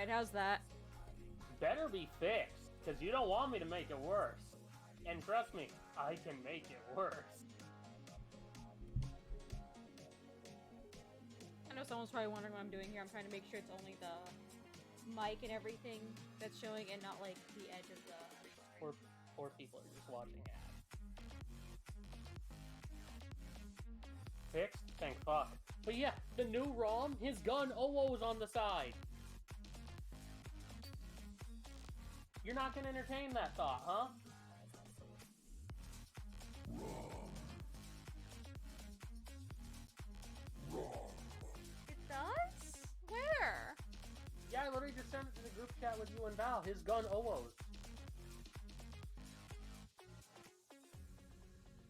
Alright, how's that? Better be fixed, because you don't want me to make it worse. And trust me, I can make it worse. I know someone's probably wondering what I'm doing here. I'm trying to make sure it's only the mic and everything that's showing and not like the edge of the... Poor people are just watching ads. Fixed? Thank fuck. But yeah, the new ROM, his gun OO's on the side. You're not gonna entertain that thought, huh? It does? Where? Yeah, I literally just sent it to the group chat with you and Val. His gun OO's.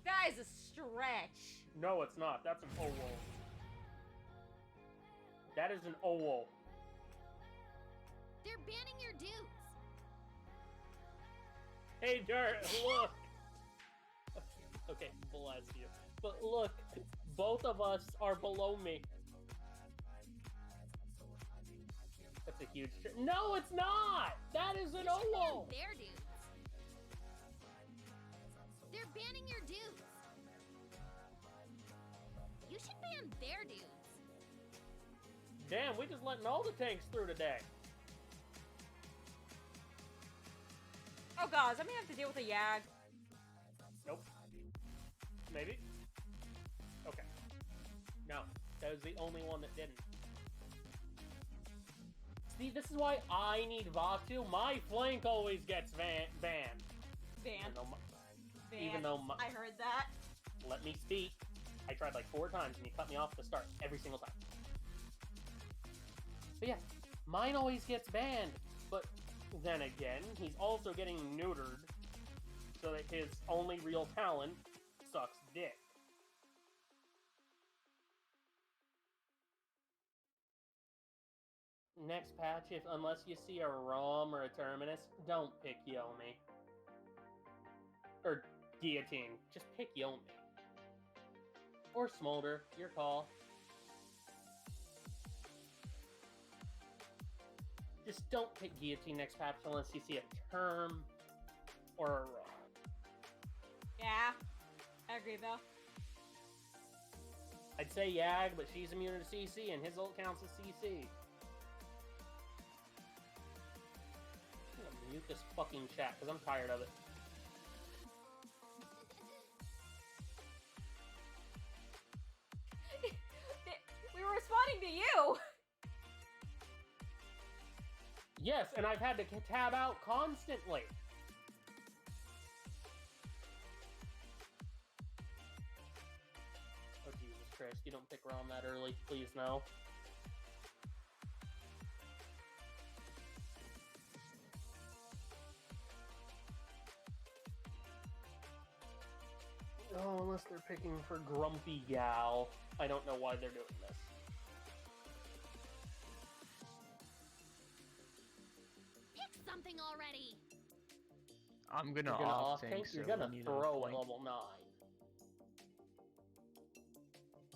That is a stretch. No, it's not. That's an OO. That is an OO. They're banning your dudes. Hey, Dirt, look! Okay, bless you. But look, both of us are below me. That's a huge... No, it's not! That is an OO! Their dudes. They're banning your dudes. You should ban their dudes. Damn, we just letting all the tanks through today. Oh god, I'm gonna have to deal with a Yag. Nope. Maybe? Okay. No, that was the only one that didn't. See, this is why I need Vatu. My flank always gets banned. Even though my, I heard that. let me speak. I tried like 4 times and you cut me off at the start every single time. But yeah, mine always gets banned. But then again, he's also getting neutered so that his only real talent sucks dick. Next patch, unless you see a ROM or a Terminus, don't pick Yomi. Or Guillotine, just pick Yomi. Or Smolder, your call. Just don't pick Guillotine next patch unless you see a Term or a ROM. Yeah, I agree though. I'd say Yag, but she's immune to CC and his ult counts as CC. I'm gonna mute this fucking chat because I'm tired of it. We were responding to you! Yes, and I've had to tab out constantly. Oh, Jesus Christ, you don't pick ROM that early. Please, no. Oh, unless they're picking for Grumpy Gal. I don't know why they're doing this. Pick something already. I'm gonna You're gonna off tank. You're so gonna we need a throw a flank. level 9.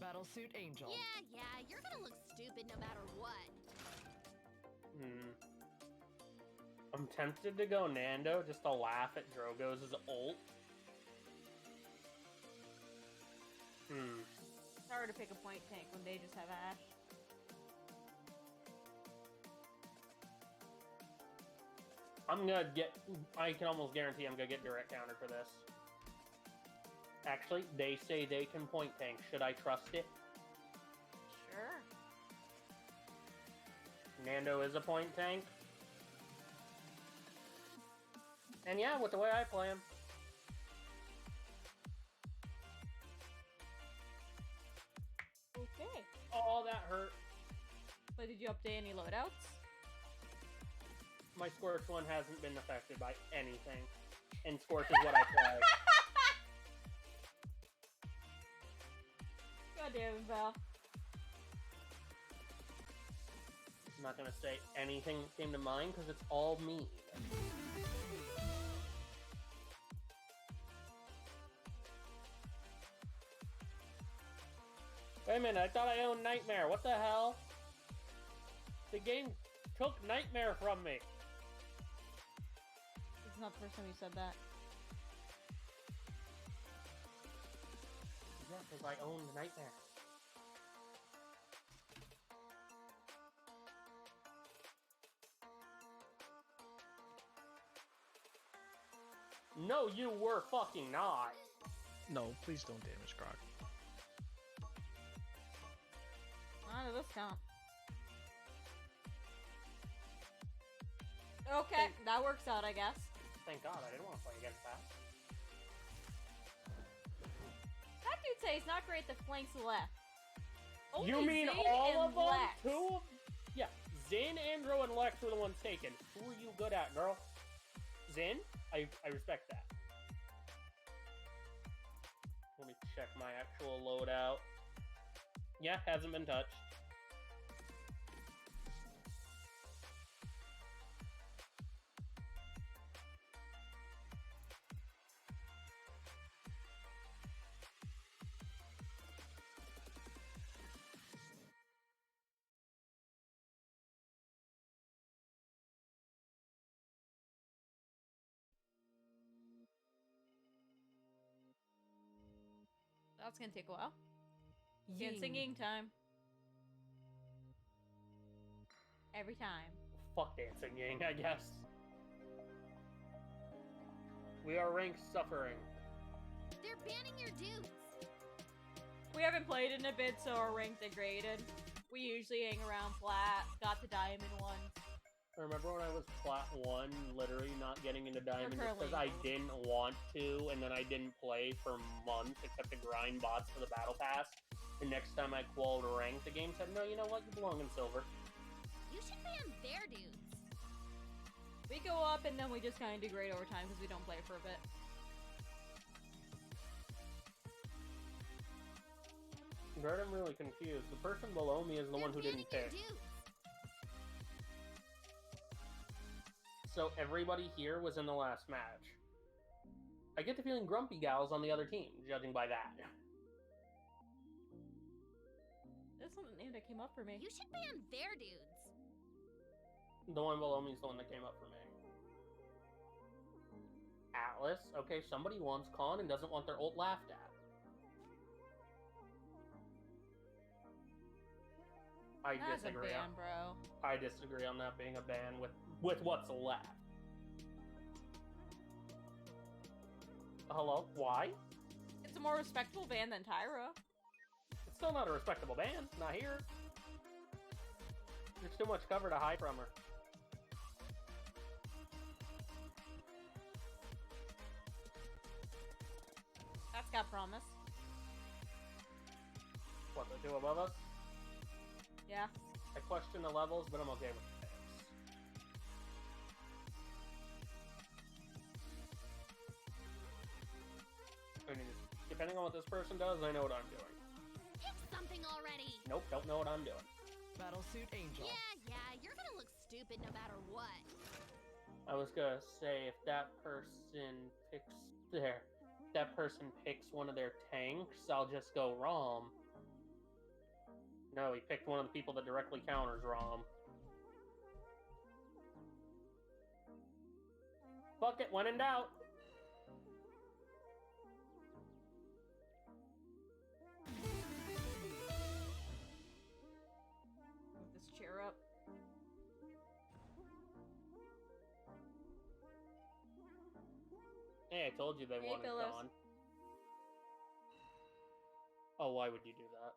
Battlesuit Angel. Yeah, you're gonna look stupid no matter what. I'm tempted to go Nando just to laugh at Drogo's ult. It's hard to pick a point tank when they just have Ash. I can almost guarantee I'm gonna get direct counter for this. Actually, they say they can point tank. Should I trust it? Sure. Nando is a point tank. And yeah, with the way I play him. Okay. Oh, that hurt. But did you update any loadouts? My Scorch one hasn't been affected by anything. And Scorch is what I play. God damn it, Val. I'm not gonna say anything that came to mind because it's all me. Wait a minute, I thought I owned Nightmare. What the hell? The game took Nightmare from me. It's not the first time you said that. Yeah, because I own the Nightmare. No, you were fucking not. No, please don't damage Croc. How does this count? Okay, that works out, I guess. Thank God, I didn't want to play against that. That dude say it's not great that flanks left. Only You mean Zane all and of them? Lex. Two of... Yeah, Zin, Andrew, and Lex were the ones taken. Who are you good at, girl? Zin? I respect that. Let me check my actual loadout. Yeah, hasn't been touched. That's gonna take a while. Singing time. Every time. Fuck dancing Ying, I guess. We are ranked suffering. They're banning your dudes. We haven't played in a bit, so our rank degraded. We usually hang around flat, got the diamond ones. I remember when I was plat 1, literally not getting into diamond just because currently- I didn't want to, and then I didn't play for months except to grind bots for the battle pass. And next time I qualified rank, the game said, no, you know what, you belong in silver. You should ban their dudes. We go up and then we just kind of degrade over time because we don't play for a bit. Gerd, I'm really confused. The person below me is the one who didn't They're pick. banning your dudes. So everybody here was in the last match. I get the feeling Grumpy Gal's on the other team, judging by that. That's not the name that came up for me. You should ban their dudes. The one below me is the one that came up for me. Atlas. Okay, somebody wants con and doesn't want their ult laughed at. I That's a disagree. ban, bro. I disagree on that being a ban with what's left. Hello? Why? It's a more respectable ban than Tyra. It's still not a respectable ban. Not here. There's too much cover to hide from her. That's got promise. What, the two above us? Yeah. I question the levels, but I'm okay with the picks. I mean, depending on what this person does, I know what I'm doing. Pick something already. Nope, don't know what I'm doing. Battlesuit Angel. Yeah, you're gonna look stupid no matter what. I was gonna say, if that person picks that person picks one of their tanks, I'll just go ROM. No, he picked one of the people that directly counters ROM. Fuck it, when in doubt. Move this chair up. Hey, I told you they Hey, wanted Phyllis. Dawn. Oh, why would you do that?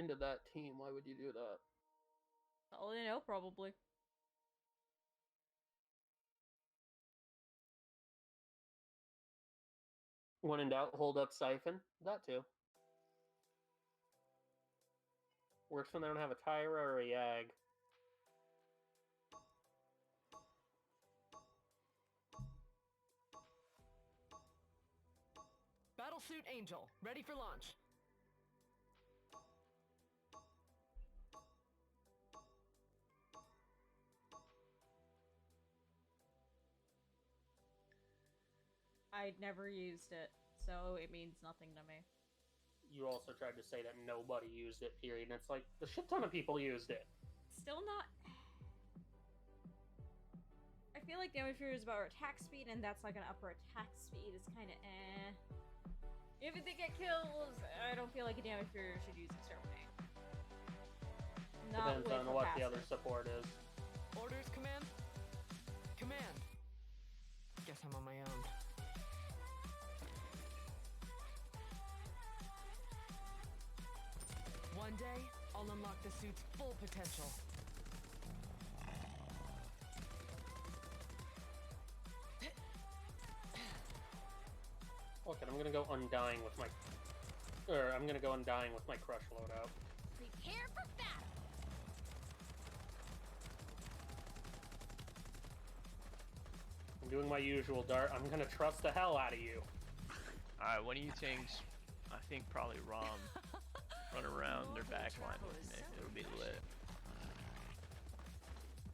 Into that team, why would you do that? All they know, probably. When in doubt, hold up Siphon. That too. Works when they don't have a Tyra or a Yag. Battlesuit Angel, ready for launch. I'd never used it, so it means nothing to me. You also tried to say that nobody used it, period. And it's like, a shit ton of people used it. Still not like damage fear is about our attack speed, and that's like an upper attack speed. It's kind of eh. If they get kills, I don't feel like a damage fear should use exterminate. Not Depends with on what the passive. other support is. Orders, command. Command. Guess I'm on my own. One day, I'll unlock the suit's full potential. Look, I'm gonna go undying with my... I'm gonna go undying with my crush loadout. Prepare for battle. I'm doing my usual dart. I'm gonna trust the hell out of you. Alright, one of you things, I think probably Rom, run around their back line with me. It'll be lit.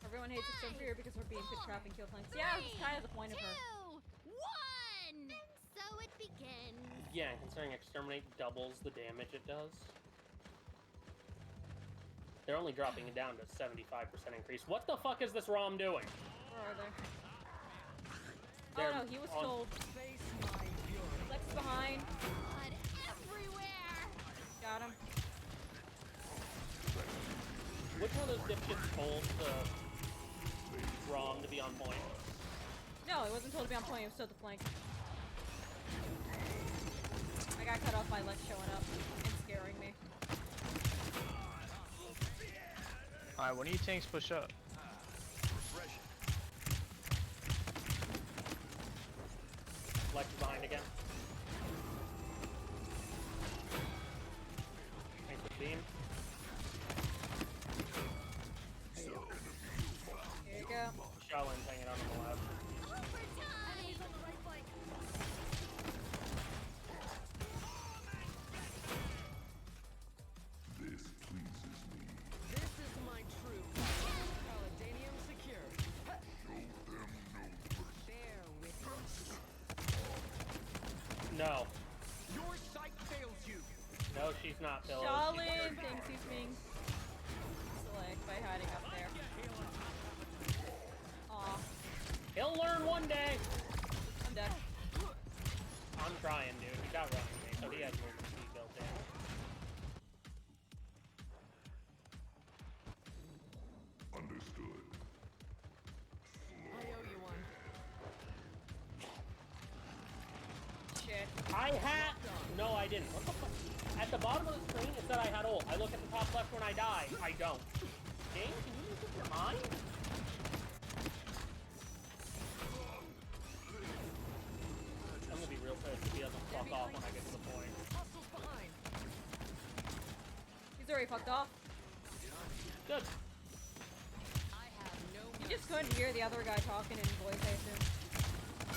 Everyone hates extreme fear because we're being pit trap and kill flanks. Yeah, that's kind of the point of her. 2, 1. So it begins. Yeah, and considering exterminate doubles the damage it does. They're only dropping it down to 75% increase. What the fuck is this ROM doing? Where are they? They're Oh no, he was on- told. Face my fury. Lex is behind. Blood everywhere. Got him. Which one of those dipshits told the ROM to be on point? No, he wasn't told to be on point. He was told to flank. I got cut off by Lex showing up and scaring me. Alright, one of you tanks push up. Lex is behind again. Thanks for the beam. Here you go. Shaolin's hanging out on the left. Overtime. On the right flank. This pleases me. This is my true Paladinium secure. Show them no mercy. Bear witness. No. Your sight fails you. No, she's not, Phil. Shaolin thinks he's being slick by hiding up there. Aw, He'll learn one day. I'm dead. I'm trying, dude. He got running me, so he has movement speed built in. Understood. I owe you one. Shit. I had... No, I didn't. What the fuck? At the bottom of the screen, it said I had ult. I look at the top left when I die. I don't. Game, can you use your mind? I'm gonna be real pissed if he doesn't fuck off when I get to the point. Hustle's behind. He's already fucked off. Good. I have no You just couldn't hear the other guy talking in voice, I assume.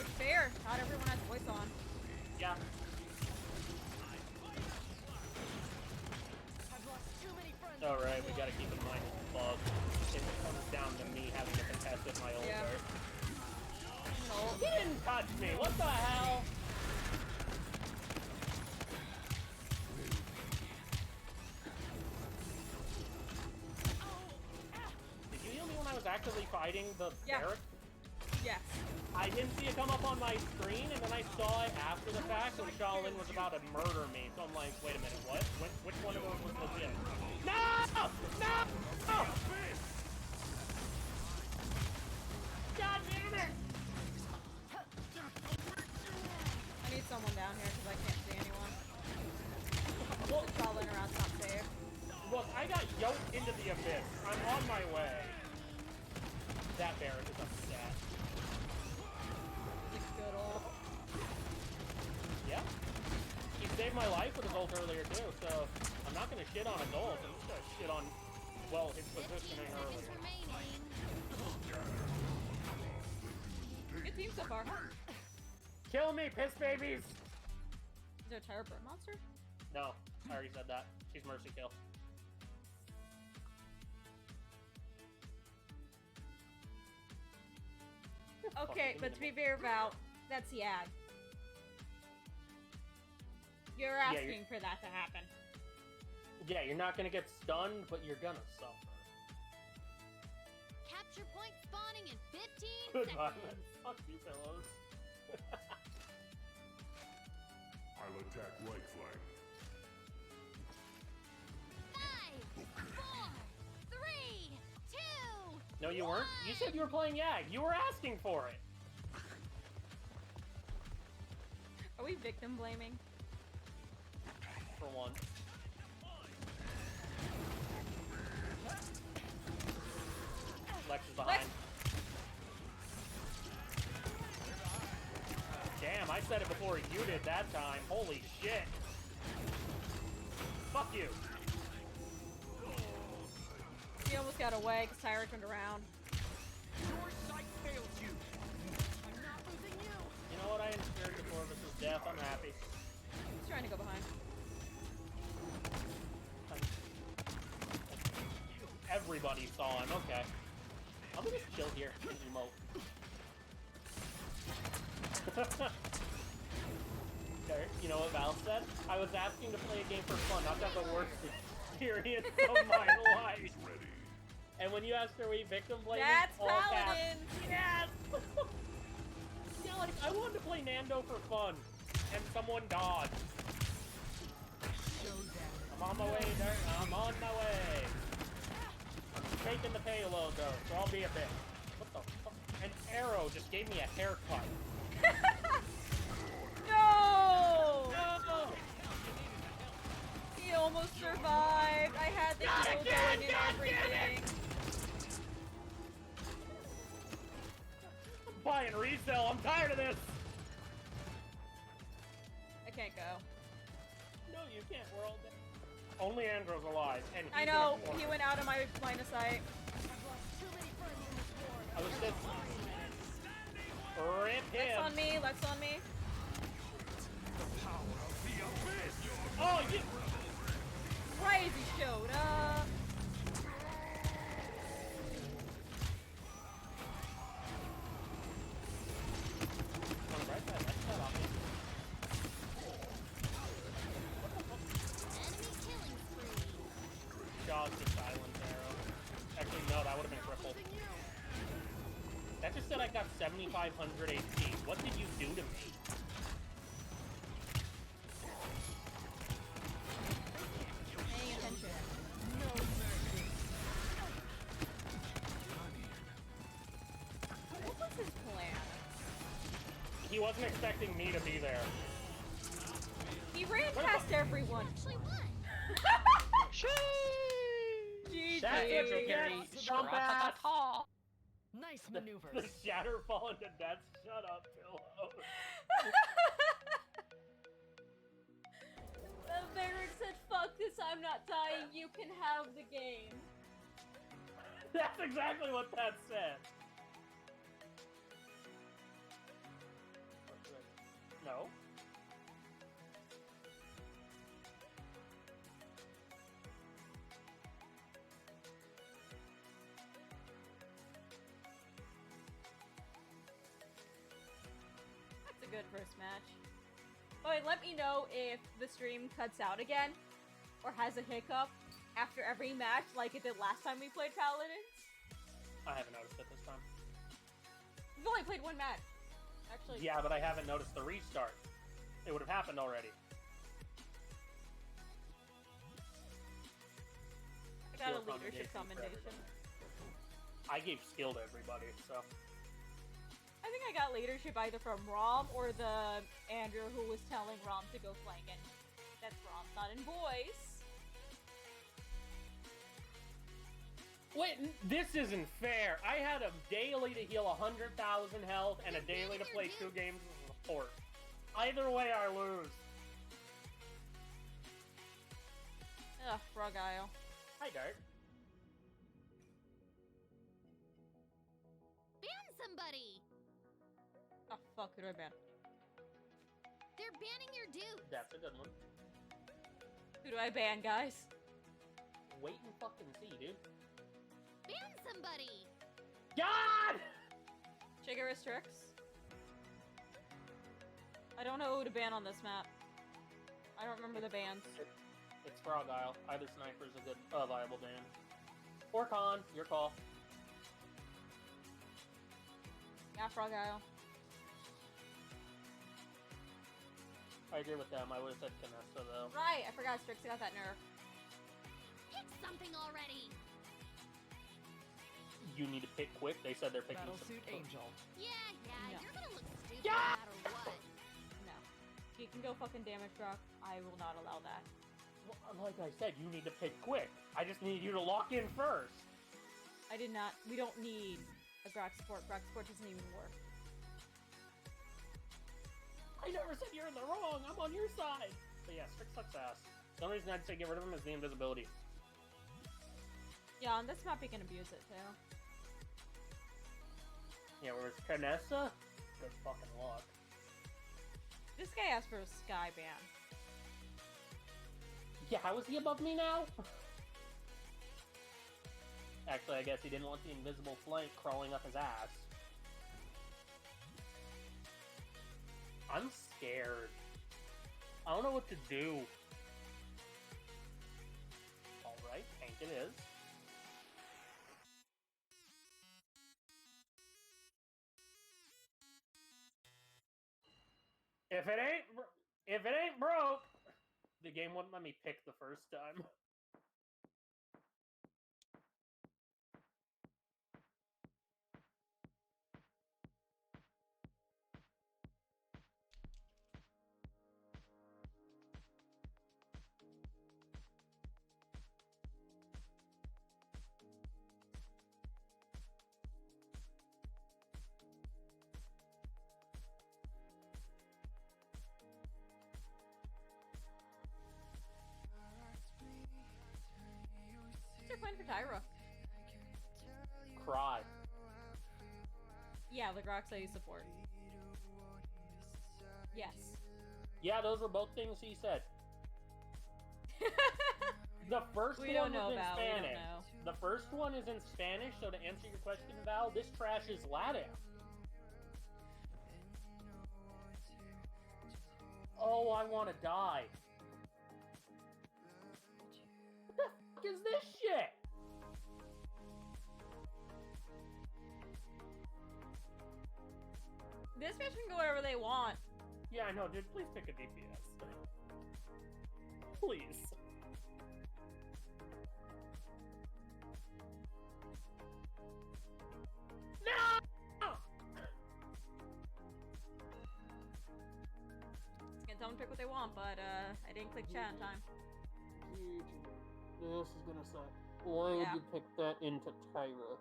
It's fair. Not everyone has voice on. Yeah. I've lost too many friends. Alright, we gotta keep in mind it's bugged. If it comes down to me having to contest with my ult Yeah. burst. No. He didn't touch me! What the hell? Did you heal me when I was actively fighting the Yeah. barrack? Yes. I didn't see it come up on my screen, and then I saw it after the fact, and Shaolin was about to murder me. So I'm like, wait a minute, what? Which one of those was legit? No! No! No! God damn it! I need someone down here because I can't see anyone. Well, The Shaolin around's not safe. look, I got yoked into the abyss. I'm on my way. That barrack is upset. Like good old. Yeah. He saved my life with his ult earlier too, so I'm not gonna shit on his ult. I'm just gonna shit on, well, his 15 positioning seconds earlier. remaining. Good team so far. Kill me, piss babies! Is there a Tire Burn monster? No, I already said that. She's mercy kill. Okay, but to be fair, Val, that's the ad. You're asking for that to happen. Yeah, you're not gonna get stunned, but you're gonna suffer. Capture point spawning in 15 Goodbye, seconds. man. Fuck you, pillows. I'll attack right flank. 5, 4, 3, 2. No, you weren't. You said you were playing Yag. You were asking for it. Are we victim blaming? For one. Lex is behind. Lex! Damn, I said it before you did that time. Holy shit. Fuck you. He almost got away because Tyra turned around. You know what? I am scared before this is death. I'm happy. He's trying to go behind. Everybody saw him. Okay. I'm gonna just chill here and emote. Okay, you know what Val said? I was asking to play a game for fun, not to have the worst experience of my life. And when you asked her, we victim blaming? That's all caps. Paladins! Yes! Yeah, like, I wanted to play Nando for fun, and someone dodged. I'm on my way, Dirt. I'm on my way. I'm taking the payload, though, so I'll be a bitch. What the fuck? An arrow just gave me a haircut. No! No! He almost survived. I had the God kill damn, going and God damn everything. I'm buying resale. I'm tired of this. I can't go. No, you can't. We're all dead. Only Andrew's alive, and he's I know. in a corner. He went out of my line of sight. I was just... Rip Lex him. on me. Lex on me. Oh, you... Crazy showed up. On the right side, left side, off me. Enemy killing spree. Jaws the silent arrow. Actually, no, that would have been triple. That just said I got 7,500 HP. What did you do to me? Paying attention. What was his plan? He wasn't expecting me to be there. He ran past everyone. Actually won. GG. That's what you get, jump ass! Nice The maneuvers. shatter fall into death. Shut up, pillow. The Barrack said, fuck this, I'm not dying, you can have the game. That's exactly what that said. No. That's a good first match. Oh, wait, let me know if the stream cuts out again, or has a hiccup after every match like it did last time we played Paladins. I haven't noticed it this time. We've only played one match. Actually, Yeah, but I haven't noticed the restart. It would have happened already. I got a Skill leadership commendation for commendation. I gave skill to everybody, so. I think I got leadership either from Rom or the Andrew who was telling Rom to go flank, and that's Rom, not in voice. Wait, this isn't fair. I had a daily to heal 100,000 health and a daily to play 2 games as a support. Either way, I lose. Ugh, Frog Isle. Hi, Dart. Ban somebody. Oh fuck, who do I ban? They're banning your dude. That's a good one. Who do I ban, guys? Wait and fucking see, dude. Ban somebody. God! Chiggerous Tricks? I don't know who to ban on this map. I don't remember the bans. It's Frog Isle. Either Sniper's a good, viable ban. Or Con, your call. Yeah, Frogile. I agree with them. I would have said Canessa, though. Right, I forgot Strix got that nerf. Pick something already. You need to pick quick. They said they're picking Battlesuit Angel. Yeah, No. you're gonna look stupid Yeah! no matter what. No. You can go fucking damage rock. I will not allow that. Well, like I said, you need to pick quick. I just need you to lock in first. I did not. We don't need a Grok support. Grok support doesn't even work. I never said you're in the wrong. I'm on your side. But yeah, Strix sucks ass. The only reason I'd say get rid of him is the invisibility. Yeah, on this map you can abuse it too. Yeah, whereas Canessa, good fucking luck. This guy asked for a sky ban. Yeah, how is he above me now? Actually, I guess he didn't want the invisible flank crawling up his ass. I'm scared. I don't know what to do. Alright, tank it is. If it ain't broke, the game wouldn't let me pick the first time. They're playing for Tyra. Cry. Yeah, the Grox I support. Yes. Yeah, those were both things he said. The first We one don't know was in about. We don't Spanish. know. The first one is in Spanish, so to answer your question, Val, this trash is Latin. Oh, I want to die. What the fuck is this shit? This bitch can go wherever they want. Yeah, I know, dude. Please pick a DPS. Please. No! Can't tell them to pick what they want, but I didn't click chat in time. This is gonna suck. Why would Yeah. you pick that into Tyra?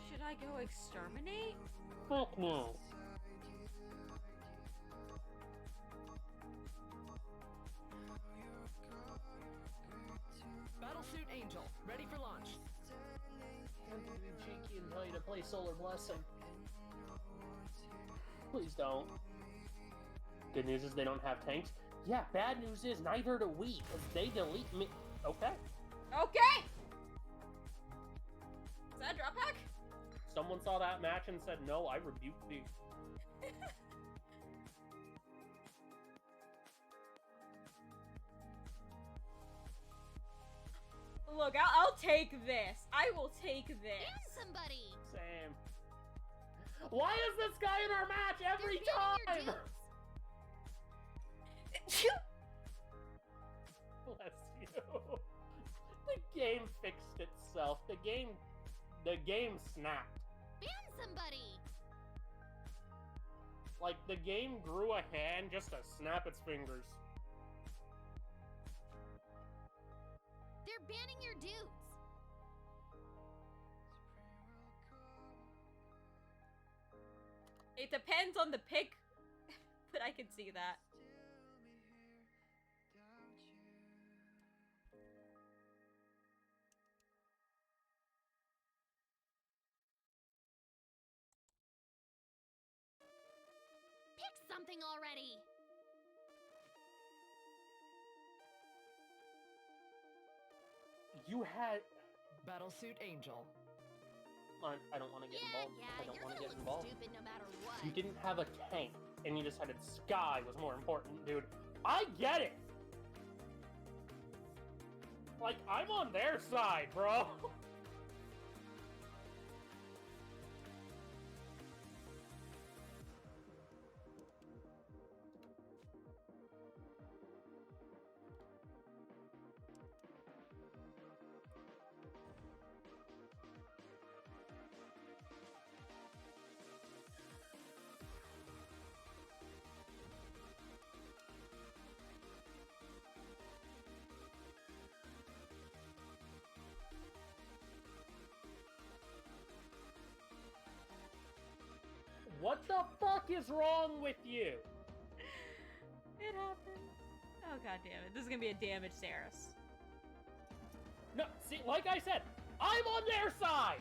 Should I go exterminate? Fuck no. Battlesuit Angel, ready for launch. I'm gonna be cheeky and tell you to play Solar Blessing. Please don't. Good news is they don't have tanks. Yeah, bad news is neither do we, because they delete me. Okay. Okay! Is that a drop pack? Someone saw that match and said, no, I rebuke thee. Look, I'll take this. I will take Ban this. somebody. Same. Why is this guy in our match every You're banning your time? dudes. Bless you. The game fixed itself. The game snapped. Ban somebody. Like, the game grew a hand just to snap its fingers. They're banning your dudes. It depends on the pick, but I can see that. Pick something already. You had... Battlesuit Angel. I don't want to get involved. I don't you're want to gonna get look involved. stupid no matter what. You didn't have a tank, and you decided Sky was more important, dude. I get it! Like, I'm on their side, bro. What the fuck is wrong with you? It happens. Oh god damn it. This is gonna be a damaged Saris. No, see, like I said, I'm on their side!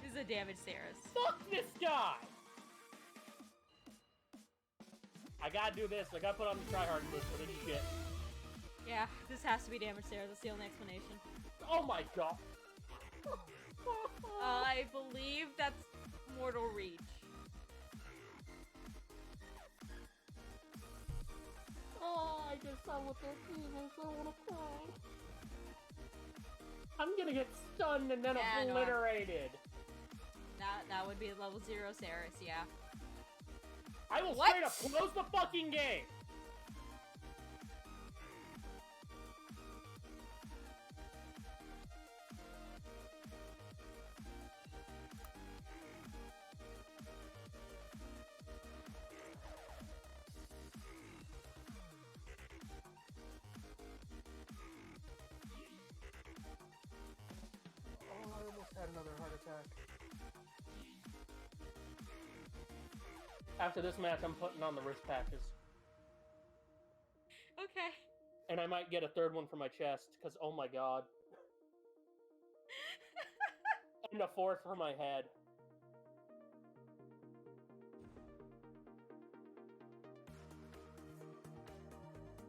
This is a damaged Saris. Fuck this guy! I gotta do this. I gotta put on the tryhard list for this shit. Yeah, this has to be damaged Saris. That's the only explanation. Oh my god. I believe that's Mortal Reach. Oh, I just saw what they're doing. I wanna cry. I'm gonna get stunned and then Yeah, no, obliterated. That would be a level 0 Saris, yeah. I will What? straight up close the fucking game. Oh, I almost had another heart attack. After this match, I'm putting on the wrist patches. Okay. And I might get a third one for my chest, because oh my god. And a fourth for my head.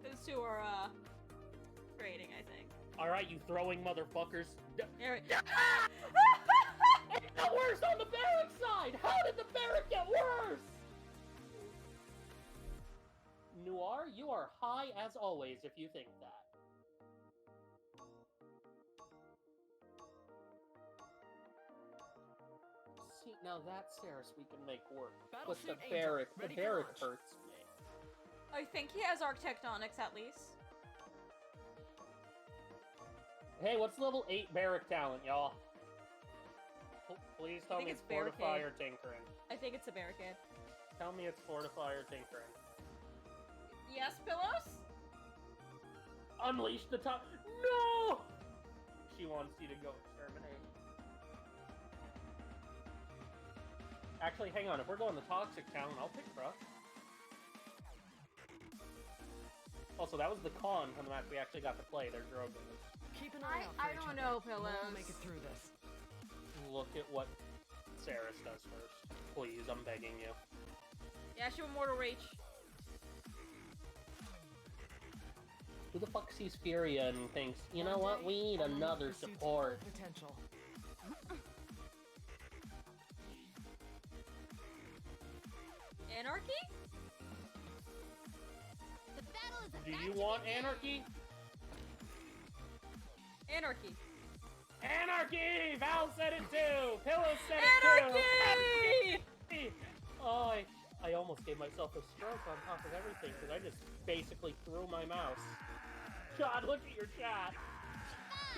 Those two are, trading, I think. Alright, you throwing motherfuckers. There It got worse on the barrack side! How did the barrack get worse? Noir, you are high as always if you think that. See, now that's Saris we can make work. But the Battleship Angel, barrack ready for launch. hurts me. I think he has Architectonics at least. Hey, what's level 8 barrack talent, y'all? Please tell think me it's it's Fortify barricade. or Tinkering. I think it's a barricade. Tell me it's Fortify or Tinkering. Yes, Pillows? Unleash the top. No! She wants you to go exterminate. Actually, hang on. If we're going the toxic talent, I'll pick Bruh. Also, that was the con from the match we actually got to play. Their Drogoons. Keep an eye out for I each don't other. know, We'll all Pillows. make it through this. Look at what Saris does first. Please, I'm begging you. Yeah, she went Mortal Reach. Who the fuck sees Furia and thinks, you know One what, day, we need everyone another pursues support. full potential. Anarchy? The battle is Do about you to want begin. anarchy? Anarchy. Anarchy! Val said it too! Pillow said it Anarchy! too! Oh, I almost gave myself a stroke on top of everything because I just basically threw my mouse. God, look at your chat!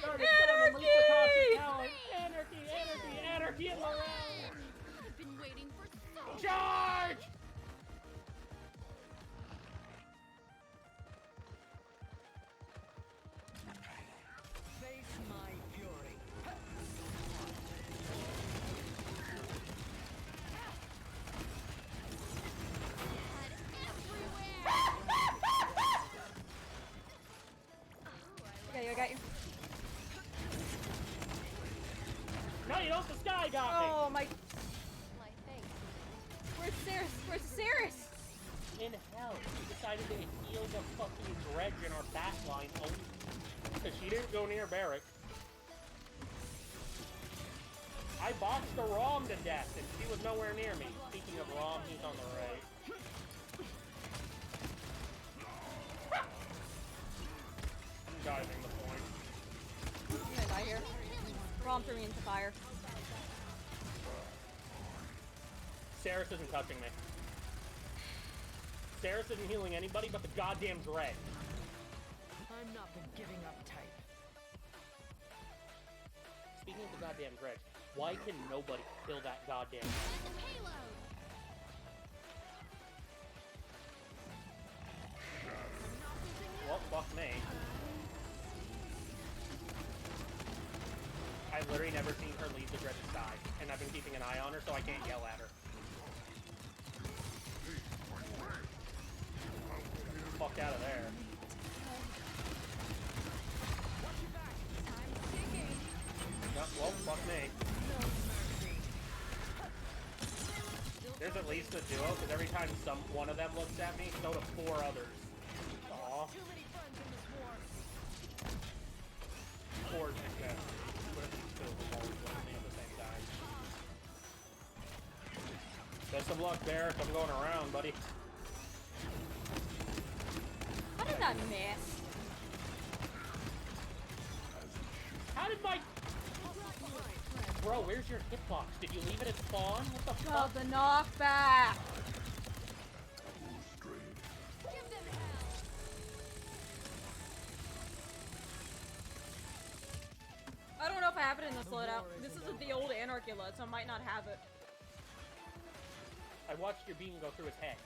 Anarchy! Anarchy! Anarchy! Anarchy in the round! I've been waiting for so long. Charge! Face my fury. Okay, I got you. No, you don't! The sky got Oh my. My thanks. Where's Saris? Where's Saris? me! In hell, she decided to heal the fucking dredge in our back line only because she didn't go near Barrack. I boxed the Rom to death, and she was nowhere near me. Speaking of Rom, he's on the right. I'm diving the point. Mom threw me into fire. Saris isn't touching me. Saris isn't healing anybody but the goddamn Dread. I'm not the giving up type. Speaking of the goddamn Dread, why can nobody kill that goddamn The payload. Well, fuck me. I've literally never seen her leave the Dread's side, and I've been keeping an eye on her, so I can't yell at her. Fuck out of there. Yep, well, fuck me. There's at least a duo, because every time one of them looks at me, so do 4 others. Aww. Too many friends in this war. 4 success. What if 2 of them always look at me at the same time? Best of luck, Derek. I'm going around, buddy. How did that miss? How did my... Bro, where's your hitbox? Did you leave it at spawn? What the Oh, fuck? the knockback! I don't know if I have it in this loadout. This is the old Anarchy load, so I might not have it. I watched your beam go through his head.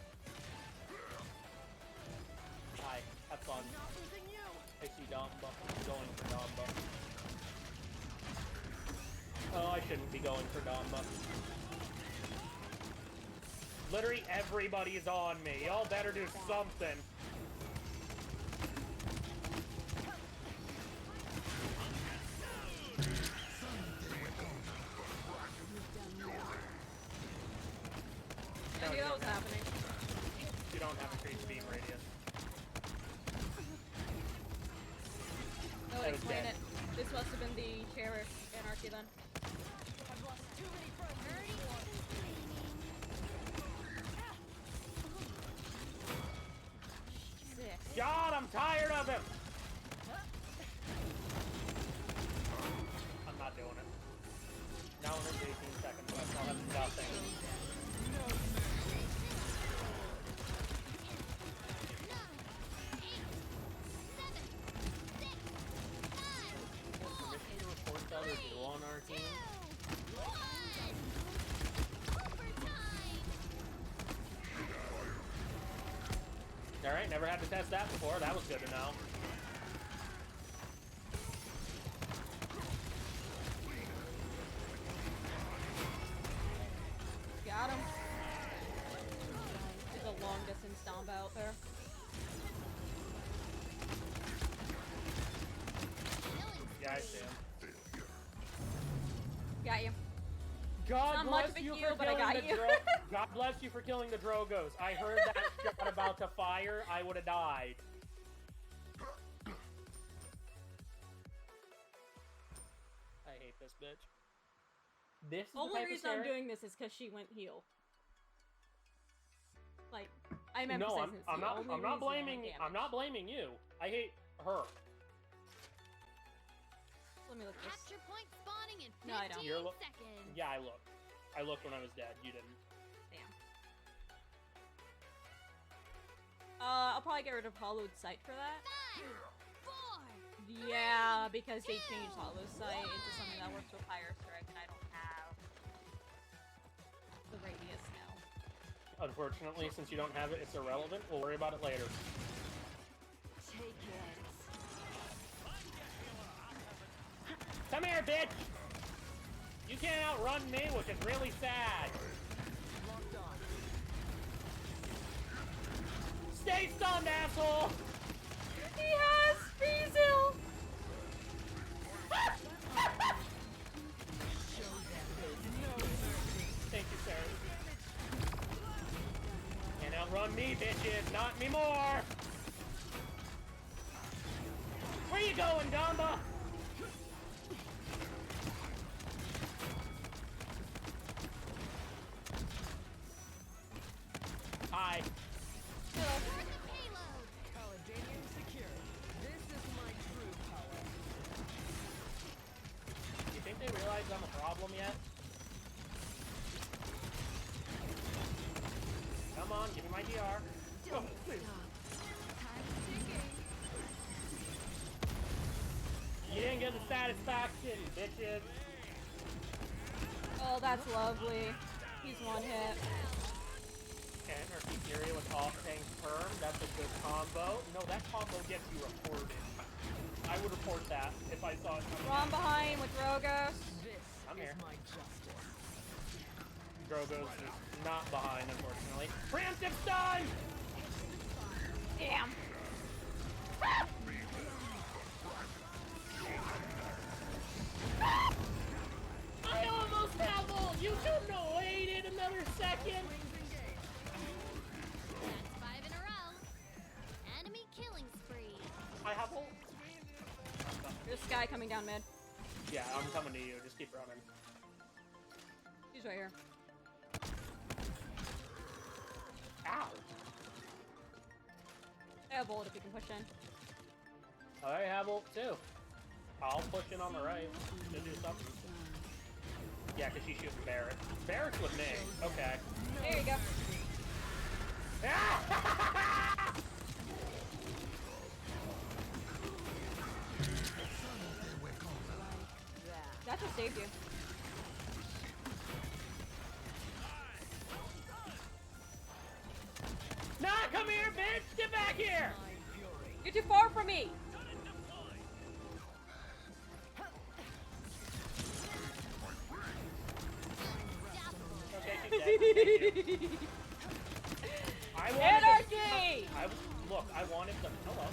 Hi, have fun. I see Domba. I'm going for Domba. Oh, I shouldn't be going for Domba. Literally everybody's on me. Y'all better do something. I knew that was happening. You don't have increased beam radius. That would That was explain dead. it. This must have been the Cherish Anarchy then. I've lost too many friends in this war. Sick. God, I'm tired of him! I'm not doing it. Now there's 18 seconds left. I'll have nothing. Permission to report the other duo on our team? Alright, never had to test that before. That was good to know. Got him. It's a long distance stomp out there. Yeah, I see him. Got you. God Not much bless of a you heal, for but I killing got the you. God bless you for killing the Drogos. I heard that shot about to fire. I would have died. I hate this bitch. This is the Only type of reason I'm Sarah- doing this is because she went heal. Like, I'm No, emphasizing it's I'm the not. only I'm not reason I went blaming. I'm damage. not blaming you. I hate her. Let me look at this. Capture point spawning in 15 No, I don't. You're seconds. Yeah, I looked. I looked when I was dead. You didn't. Damn. I'll probably get rid of Hollowed Sight for that. 5, 4, Yeah, because they changed Hollow Sight into something that works with higher strike, and I don't have the radius now. Unfortunately, since you don't have it, it's irrelevant. We'll worry about it later. Take it. Come here, bitch! You can't outrun me, which is really sad. Locked on. Stay stunned, asshole! He has Beezil! Thank you, sir. Can't outrun me, bitches. Not anymore. Where you going, Dumba? Hi. Paladinium secure. This is my true power. You think they realize problem yet. Come on, give me my DR. Oh, please. You didn't get the satisfaction, bitches. Oh, that's lovely. He's one hit. Okay, Murphy Fury with off-tank perm. That's a good combo. No, that combo gets you reported. I would report that if I saw it coming. Rom behind with Rogos. This I'm here. is my justice. Drogo's is not behind, unfortunately. Preemptive stun! Damn. I almost have ult! You couldn't have waited another second! That's 5 in a row. Enemy killing spree. I have ult. There's Sky coming down mid. Yeah, I'm coming to you. Just keep running. He's right here. Ow! I have ult if you can push in. I have ult too. I'll push in on the right to do something. Yeah, because she's shooting Barrett. Barrett's with me. Okay. There you go. That just saved you. Nah, come here, bitch! Get back here! You're too far from me. Okay, she's dead. I wanted Anarchy! look, I wanted the... Hello.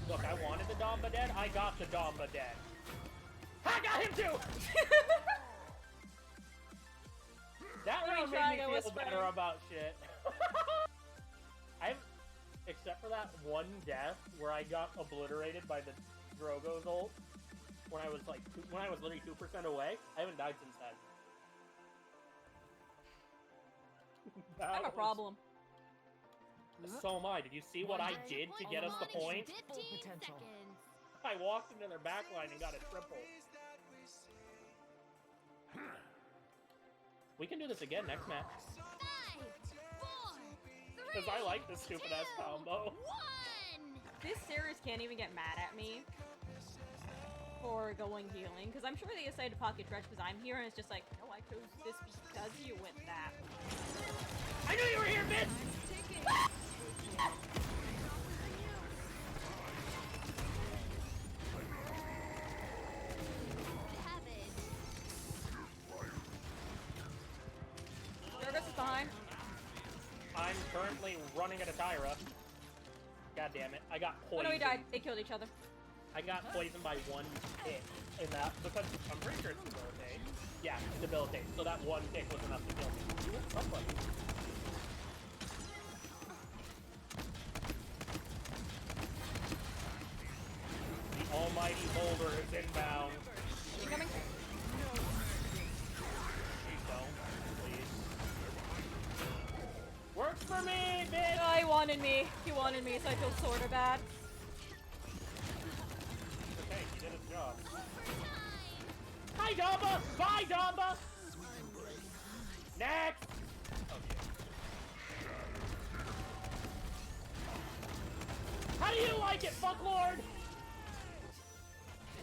Look, I wanted the Damba dead. I got the Damba dead. I got him too! That What are you round trying made to me feel whisper? better about shit. Except for that one death where I got obliterated by the Drogo's ult when I was literally 2% away. I haven't died since then. I have a problem. So am I. Did you see what I did to get us the point? 15 potential. seconds. I walked into their backline and got a triple. We can do this again next match. 5, 4, 3, Because I like this stupid ass 2, combo. 1. This series can't even get mad at me for going healing, because I'm sure they decided to pocket dredge because I'm here, and it's just like, no, I chose this because you went that. I knew you were here, bitch! Savage. Jarvis is behind. I'm currently running at a Tyra. God damn it. I got Oh poisoned. no, he died. They killed each other. I got poisoned by one tick in that, because I'm pretty sure it's debilitate. Yeah, debilitate. So that one tick was enough to kill me. You hit somebody. The almighty boulder is inbound. Incoming. Please don't. Please. Works for me, bitch! Oh, he wanted me. He wanted me, so I feel sort of bad. Okay, he did his job. Overtime. Hi, Damba! Bye, Damba! Next! Okay. How do you like it, fucklord?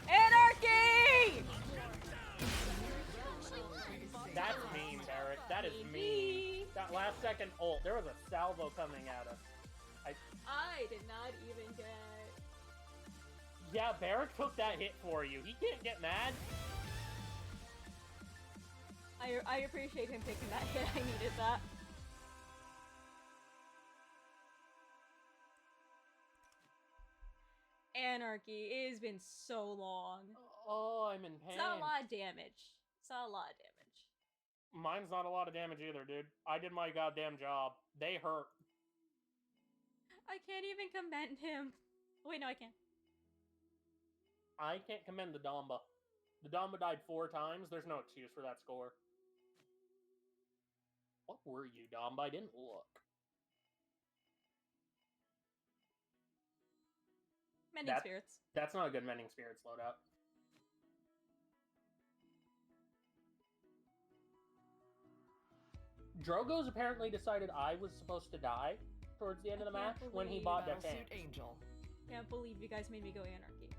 Anarchy! Actually won. That's mean, Barrett. That is mean. That last second ult, there was a salvo coming at us. I did not even get... Yeah, Barrett took that hit for you. He can't get mad. I appreciate him taking that hit. I needed that. Anarchy. It has been so long. Oh, I'm in pain. It's not a lot of damage. It's not a lot of damage. Mine's not a lot of damage either, dude. I did my goddamn job. They hurt. I can't even commend him. Wait, no, I can. I can't commend the Damba. The Damba died 4 times. There's no excuse for that score. What were you, Damba? I didn't look. Mending spirits. That's not a good Mending Spirits loadout. Drogo's apparently decided I was supposed to die towards the end of the I match can't when he believe bought Battlesuit defense. Angel. Can't believe you guys made me go Anarchy.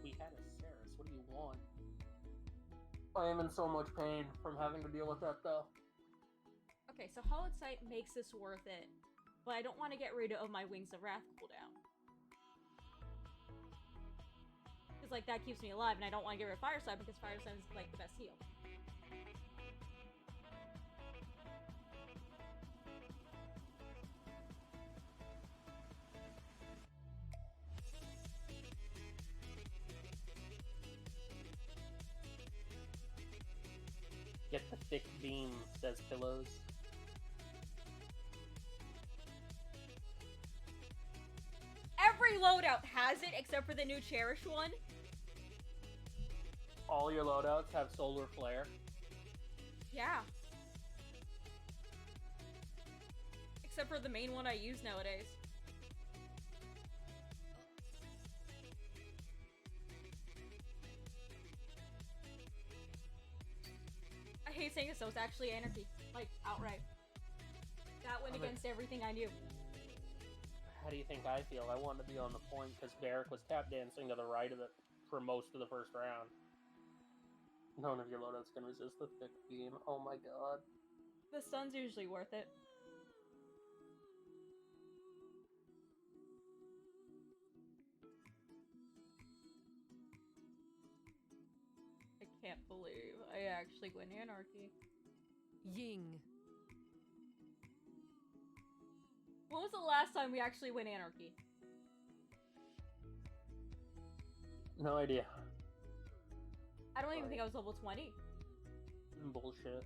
We had a Ceres. What do you want? I am in so much pain from having to deal with that, though. Okay, so Hollowed Sight makes this worth it, but I don't want to get rid of my Wings of Wrath cooldown. Because, like, that keeps me alive, and I don't want to get rid of Fire Slide because Fire Slide is, like, the best heal. Get the thick beam, says Pillows. Every loadout has it, except for the new Cherished one. All your loadouts have Solar Flare. Yeah. Except for the main one I use nowadays. I hate saying this, though. It's actually Anarchy. Like, outright. That went against everything I knew. How do you think I feel? I wanted to be on the point because Barrick was tap dancing to the right of it for most of the first round. None of your loadouts can resist the thick beam. Oh my god. The stun's usually worth it. I can't believe I actually win Anarchy. Ying. When was the last time we actually win Anarchy? No idea. I don't even think I was level 20. Bullshit.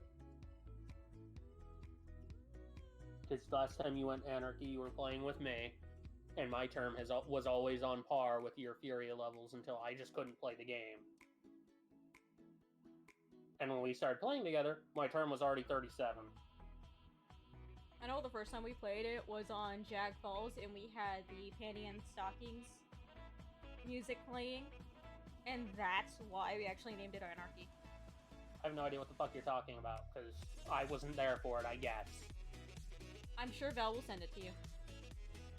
Because last time you went Anarchy, you were playing with me, and my term was always on par with your Furia levels until I just couldn't play the game. And when we started playing together, my term was already 37. I know the first time we played it was on Jag Falls, and we had the Panty and Stockings music playing, and that's why we actually named it Anarchy. I have no idea what the fuck you're talking about, because I wasn't there for it, I guess. I'm sure Val will send it to you.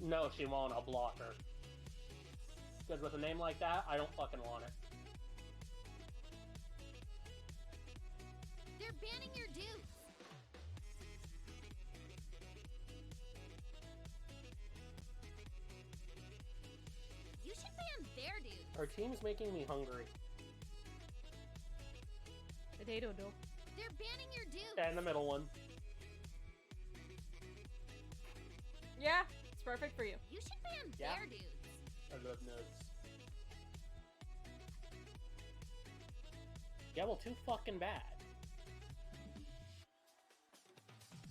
No, she won't. I'll block her. Because with a name like that, I don't fucking want it. They're banning your dudes. You should ban their dudes. Our team's making me hungry. Potato dough. They're banning your dudes. And the middle one. Yeah, it's perfect for you. You should ban Yeah. their dudes. I love nuts. Yeah, well, too fucking bad.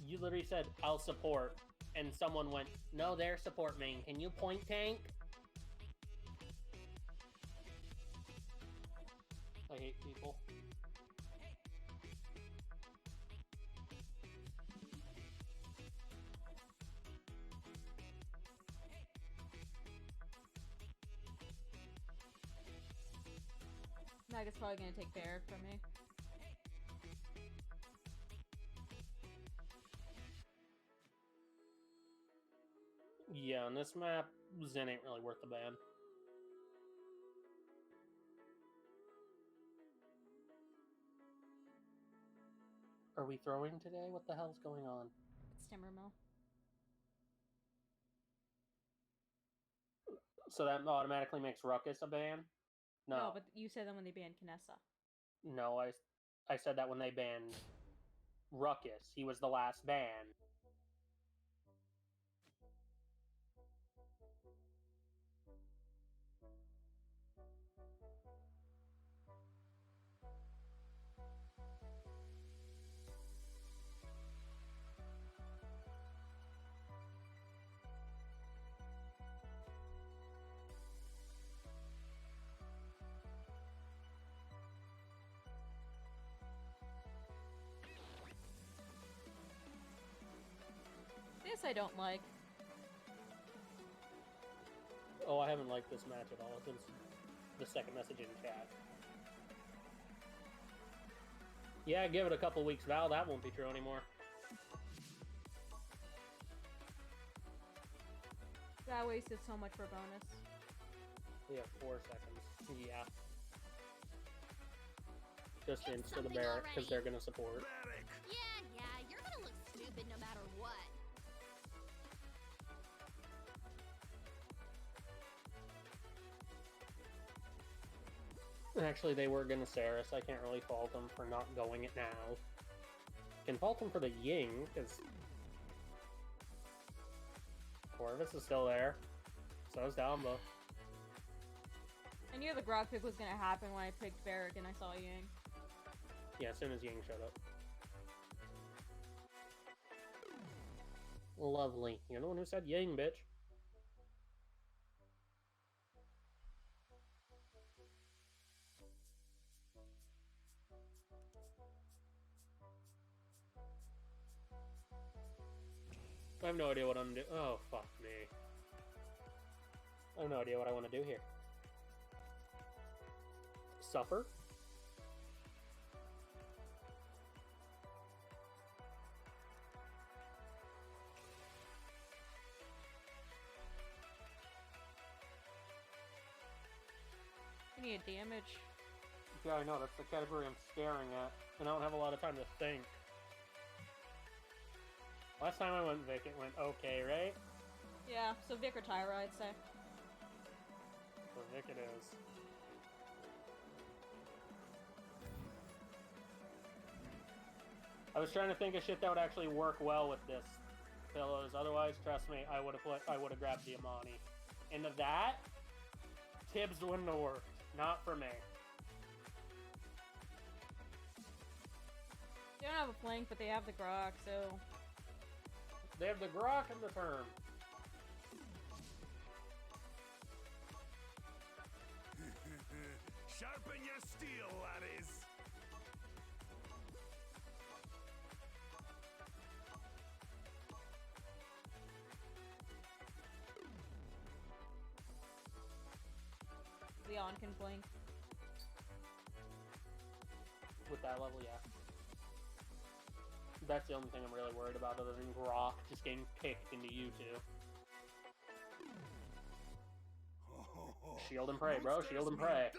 You literally said, I'll support, and someone went, no, they're support main. Can you point tank? I hate people. Maggot's probably gonna take Barrack from me. Yeah, on this map, Zen ain't really worth the ban. Are we throwing today? What the hell's going on? It's Timbermill. So that automatically makes Ruckus a ban? No, but you said that when they banned Kinessa. No, I said that when they banned Ruckus. He was the last ban. This I don't like. Oh, I haven't liked this match at all since the second message in chat. Yeah, give it a couple weeks, Val. That won't be true anymore. That wasted so much for bonus. We have 4 seconds. Yeah. Just Pick insta the something Barrack because already. they're gonna support. Yeah, you're gonna look stupid no matter what. Actually, they were gonna Saris. I can't really fault them for not going it now. Can fault them for the Ying, because Corvus is still there. So is Damba. I knew the Grog pick was gonna happen when I picked Barrack and I saw Ying. Yeah, as soon as Ying showed up. Lovely. You're the one who said Ying, bitch. I have no idea what I'm doing. Oh, fuck me. I have no idea what I want to do here. Suffer? I need damage. Yeah, I know. That's the category I'm staring at. And I don't have a lot of time to think. Last time I went Vic, it went okay, right? Yeah, so Vic or Tyra, I'd say. So Vic it is. I was trying to think of shit that would actually work well with this pillows. Otherwise, trust me, I would have grabbed the Amani. Into that, Tibbs wouldn't have worked. Not for me. They don't have a flank, but they have the Grog, so... They have the Grok and the Term. Sharpen your steel, laddies. Leon can flank. With that level, yeah. That's the only thing I'm really worried about, other than Grok just getting picked into you two. Shield and pray, bro. Shield and pray.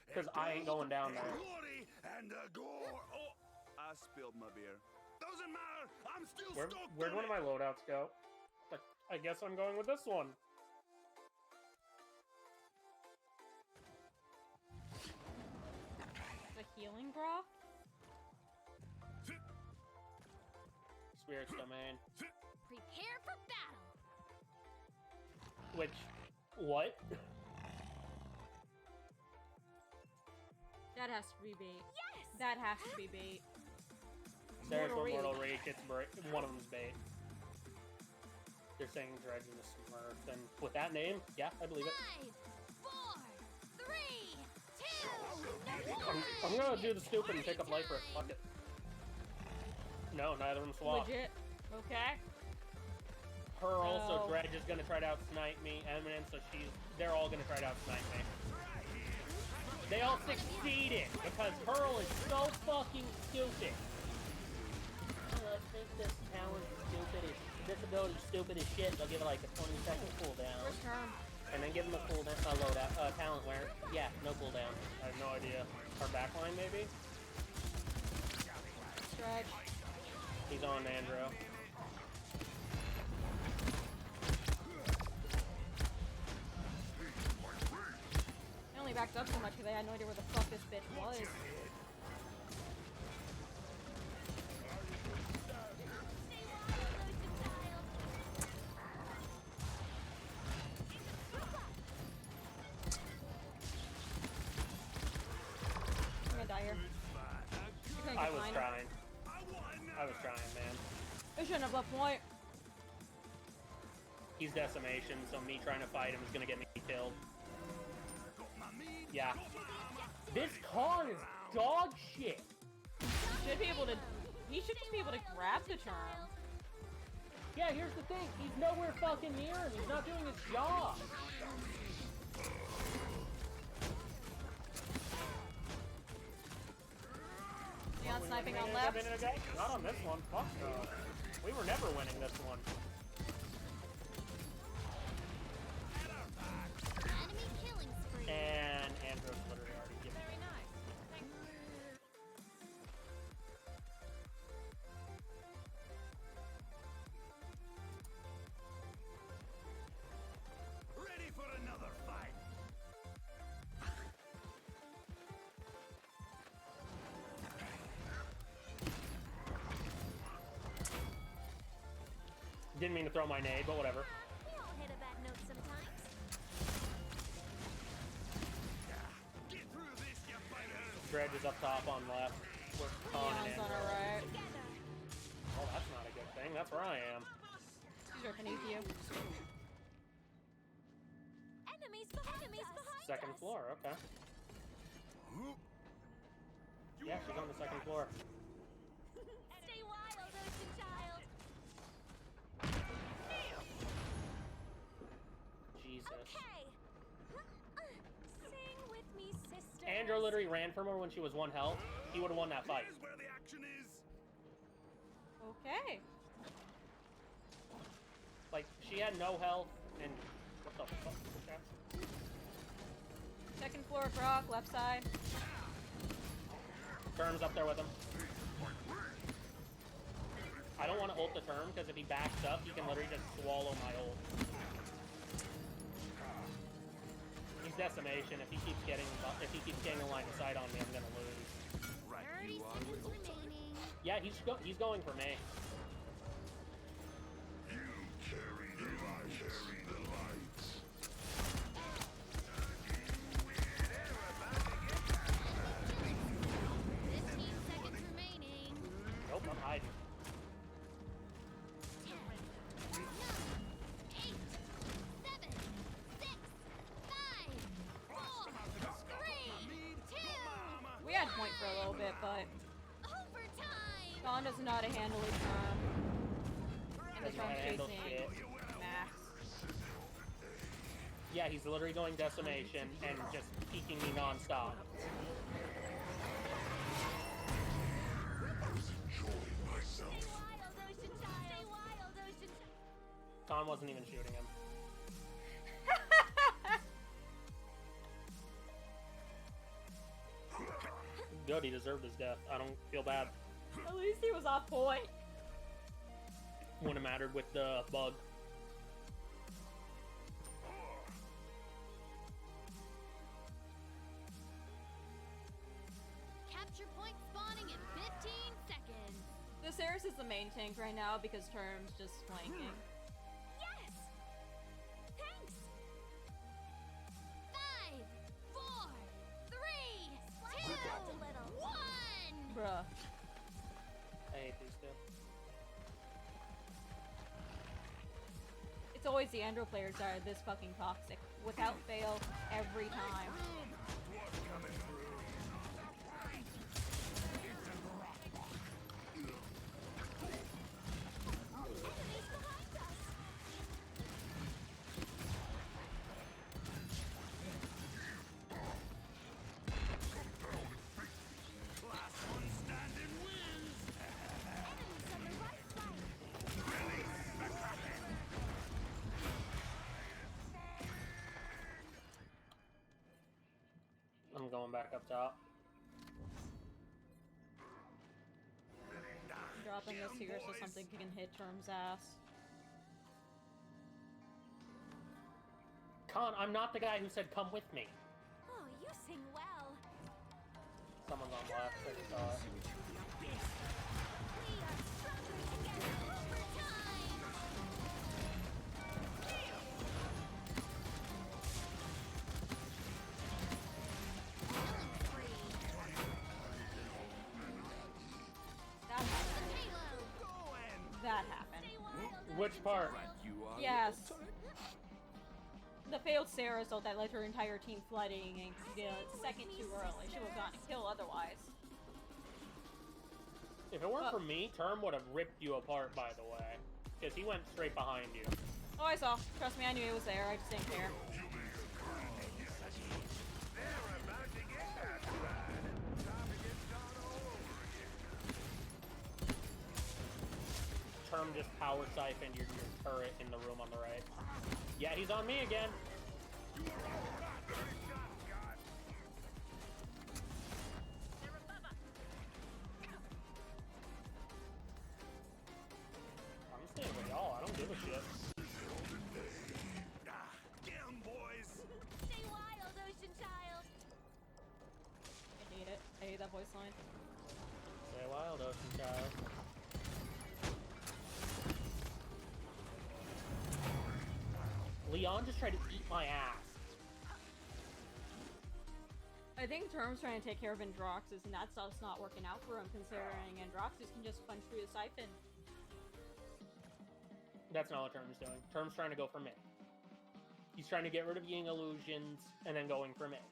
Because I ain't going down there. Glory and a gore. Oh, I spilled my beer. Doesn't matter. I'm still stoked. Where'd one of my loadouts go? I guess I'm going with this one. The healing Grog? Spirit's domain. Prepare for battle. Which, what? That has to be bait. Yes! That has to be bait. There's Mortal one Mortal Reach. Reach. It's one of them's bait. They're saying Dredge is a Smurf, and with that name, yeah, I believe it. 5, 4, 3, 2, 1. I'm gonna do the stupid and pick up Lifer. Fuck it. No, neither of them swap. Legit. Okay. Pearl, No. so Dredge is gonna try to outsnipe me. Eminence, so they're all gonna try to outsnipe me. They all succeeded because Pearl is so fucking stupid. I think this talent is stupid as this ability is stupid as shit. They'll give it like a 20-second cooldown. First turn. And then give him a cooldown, loadout, talent wear. Yeah, no cooldown. I have no idea. Our backline, maybe? Stretch. He's on Andro. I only backed up so much because I had no idea where the fuck this bitch was. I'm gonna die here. You're gonna I get was mine. trying. I was trying, man. I shouldn't have left point. He's decimation, so me trying to fight him is gonna get me killed. Yeah. This con is dog shit. Should be able to. He should just be able to grab the charm. Yeah, here's the thing. He's nowhere fucking near him. He's not doing his job. Sniping on Get left. in again. Not on this one. Fuck no. We were never winning this one. Enemy killing spree. And Andrew's literally already given Very me. nice. Thank you. Ready for another fight. Didn't mean to throw my nade, but whatever. We all hit a bad note sometimes. Get through this, you fighters. Dredge is up top on left. We're Con and Leon's on Andrew. our right. Together. Oh, that's not a good thing. That's where I am. He's right beneath you. Enemies behind us. Second floor, okay. Yeah, she's on the second floor. Stay wild, ocean child. Jesus. Okay. Sing with me, sister. Andrew literally ran from her when she was 1 health. He would have won that fight. Here's where the action is. Okay. Like, she had no health, and what the fuck? Okay. Second floor, Brock, left side. Term's up there with him. I don't want to ult the Term, because if he backs up, he can literally just swallow my ult. He's decimation. If he keeps getting a line of sight on me, I'm gonna lose. Right, 30 you are. seconds remaining. Yeah, he's going for me. Fifteen seconds remaining. Nope, I'm hiding. 10, 9, 8, 7, 6, 5, 4, 3, 2. We had point for a little bit, but Overtime. Dawn doesn't know how to handle his Term. And the Doesn't know how Term's to handle chasing shit. Max. Yeah, he's literally going decimation and just peeking me non-stop. Stay wild, ocean child. Stay wild, ocean child. Con wasn't even shooting him. Good, he deserved his death. I don't feel bad. At least he was off point. Wouldn't have mattered with the bug. Capture point spawning in 15 seconds. The Ceres is the main tank right now because Term's just flanking. Yes. Thanks. 5, 4, 3, 2, 1. Bruh. I hate these two. It's always the Andro players that are this fucking toxic. Without fail, every time. Enemies behind us. Last one standing wins. Enemies on the right flank. I'm going back up top. Dropping this here so something can hit Term's ass. Con, I'm not the guy who said come with me. Oh, you sing well. Someone's on left. I just saw it. We are stronger together over time. Killing spree. That happened. Halo. That happened. Stay wild. Which part? Right, you are. Yes. The failed Sarah so that led her entire team flooding and the second too early. She would have gotten a kill otherwise. If it weren't for me, Term would have ripped you apart, by the way. Because he went straight behind you. Oh, I saw. Trust me, I knew it was there. I just didn't care. just power siphoned your turret in the room on the right. Yeah, he's on me again. I'm staying with y'all. I don't give a shit. Get 'em, boys. Stay wild, ocean child. I hate it. I hate that voice line. Stay wild, ocean child. Leon just tried to eat my ass. I think Term's trying to take care of Androxus, and that stuff's not working out for him, considering Androxus can just punch through the siphon. That's not what Term's doing. Term's trying to go for mid. He's trying to get rid of Ying illusions and then going for mid.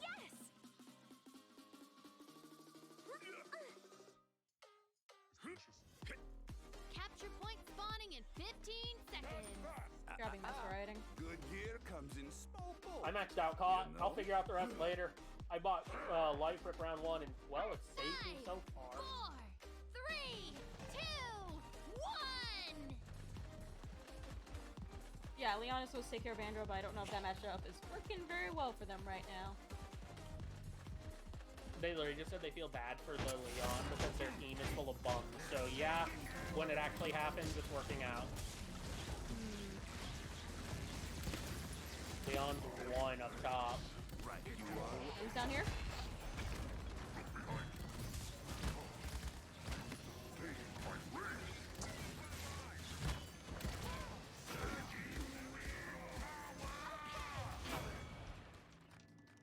Yes. Capture point spawning in 15 seconds. Grabbing Master Riding. Good gear comes in small bulk. I maxed out caught. You I'll know? figure out the rest later. I bought Life Rip round 1 and, well, it's saved me so far. 4, 3, 2, 1. Yeah, Leon is supposed to take care of Andro, but I don't know if that matchup is working very well for them right now. They literally just said they feel bad for the Leon because their team is full of bums. So yeah, when it actually happens, it's working out. Leon's one up top. Right, you are. Who's down here?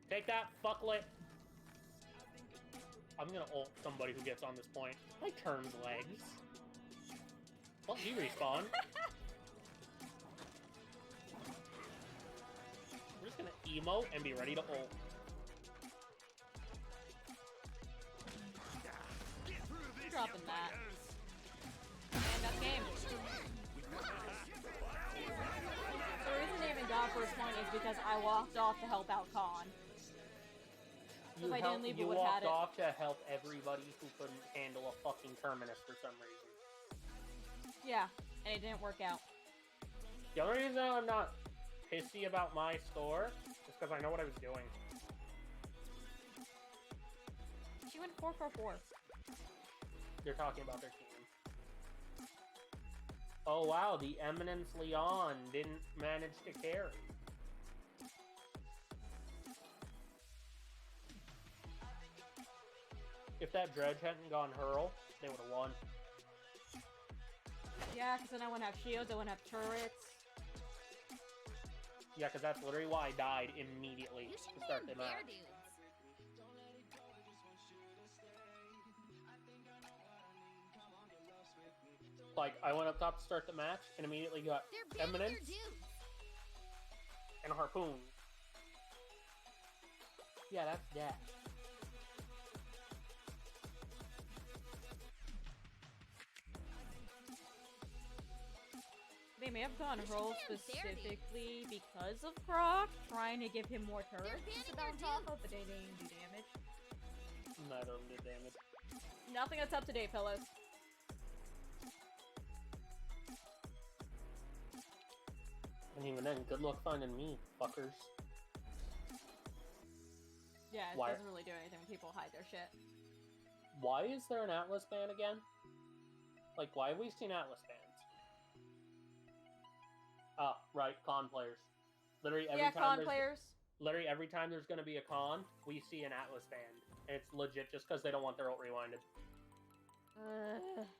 Take that, fucklet. I'm gonna ult somebody who gets on this point. My turn's legs. Well, you respawn. We're just gonna emote and be ready to ult. Get through this, Dropping you that. buggers. And that's game. The reason they even got first point is because I walked off to help out Khan. So if I didn't leave, we you would have had walked it. off to help everybody who couldn't handle a fucking terminus for some reason. Yeah, and it didn't work out. The only reason I'm not pissy about my score is because I know what I was doing. She went 4-4-4. You're talking about their team. Oh wow, the Eminence Leon didn't manage to carry. If that dredge hadn't gone hurl, they would have won. Yeah, because then I wouldn't have shields, I wouldn't have turrets. Yeah, because that's literally why I died immediately You to should start name the bear match. dudes. Like, I went up top to start the match and immediately got They're banning Eminence your dudes. and Harpoon. Yeah, that's that. They may have gone hurl They're very- specifically because of Croc, trying to give him more turrets banning to your bounce off dudes. Mm. of, but they didn't do damage. Neither of them did damage. Nothing that's up to date, fellas. And even then, good luck finding me, fuckers. Yeah, it Why- doesn't really do anything when people hide their shit. Why is there an Atlas ban again? Like, why have we seen Atlas bans? Ah, right, con players. Literally every Yeah, time con there's players. literally every time there's gonna be a con, we see an Atlas ban. And it's legit just because they don't want their ult rewinded.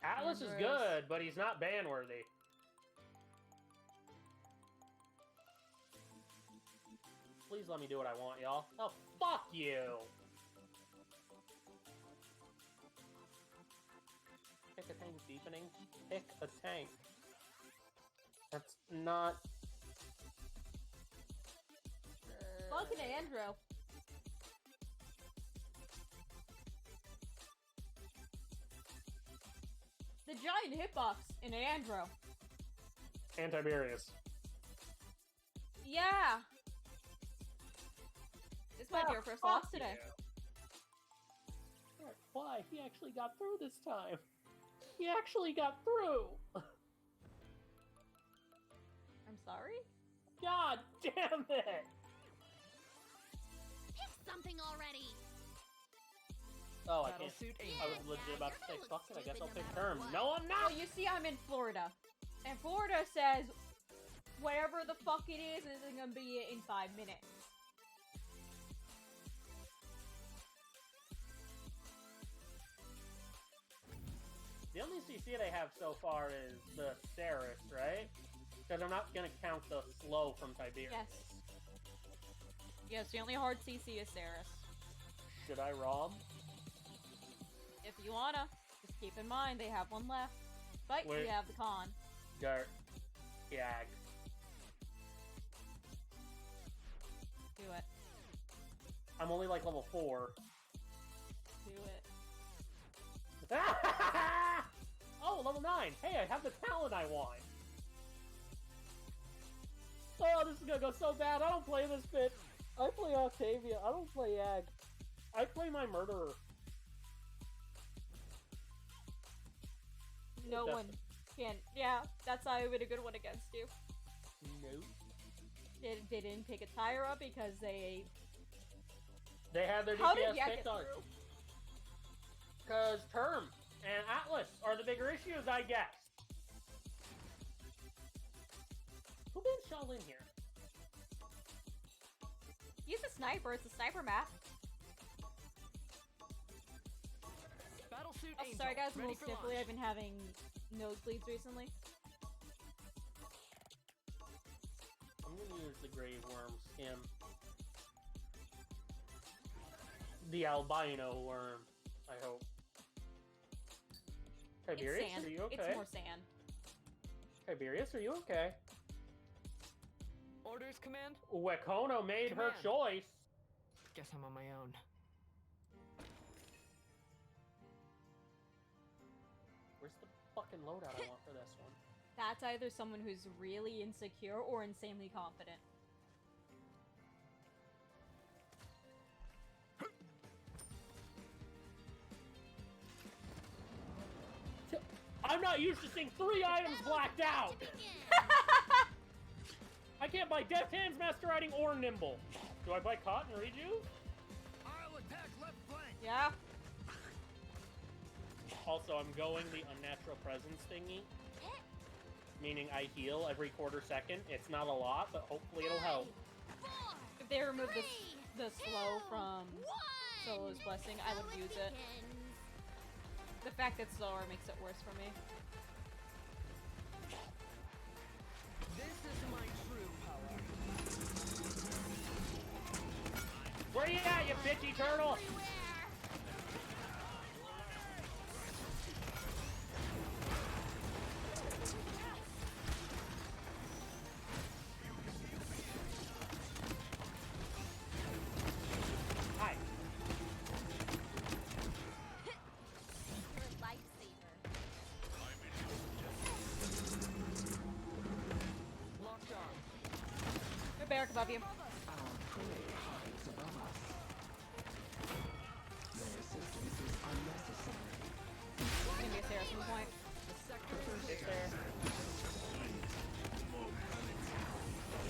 Atlas is Andros. good, but he's not ban worthy. Please let me do what I want, y'all. Oh, fuck you! Pick a tank deepening. Pick a tank. That's not... Fucking Andrew. The giant hitbox in Andro. And Tiberius. Yeah. This might be our first loss today. Why? He actually got through this time. He actually got through! I'm sorry? God damn it! Pick something already. Oh, I Battle can't. suit I was Angel. legit about to say, You're gonna fuck look it, I guess I'll stupid pick no matter term. what. No, I'm not! Well, you see, I'm in Florida. And Florida says whatever the fuck it is isn't gonna be in 5 minutes. The only CC they have so far is the Ceres, right? Because I'm not gonna count the slow from Tiberius. Yes. Yes, the only hard CC is Ceres. Should I rob? If you wanna, just keep in mind they have one left. But Wait. you have the con. Dirt. Yag. Do it. I'm only like level 4. Do it. Oh, level 9! Hey, I have the talent I want! Oh, this is gonna go so bad. I don't play this bit. I play Octavia. I don't play Yag. I play my murderer. No That's- one can. Yeah, that's not even a good one against you. Nope. They didn't pick a Tyra because they. They had their How did DPS Yak get picked on. through? Because Term and Atlas are the bigger issues, I guess. Who been shell in here? He's a sniper. It's a sniper map. Battle suit Oh, Angel. sorry guys, I'm a Ready little for sniffly. launch. I've been having nosebleeds recently. I'm gonna use the Grave Worm skin. The albino worm, I hope. Tiberius, It's sand. are you okay? It's more sand. Tiberius, are you okay? Orders, command. Wekono made her Command. choice. Guess I'm on my own. Where's the fucking loadout I want for this one? That's either someone who's really insecure or insanely confident. I'm not used to seeing 3 items blacked out! I can't buy Deft Hands, Master Riding, or Nimble. Do I buy Cotton Reju? I'll attack left flank. Yeah. Also, I'm going the Unnatural Presence thingy. Meaning I heal every quarter second. It's not a lot, but hopefully it'll help. If they remove the slow from Solo's Blessing, I would use it. The fact that it's slower makes it worse for me. This is my true power. Where you at, you bitchy turtle? Hi. Locked on. Good barrack above you. Gonna be a Sarah at some point. The sector is It's clear. there.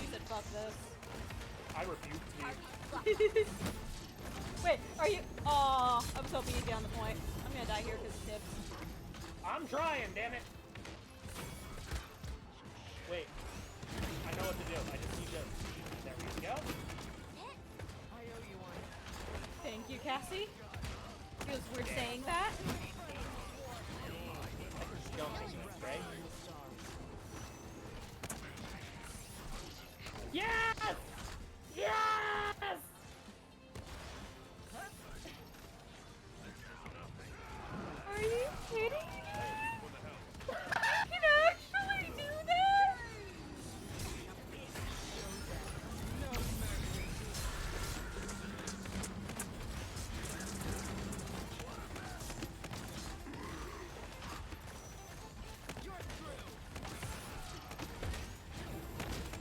You said fuck this. I refuse to. Wait, are you? Aw, I was hoping you'd get on the point. I'm gonna die here because of tips. I'm trying, damn it. Wait. I know what to do. I just need to. There we go. I owe you one. Thank you, Cassie. Feels weird saying that. Don't make it, right? In the stars. Yes! Yes! Are you kidding me? I can actually do that?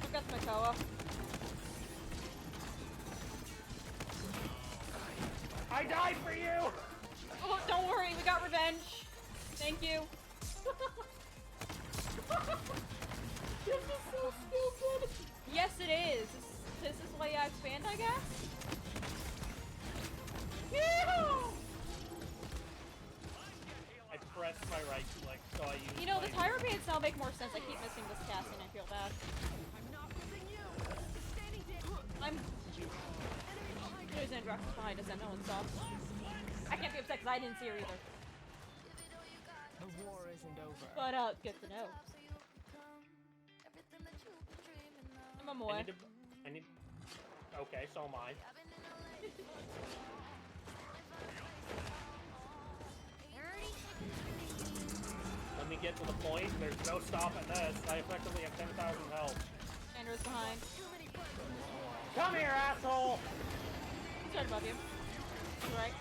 I've got my Koa. I died for you! Oh, don't worry, we got revenge. Thank you. This is so stupid! Yes, it is. This is why you expand, I guess? I pressed my right click, so I used You know, the my- Tyra Bands now make more sense. I keep missing this casting, I feel bad. I'm not losing you. Standing down. I'm... Enemy behind you. There's Androx behind us and no one saw. I can't be upset because I didn't see her either. The war isn't over. But, good to know. I'm a moy. I need... Okay, so am I. Let me get to the point. There's no stopping this. I effectively have 10,000 health. Andrew's behind. Come here, asshole! He's right above you. He's right.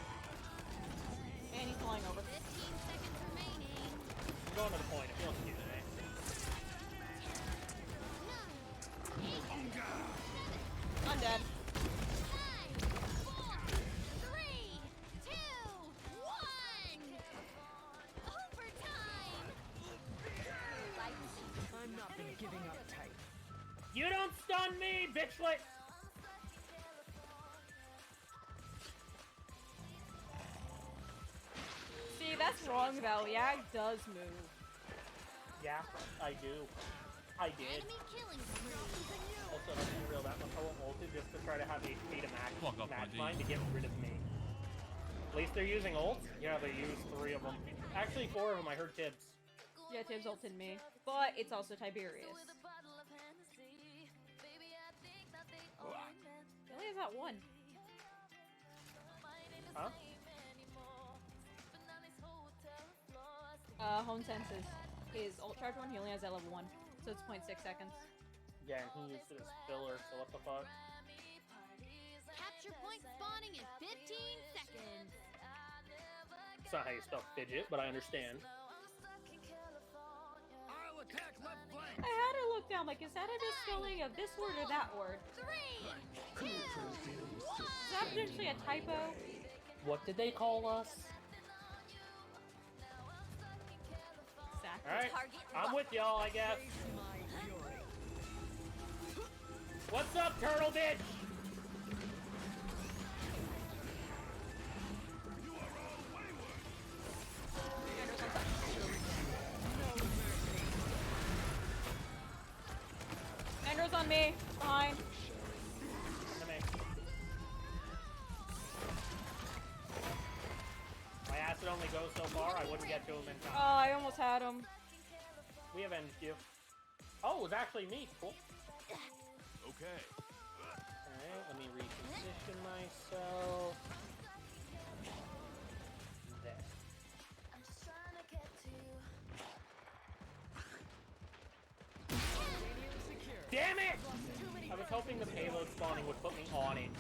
And he's flying over. 15 seconds remaining. I'm going to the point. It feels cute to me. I'm dead. 5, 4, 3, 2, 1. Overtime. I'm not the giving up type. You don't stun me, bitchlet! See, that's wrong though. Yag does move. Yeah, I do. I did. Enemy killing spree. Also, let's be real, that was how ulted just to try to have HP to match mine to get rid of me. At least they're using ults? Yeah, they used 3 of them. Actually, 4 of them, I heard Tibbs. Yeah, Tibbs ulted me. But it's also Tiberius. He only has that one. Huh? Hone Senses. His ult charge one, he only has that level 1. So it's 0.6 seconds. Yeah, and he used it as filler, so what the fuck? Capture point spawning in 15 seconds. It's not how you spell fidget, but I understand. I'll attack left flank. I had to look down, like, is that a misspelling of this word or that word? 3, 2, 1. Is that potentially a typo? What did they call us? Zach. Alright, Target I'm with y'all, I guess. My fury. What's up, turtle bitch? Andrew's on me. Behind. Come here. My acid only goes so far, I wouldn't get to him in Oh, time. I almost had him. We have ended you. Oh, it was actually me. Cool. Okay. Alright, let me reposition myself. There. Damn it! I was hoping the payload spawning would put me on it.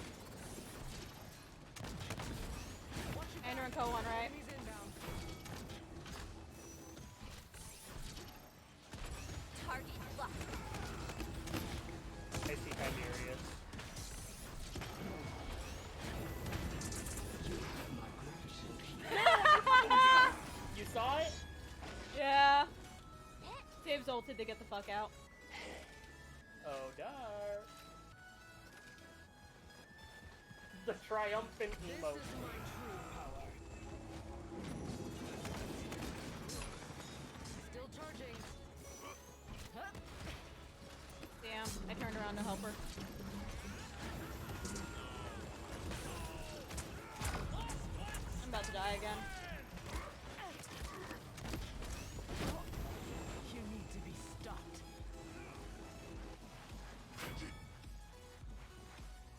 Andrew and Co on right. Enemies inbound. Target locked. I see Tiberius. You saw it? Yeah. Dave's ulted to get the fuck out. Oh, dark. The triumphant This emote. is my true power. Still charging. Huh? Damn, I turned around to help her. I'm about to die again. You need to be stopped.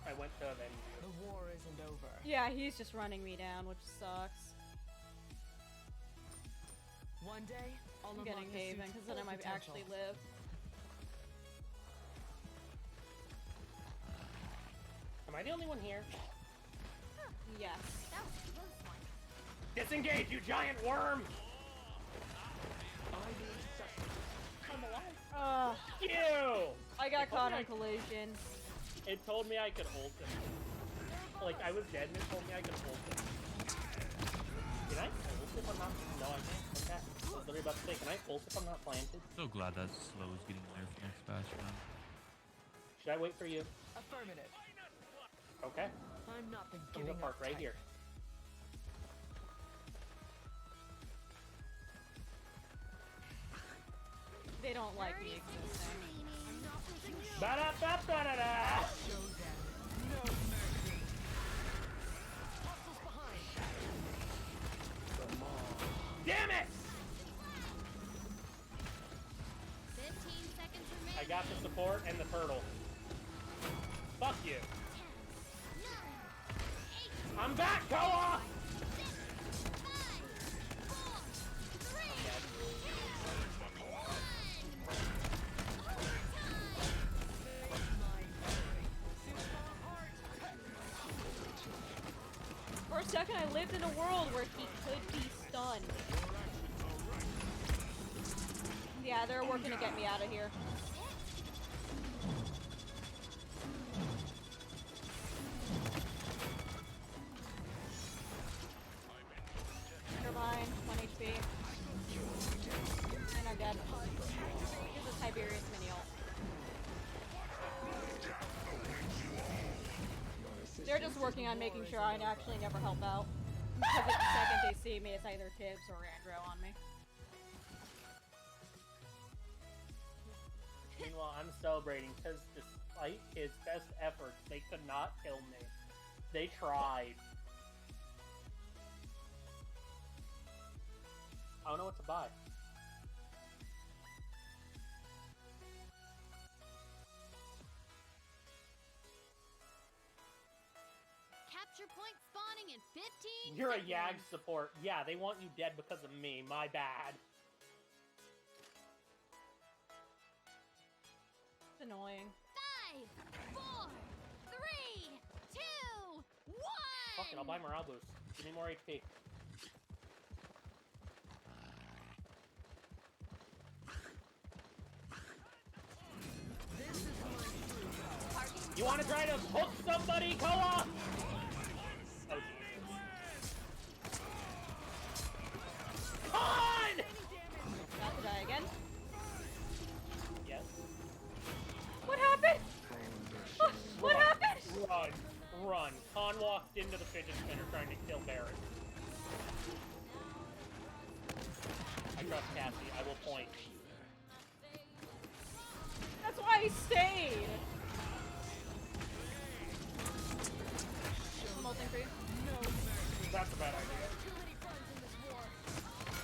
I went to avenge you. The war isn't over. Yeah, he's just running me down, which sucks. One day, I'll I'm getting unlock the Haven, suit's because then I full might potential. actually live. Am I the only one here? Yes. That was a close one. Disengage, you giant worm! I'm alive. Ugh. You! I got caught me on I- collision. It told me I could ult him. Like, I was dead and it told me I could ult him. Did I ult if I'm not... No, I can't. Okay. I was literally about to say, can I pulse if I'm not planted? So glad that slow is getting nerfed next patch, man. Should I wait for you? Affirmative. Okay. I'm not the I'm gonna giving park up right type. here. They don't like me existing. Ba-da-ba-ba-da-da! Show them no mercy. Hostiles behind. Damn it! 15 seconds remaining. I got the support and the turtle. Fuck you. 10, 9, 8, I'm back, Koa! 6, 5, 4, 3, 2, 1. For a second, I lived in a world where he could be stunned. Yeah, they're working to get me out of here. Turbine, 1 HP. And I'm dead. Here's a Tiberius mini ult. They're just working on making sure I actually never help out. Because the second they see me, it's either Tibbs or Andro on me. Meanwhile, I'm celebrating because despite his best efforts, they could not kill me. They tried. I don't know what to buy. Capture point spawning in 15 You're a seconds. Yag support. Yeah, they want you dead because of me. My bad. It's annoying. 5, 4, 3, 2, 1. Fuck it, I'll buy morale boost. Give me more HP. You want to try to hook somebody, Koa? Oh, Jesus. Con! About to die again. Yes. What happened? What happened? Run. Run. Con walked into the fidget spinner trying to kill Barrett. I trust Cassie. I will point. That's why I stayed. I'm ulting for you. That's a bad idea.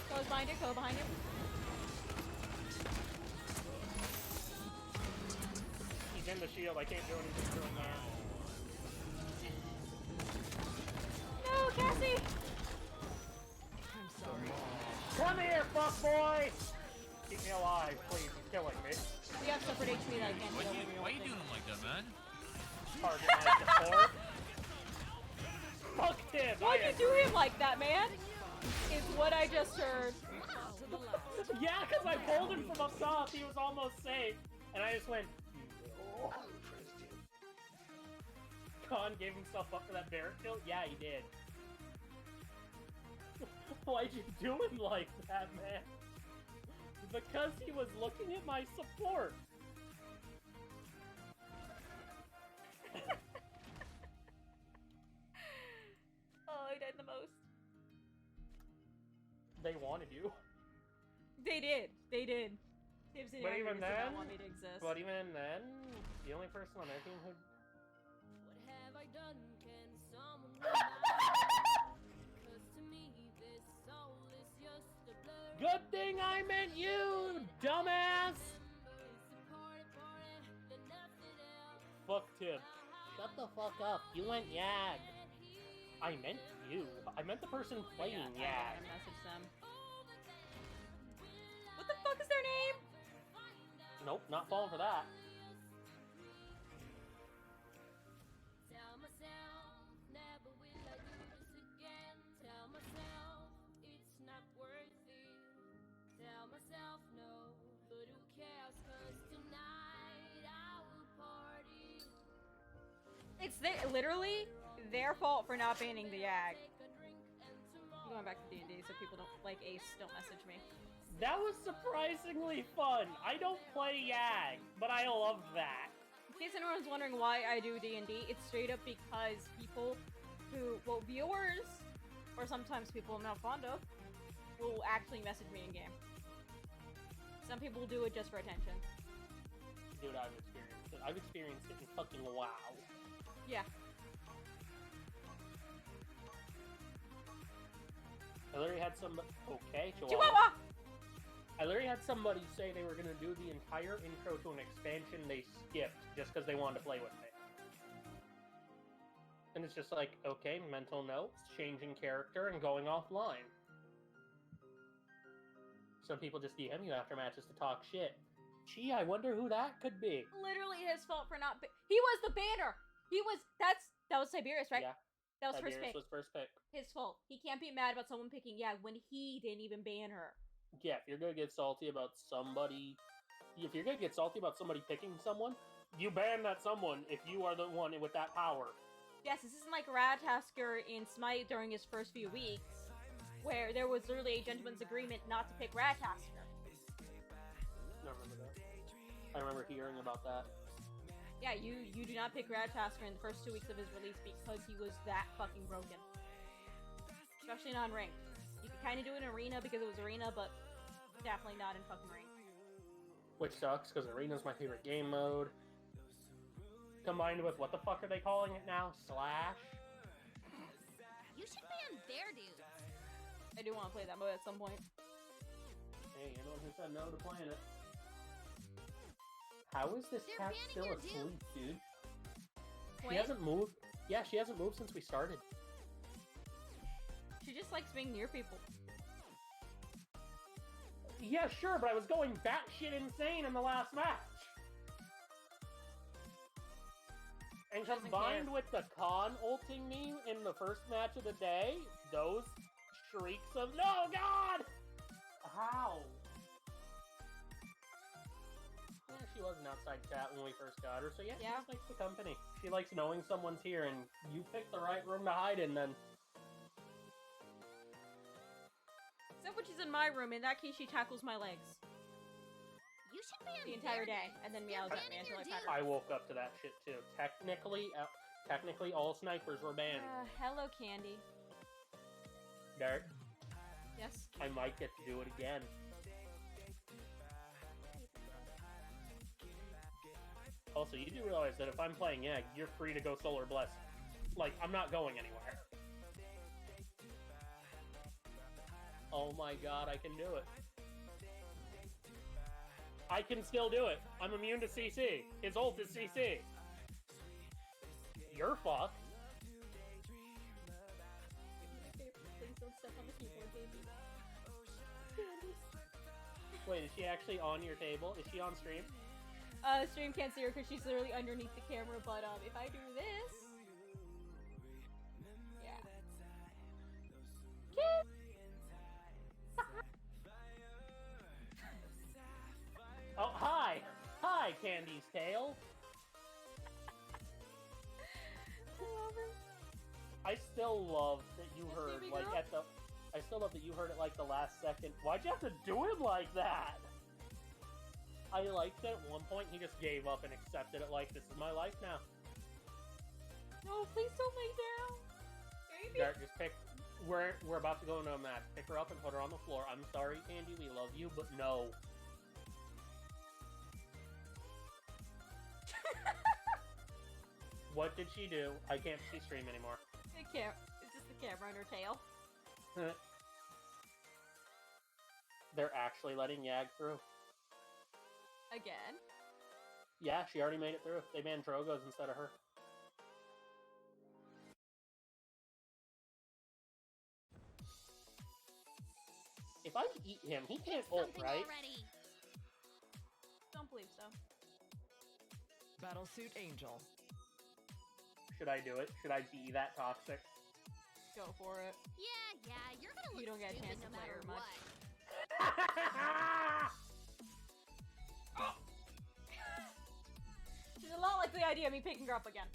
Go's behind you, Go behind you. He's in the shield. I can't do anything to him there. No, Cassie! I'm sorry. Come here, fuckboy! Keep me alive, please. He's killing me. We have separate HP that I can't Why heal you, when you're why you ulting. doing him like that, man? Target my support. Fuck him! Why'd you do him like that, man? Is what I just heard. Yeah, because I pulled him from up top. He was almost safe. And I just went, no. Khan gave himself up for that Barrett kill? Yeah, he did. Why'd you do him like that, man? Because he was looking at my support. Oh, I died the most. They wanted you. They did. They did. Tibbs and But Andrew even did then, not want me to exist. But even then, the only person on their team who... What have I done? Can someone remind? 'Cause to me, this soul is just a blur. Good thing I meant you, dumbass! It's a party, then nothing else. Fuck Tib. Shut the fuck up. You went Yag. I meant you. I meant the person playing Yeah, Yag. I messaged them. What the fuck is their name? Nope, not falling for that. Tell myself, never will I do this again. Tell myself, it's not worth it. Tell myself, no, but who cares? 'Cause tonight I will party. It's literally their fault for not banning the Yag. Going back to D&D so people don't, like Ace, don't message me. That was surprisingly fun. I don't play YAG, but I love that. In case anyone's wondering why I do D&D, it's straight up because people who, well, viewers, or sometimes people I'm not fond of, will actually message me in game. Some people do it just for attention. Dude, I've experienced it. I've experienced it in fucking WoW. Yeah. I literally had some. Okay, Chihuahua! I literally had somebody say they were gonna do the entire intro to an expansion they skipped just because they wanted to play with it. And it's just like, okay, mental notes, changing character, and going offline. Some people just DM you after matches to talk shit. Gee, I wonder who that could be. Literally his fault for not. He was the banner. He was. That was Tiberius, right? Yeah. That was Tiberius first pick. was first pick. His fault. He can't be mad about someone picking Yag when he didn't even ban her. Yeah, if you're gonna get salty about somebody, picking someone, you ban that someone if you are the one with that power. Yes, this isn't like Radtasker in Smite during his first few weeks, where there was literally a gentleman's agreement not to pick Radtasker. I remember that. I remember hearing about that. Yeah, you do not pick Radtasker in the first 2 weeks of his release because he was that fucking broken. Especially non-ranked. You could kind of do it in Arena because it was Arena, but definitely not in fucking Ranked. Which sucks, because Arena's my favorite game mode. Combined with, what the fuck are they calling it now? Slash? You should ban their dudes. I do want to play that mode at some point. Hey, you're the one who said no to playing it. How is this They're cat banning still your asleep, dude? She Wait, hasn't moved. Yeah, she hasn't moved since we started. she just likes being near people. Yeah, sure, but I was going batshit insane in the last match. And Doesn't combined care. with the con ulting me in the first match of the day, those shrieks of "No, God!" How? Yeah, she was an outside cat when we first got her, so yeah, she Yeah. just likes the company. She likes knowing someone's here, and you pick the right room to hide in then. Except when she's in my room, in that case she tackles my legs. You should ban The entire their day, dudes. and then They're meows at banning me until your I dudes. pat her. I woke up to that shit too. Technically, all snipers were banned. Hello, Candy. Dirt. Yes? I might get to do it again. Also, you do realize that if I'm playing Egg, you're free to go Solar Blessing. Like, I'm not going anywhere. Oh my god, I can do it. I can still do it. I'm immune to CC. His ult is CC. You're fucked. Please don't step on the keyboard, baby. Wait, is she actually on your table? Is she on stream? Stream can't see her because she's literally underneath the camera, but if I do this... Yeah. Oh, hi! Hi, Candy's tail! I still love that you Yes, heard, baby like, girl. I still love that you heard it, like, the last second. Why'd you have to do him like that? I liked that at one point he just gave up and accepted it like, this is my life now. No, please don't lay down. Baby. Dart, just pick... We're about to go into a match. Pick her up and put her on the floor. I'm sorry, Candy, we love you, but no. What did she do? I can't see stream anymore. It's just the camera on her tail. They're actually letting Yag through. Again. Yeah, she already made it through. They banned Drogos instead of her. If I eat him, he can't ult, Something right? already. Don't believe so. Battlesuit Angel. Should I do it? Should I be that toxic? Go for it. Yeah, you're gonna look You don't get a stupid chance no to play matter her much. what. She's a lot like the idea of me picking her up again.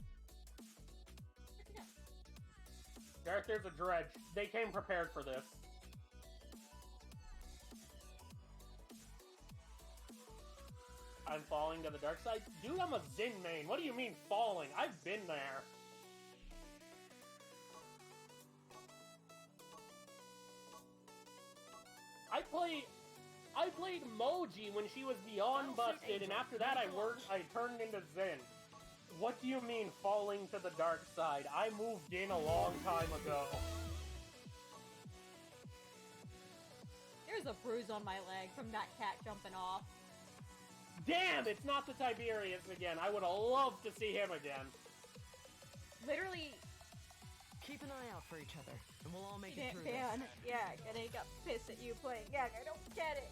Derek, there's a dredge. They came prepared for this. I'm falling to the dark side? Dude, I'm a Zin main. What do you mean falling? I've been there. I played Moji when she was beyond busted, and after that I turned into Zin. What do you mean falling to the dark side? I moved in a long time ago. There's a bruise on my leg from that cat jumping off. Damn, it's not the Tiberius again. I would have loved to see him again. Literally. Keep an eye out for each other, and we'll all make it through Man, this. yeah, and he got pissed at you playing. Yeah, I don't get it.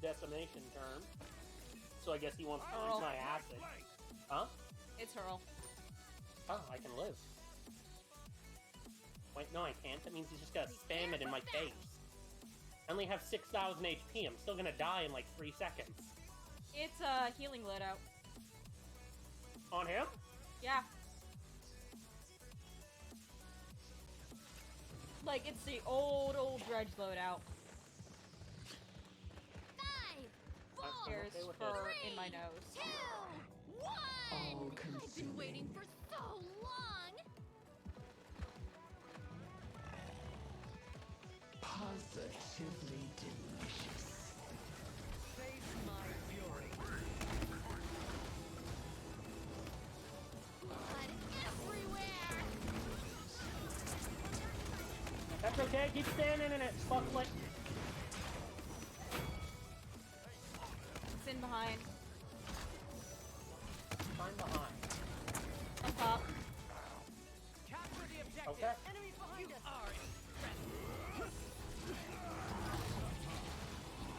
Decimation term. So I guess he wants to Earl. use my acid. Huh? It's Hurl. Oh, I can live. Wait, no I can't. That means he's just gotta spam it in my face. I only have 6,000 HP. I'm still gonna die in like 3 seconds. It's a healing loadout. On him? Yeah. Like, it's the old dredge loadout. 5, 4, There's okay with fur this. in my nose. 2, 1. I've been waiting for so long. Positively delicious. Face my fury. Blood everywhere. That's okay, keep standing in it. Fuck like. It's in behind. I'm behind. Up top. Capture the objective. Okay. Enemies behind us.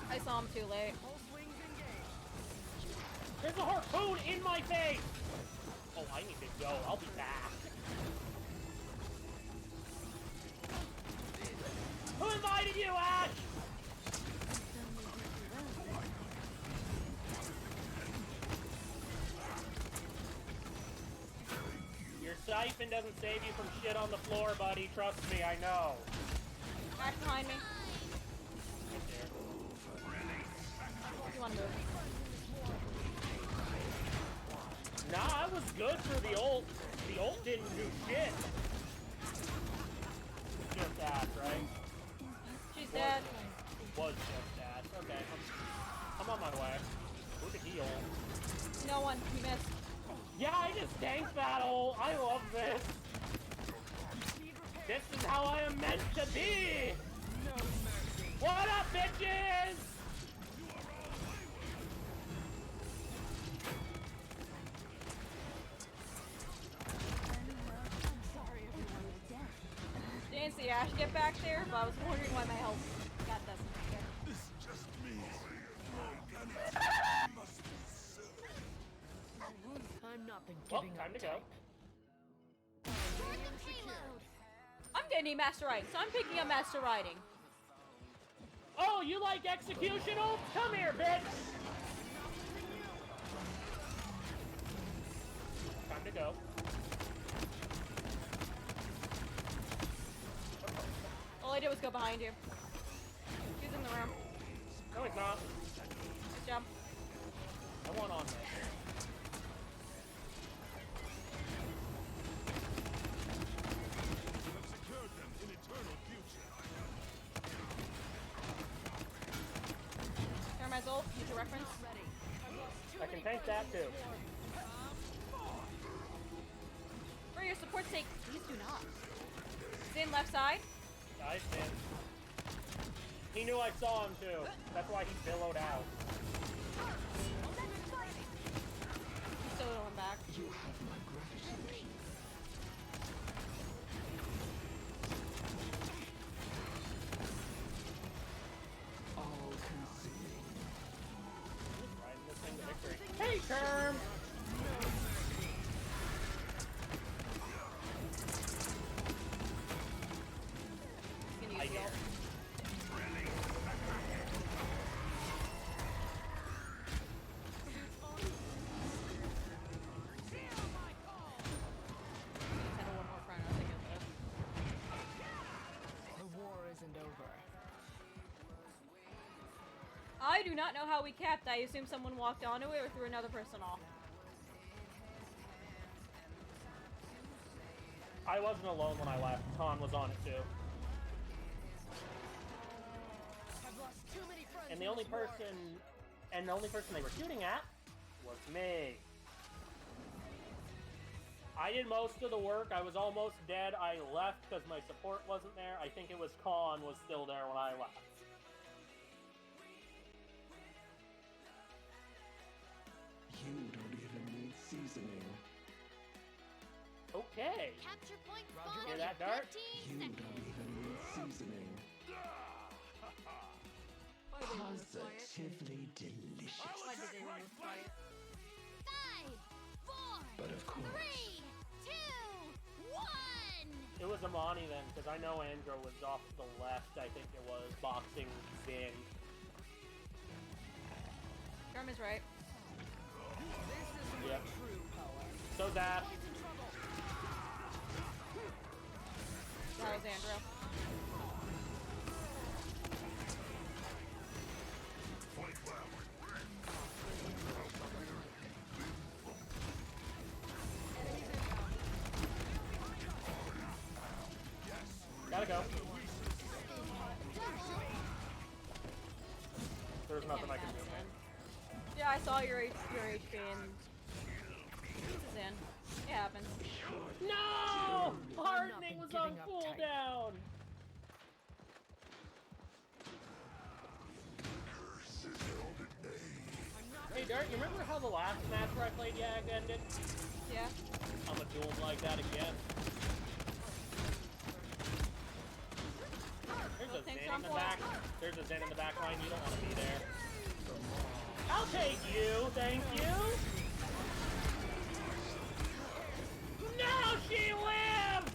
I saw him too late. All swings engaged. There's a harpoon in my face! Oh, I need to go. I'll be back. Who invited you, Ash? Your siphon doesn't save you from shit on the floor, buddy. Trust me, I know. Back behind me. Right there. You wanna move? Nah, I was good for the ult. The ult didn't do shit. Just that, right? She's dead. Was just that. Okay, I'm on my way. Where'd the heal? No one. You missed. Yeah, I just tanked that ult. I love this. This is how I am meant to be. What up, bitches? Didn't see Ash get back there, but I was wondering why my health got that much there. This just means must be served. I'm not the Well, giving time up to go. type. I'm getting Master Riding, so I'm picking up Master Riding. Oh, you like execution ults? Come here, bitch. Time to go. All I did was go behind you. He's in the room. No, he's not. Good job. I want on this. You have secured them in eternal future. Termine's ult, future reference. I can tank that too. For your support's sake, please do not. He's in left side. Guys, man. He knew I saw him too. That's why he billowed out. He's still going back. You have my gratitude. All consuming. Riding this thing to victory. Hey, Term! He's gonna I use the dare. ult. I do not know how we capped. I assume someone walked onto it or threw another person off. I wasn't alone when I left. Con was on it too. I've lost too many friends And the in only this war. person they were shooting at was me. I did most of the work. I was almost dead. I left because my support wasn't there. I think it was Con was still there when I left. You don't even need seasoning. Okay. Capture point Roger, spawn Hear in that, Dart? 15 You seconds. don't even need seasoning. Positively delicious. Why did they remove quiet? 5, 4, But of course, 3, 2, 1. It was Amani then, because I know Andrew was off to the left. I think it was boxing Zin. Germ is right. Yep. So that. That was Andrew. Gotta go. There's nothing I can do. Yeah, I saw your HP and this is in. It happens. No! Hardening was on giving up cooldown! Hey Dart, you remember how the last match where I played Yag ended? Yeah. I'm gonna do him like that again. There's a Those Zen tanks in are on the point. back. There's a Zen in the back line. You don't want to be there. I'll take you. Thank you. No, she lived.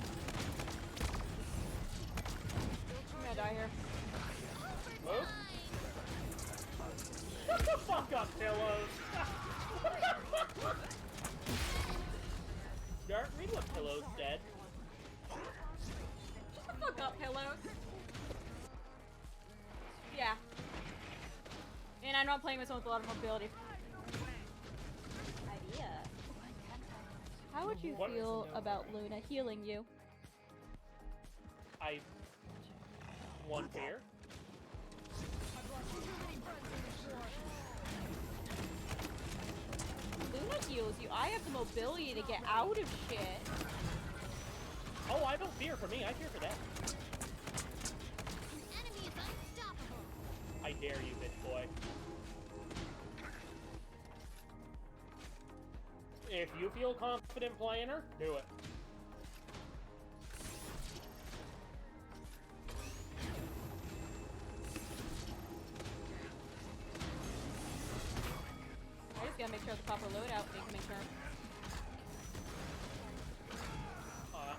I'm gonna die here. Move. Shut the fuck up, Pillows. Dart, read what Pillows said. Shut the fuck up, pillows. Yeah. And I'm not playing with someone with a lot of mobility. Idea. How would you What- feel about Luna healing you? I want beer. Luna heals you. I have the mobility to get out of shit. Oh, I don't fear for me. I fear for them. An enemy is unstoppable. I dare you, bitch boy. If you feel confident playing her, do it. I just gotta make sure the proper loadout. They can make sure.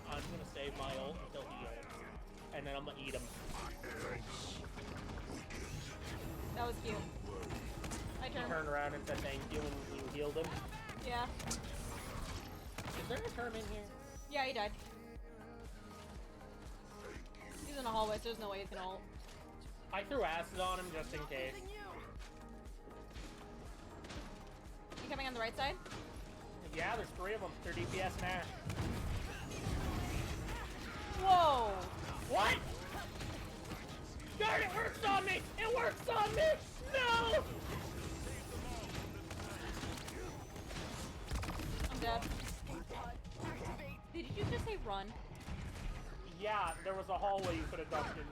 I'm gonna save my ult until he ults, and then I'm gonna eat him. That was cute. My He turn. turned around and said thank you, and you healed him. Yeah. Is there a term in here? Yeah, he died. He's in the hallway, so there's no way he's gonna ult. I threw acid on him just in case. You coming on the right side? Yeah, there's 3 of them. They're DPS now. Whoa! What? Darn, it works on me! It works on me! No! I'm dead. Did you just say run? Yeah, there was a hallway you could have ducked into.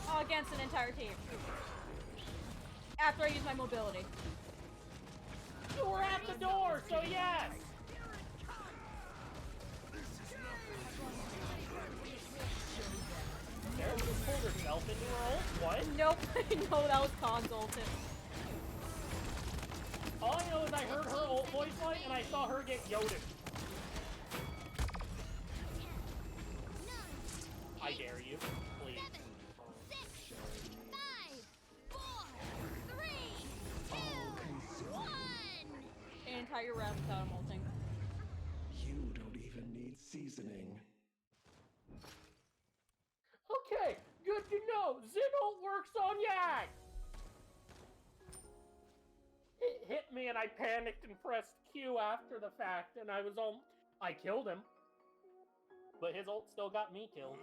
Oh, against an entire team. After I use my mobility. You were at the door, so yes! Sarah just pulled herself into her ult? What? Nope. No, that was console tip. All I know is I heard her ult voice light and I saw her get yoded. I dare you, please. 7, 6, 5, 4, 3, 2, 1. An entire round without him ulting. you don't even need seasoning. Okay, good to know. Zin ult works on Yak! hit me and I panicked and pressed Q after the fact, and I killed him. But his ult still got me killed.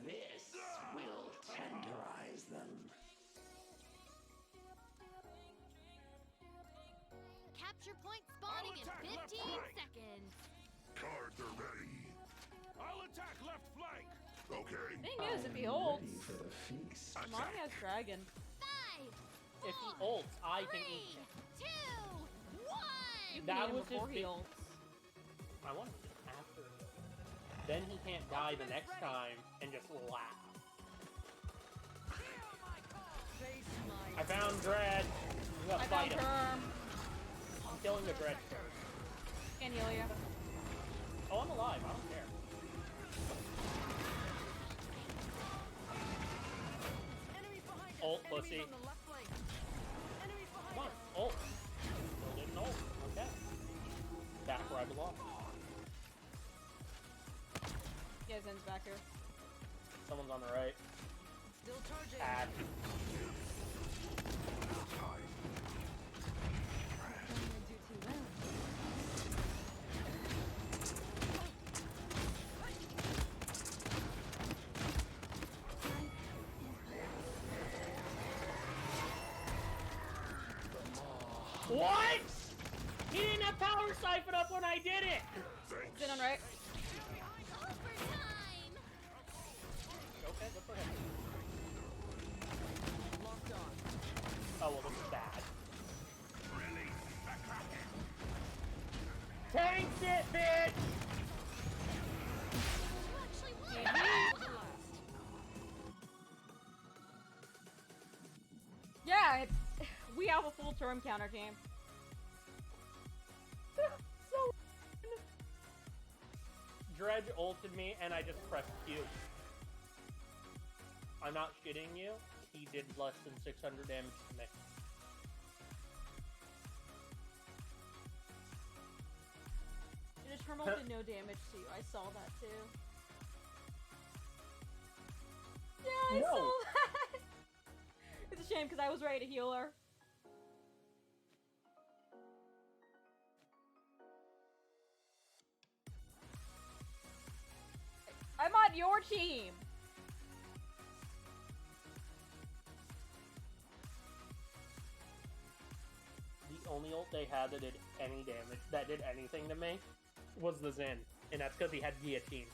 This will tenderize them. Capture point spawning in 15 seconds. Cards are ready. I'll attack left flank. Okay. Thing is, if he ults, Ready for the feast. Mommy has dragon. 5, If he 4, ults, I can 3, eat him. 2, 1. You can That eat him was his before he big- ults. I want to get after him. Then he can't die the next time and just laugh. I found Dread. You gotta I fight found him. Germ. I'm killing the Dread first. Can't heal you. Oh, I'm alive. I don't care. Ult, pussy. Come on, ult. Still didn't ult. Okay. Back where I belong. Yeah, Zen's back here. Someone's on the right. Still charging. Pad. What? He didn't have power siphon up when I did it! Zen on right. Overtime. Okay, good for him. Locked on. Oh, well, this is bad. Tanked it, bitch! You actually won. Yeah, we have a full term counter team. So Dredge ulted me and I just pressed Q. I'm not shitting you. He did less than 600 damage to me. the terminal did no damage to you. I saw that too. Yeah, I No. saw that. It's a shame because I was ready to heal her. I'm on your team. The only ult they had that did any damage, that did anything to me, was the Zen. And that's because he had guillotine.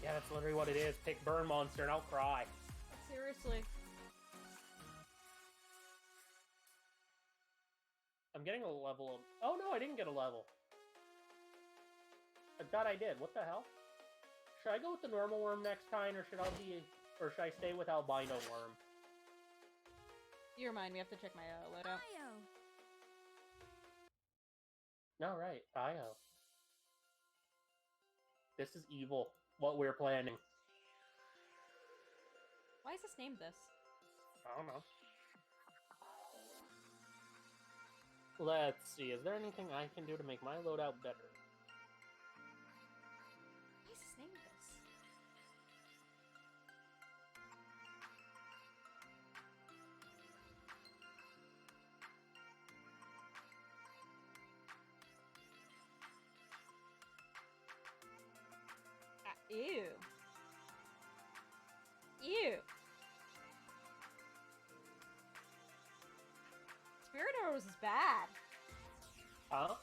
Yeah, that's literally what it is. Pick Burn Monster and I'll cry. Seriously. I'm getting a level of... Oh no, I didn't get a level. I thought I did. What the hell? Should I go with the normal worm next time, or should I stay with albino worm? You remind me, I have to check my loadout. Io. No, right. Io. This is evil. What we're planning. Why is this named this? I don't know. Let's see. Is there anything I can do to make my loadout better? Why is this named this? Ew. Ew. Spirit Arrows is bad. Huh?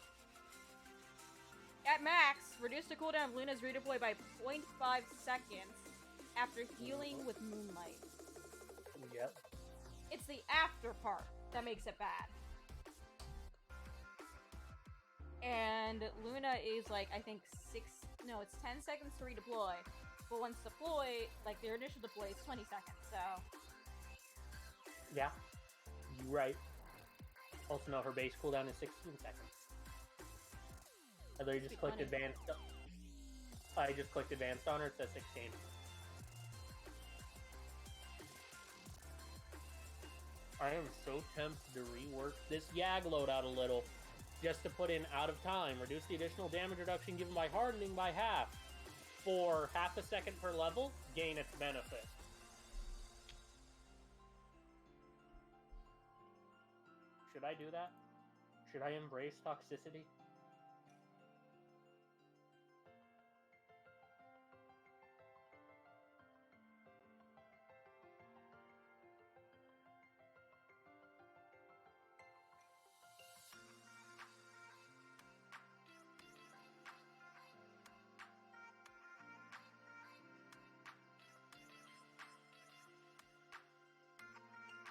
At max, reduce the cooldown of Luna's redeploy by 0.5 seconds after healing with Moonlight. Yep. It's the after part that makes it bad. And Luna is like, I think it's 10 seconds to redeploy. But once deployed, like their initial deploy is 20 seconds, so. Yeah. You're right. Also, no, her base cooldown is 16 seconds. I literally just clicked funny. advanced. I just clicked advanced on her, it says 16. I am so tempted to rework this Yag loadout a little. Just to put in out of time. Reduce the additional damage reduction given by hardening by half. For half a second per level, gain its benefit. I do that? Should I embrace toxicity?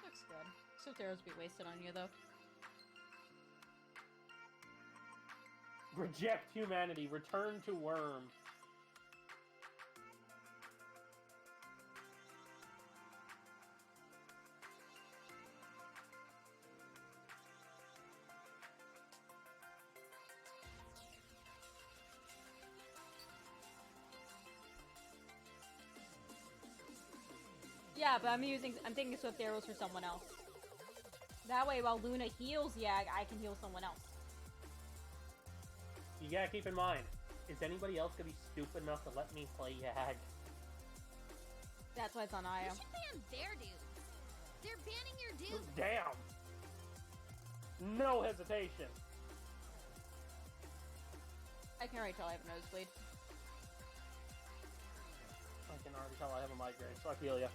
Looks good. Swift arrows be wasted on you, though. Reject humanity. Return to worm. Yeah, but I'm thinking swift arrows for someone else. That way, while Luna heals Yag, I can heal someone else. You gotta keep in mind, is anybody else gonna be stupid enough to let me play Yag? That's why it's on Io. You should ban their dudes. They're banning your dudes. Damn! No hesitation. I can already tell I have a nosebleed. I can already tell I have a migraine, so I feel ya.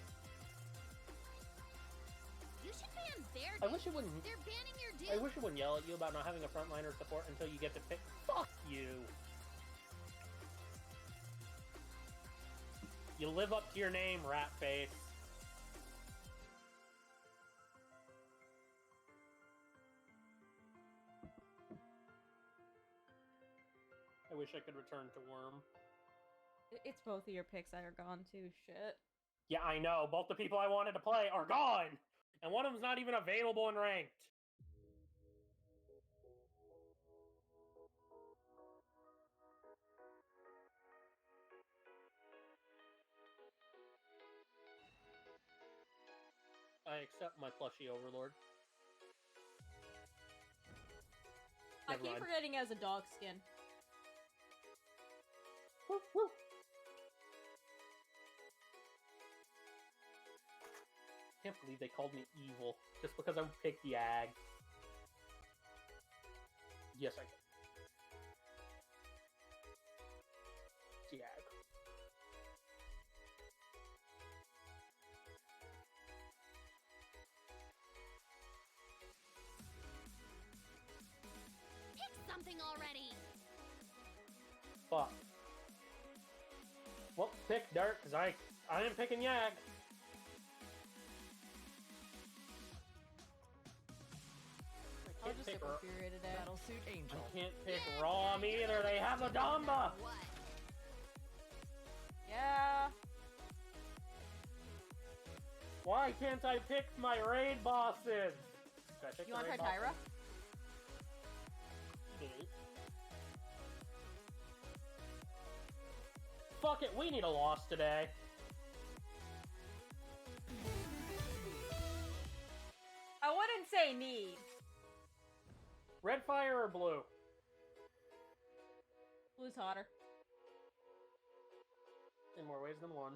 You should ban their dudes. I wish it wouldn't. They're banning your dudes. I wish it wouldn't yell at you about not having a frontliner support until you get to pick. Fuck you. You live up to your name, rat face. I wish I could return to Worm. It's both of your picks that are gone too. Shit. Yeah, I know. Both the people I wanted to play are gone! And one of them's not even available in ranked. I accept my plushie overlord. I Never keep mind. forgetting it has a dog skin. Woo, woo. Can't believe they called me evil just because I picked Yag. Yes, I can. It's Yag. Pick something already. Fuck. Well, pick Dirt, because I am picking Yag. I I'll can't just pick skip a Fury today. Battlesuit Angel. I can't pick Rom either. They have a Damba. What? Yeah. Why can't I pick my raid bosses? Should I pick You the want to raid try Tyra? bosses? Okay. Fuck it, we need a loss today. I wouldn't say need. Red fire or blue? Blue's hotter. In more ways than one.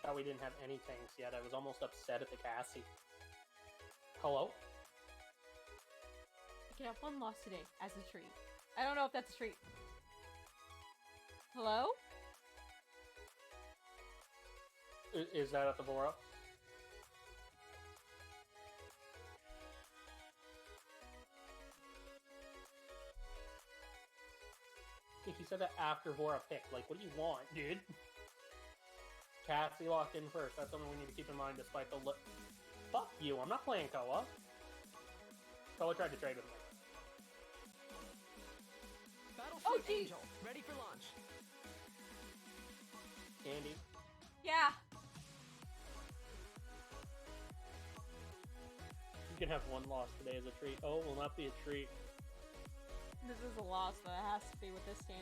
Thought we didn't have any tanks yet. I was almost upset at the Cassie. Hello? You can have one loss today as a treat. I don't know if that's a treat. Hello? Is that at the Vora? He said that after Vora picked. Like, what do you want, dude? Cassie locked in first. That's something we need to keep in mind despite the Fuck you, I'm not playing Koa. Koa tried to trade with me. Battlesuit geez. Angel. Ready for launch. Candy. Yeah. can have one loss today as a treat. Oh, it will not be a treat. This is a loss that has to be with this team.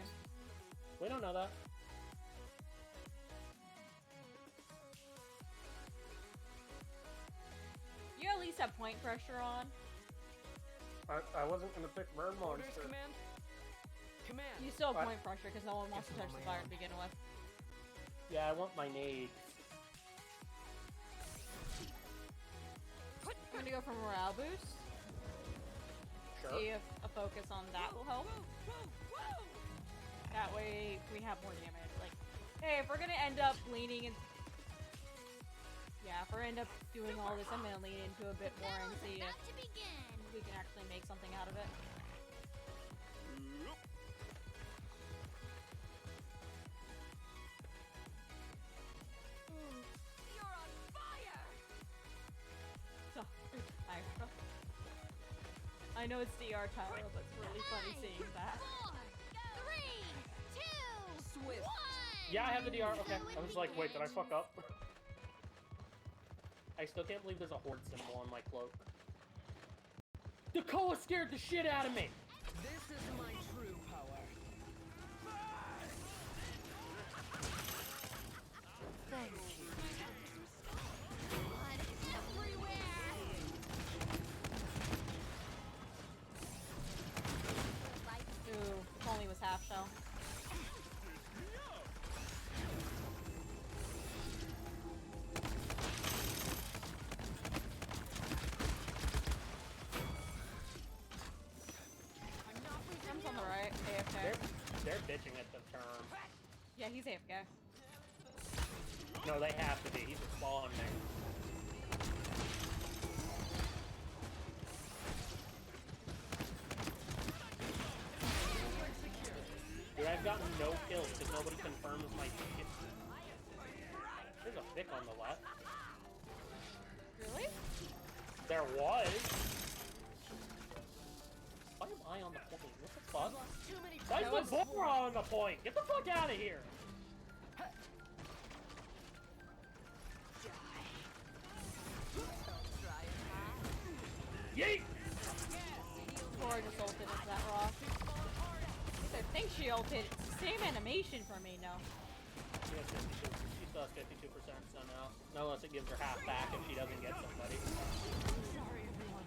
We don't know that. You at least have point pressure on. I wasn't gonna pick Bird Orders, Monster. command. Command. You still have What? point pressure because no one wants to touch the fire to begin with. Yeah, I want my nades. I'm gonna go for morale boost. Sure. See if a focus on that will help. That way we have more damage. Like, hey, if we're gonna end up leaning in, yeah, if we're end up doing all this, I'm gonna lean into a bit more and see if About to begin. we can actually make something out of it. You're on fire. I know it's DR Tyra, but it's really funny seeing that. 4, 3, 2, Swift. 1. Yeah, I have the DR. Okay. I was like, wait, did I fuck up? I still can't believe there's a horde symbol on my cloak. Dakoa scared the shit out of me! This is my true power. Thank you. Blood everywhere. Ooh, if only it was half shell. Tim's on the right, AFK. They're bitching at the term. Yeah, he's AFK. No, they have to be. He's a spawn there. Dude, I've gotten no kills because nobody confirms my ticket. There's a Vic on the left. Really? There was. Why am I on the point? What the fuck? Too many Why is That the was- Bora on the point? Get the fuck out of here! Yeet! Laura just ulted into that rock. I think she ulted. It's the same animation for me now. She has 52. She still has 52%, so no. Unless it gives her half back if she doesn't get somebody. Sorry, everyone.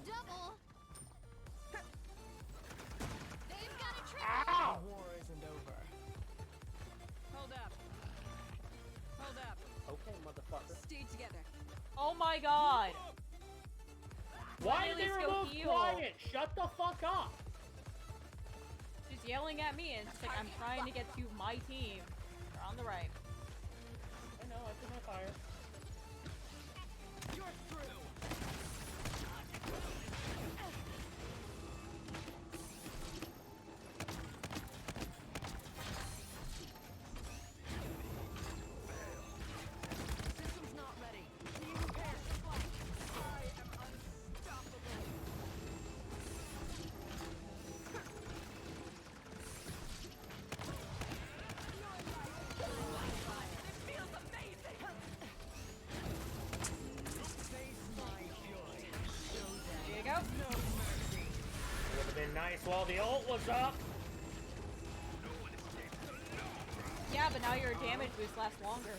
Double. They've got a trick. Ow! The war isn't over. Hold up. Hold up. Okay, motherfucker. Stay together. Oh my god! Why At did they least go remove heal. quiet? Shut the fuck up! She's yelling at me and it's like, I'm trying to get to my team. They're on the right. I know, I put my fire. You're through. System's not ready. Being repaired. I am unstoppable. It feels amazing. Face my joy. There you go. No mercy. It would have been nice while the ult was up. Yeah, but now your damage boost lasts longer.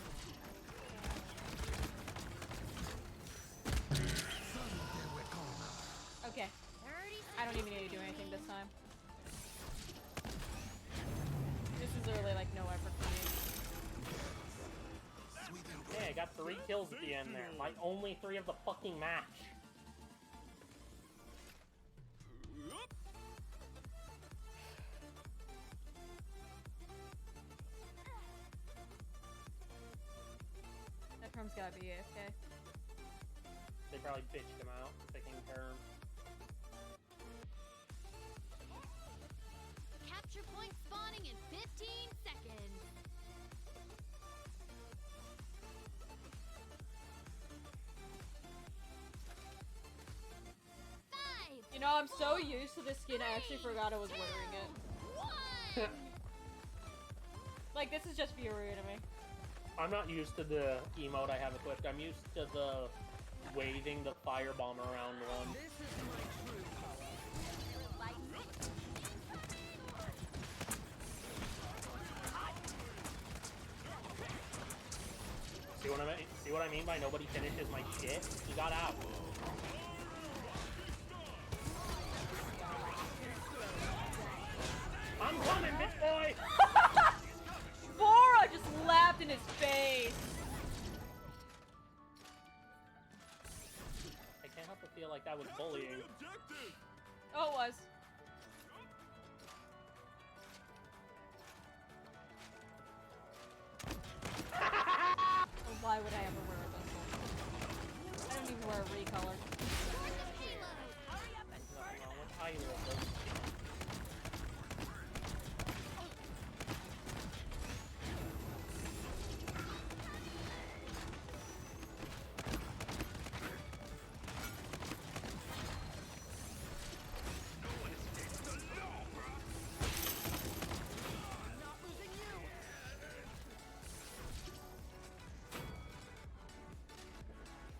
Okay, 30 I don't even need to do anything this time. This is literally like no effort for me. Hey, I got 3 kills at the end there. My only 3 of the fucking match. That term's gotta be AFK. They probably bitched him out for picking term. capture point spawning in 15 seconds. Five, You know, I'm so used to this skin, I actually forgot I was wearing it. one. Like, this is just Fury to me. I'm not used to the emote I have equipped. I'm used to the waving the firebomb around one. This is my true color. See what I mean by nobody finishes my shit? He got out. I'm coming, bitch boy! Bora just laughed in his face. I can't help but feel like that was bullying. Oh, it was. Oh, why would I ever wear a pistol? I don't even wear a recolor. Nothing wrong with either of those.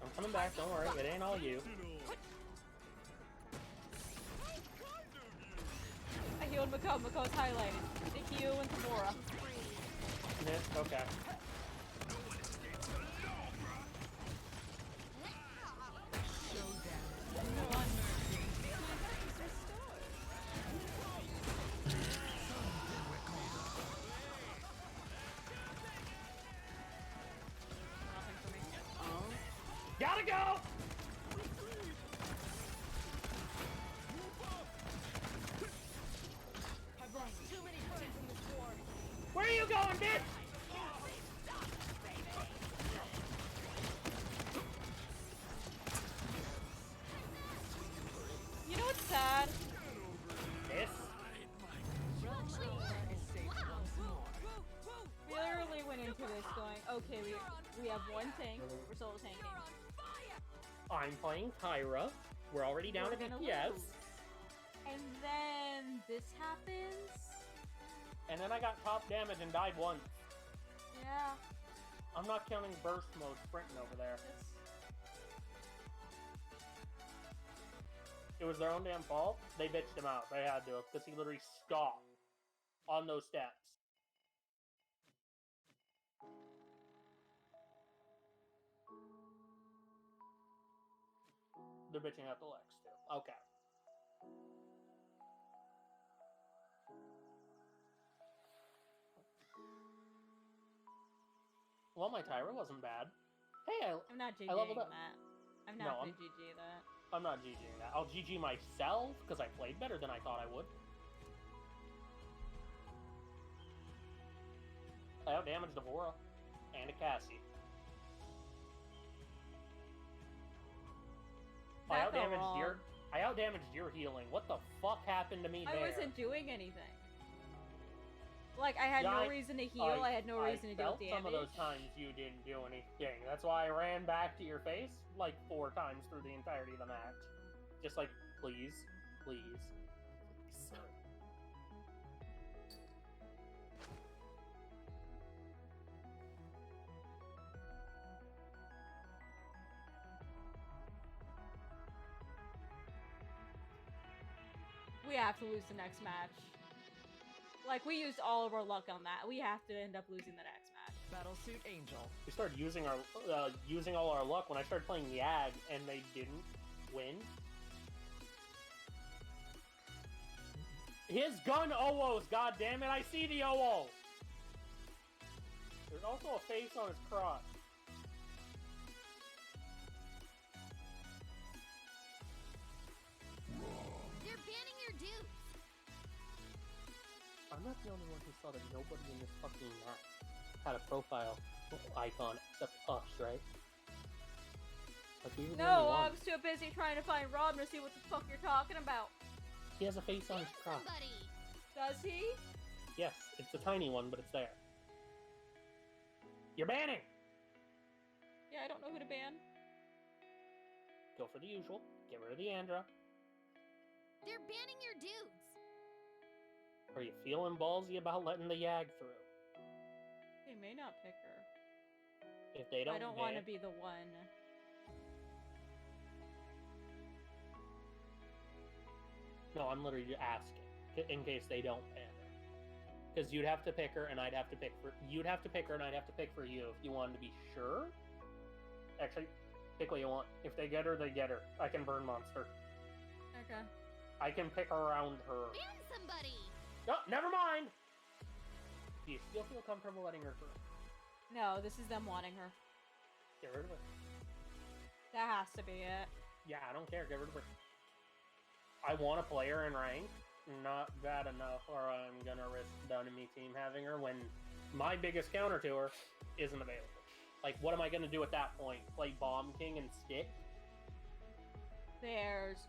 I'm coming back, don't worry, it ain't all you. I healed Mako. Mako's highlighted. Thank you and Tamora. Yeah, okay. Nothing for me. Gotta go! I've lost too many points in this war. Where are you going, bitch? You know what's sad? This? Is safe once more. We literally went into this going, okay, we have one tank, we're solo tanking. I'm playing Tyra. We're already down We're to gonna DPS. lose. And then this happens. And then I got top damage and died once. Yeah. I'm not counting burst mode sprinting over there. It was their own damn fault. They bitched him out. They had to, because he literally stopped on those steps. They're bitching out the Lex too. Okay. Well, my Tyra wasn't bad. Hey, I'm not I leveled GGing up. that. I'm No, not I'm- gonna GG that. I'm not GGing that. I'll GG myself, because I played better than I thought I would. I outdamaged Devora and a Cassie. I That felt outdamaged your wrong. I outdamaged your healing. What the fuck happened to me I there? wasn't doing anything. Like, I had Yeah, no reason to heal, I had no reason to deal felt damage. some of those times you didn't do anything. That's why I ran back to your face like 4 times through the entirety of the match. Just like, please, please, please. We have to lose the next match. Like, we used all of our luck on that. We have to end up losing the next match. Battlesuit Angel. We started using our using all our luck when I started playing Yag and they didn't win. His gun OOs, god damn it, I see the OO! There's also a face on his crotch. They're banning your dudes. I'm not the only one who saw that nobody in this fucking map had a profile icon except us, right? Like, we were the only No, I ones. was too busy trying to find Rob to see what the fuck you're talking about. He has a face on his crotch. Somebody. Does he? Yes, it's a tiny one, but it's there. You're banning! Yeah, I don't know who to ban. Go for the usual. Get rid of the Andra. They're banning your dudes. Are you feeling ballsy about letting the Yag through? They may not pick her. If they don't I don't ban, want to be the one. No, I'm literally asking in case they don't panic. Because you'd have to pick her, and I'd have to pick for you'd have to pick her, and I'd have to pick for you if you wanted to be sure. Actually, pick what you want. If they get her, they get her. I can burn monster. Okay. I can pick around her. Ban somebody! No, never mind. Do you still feel comfortable letting her through? No, this is them wanting her. Get rid of her. That has to be it. Yeah, I don't care. Get rid of her. I want to play her in rank. Not bad enough, or I'm gonna risk the enemy team having her when my biggest counter to her isn't available. Like, what am I gonna do at that point? Play Bomb King and stick?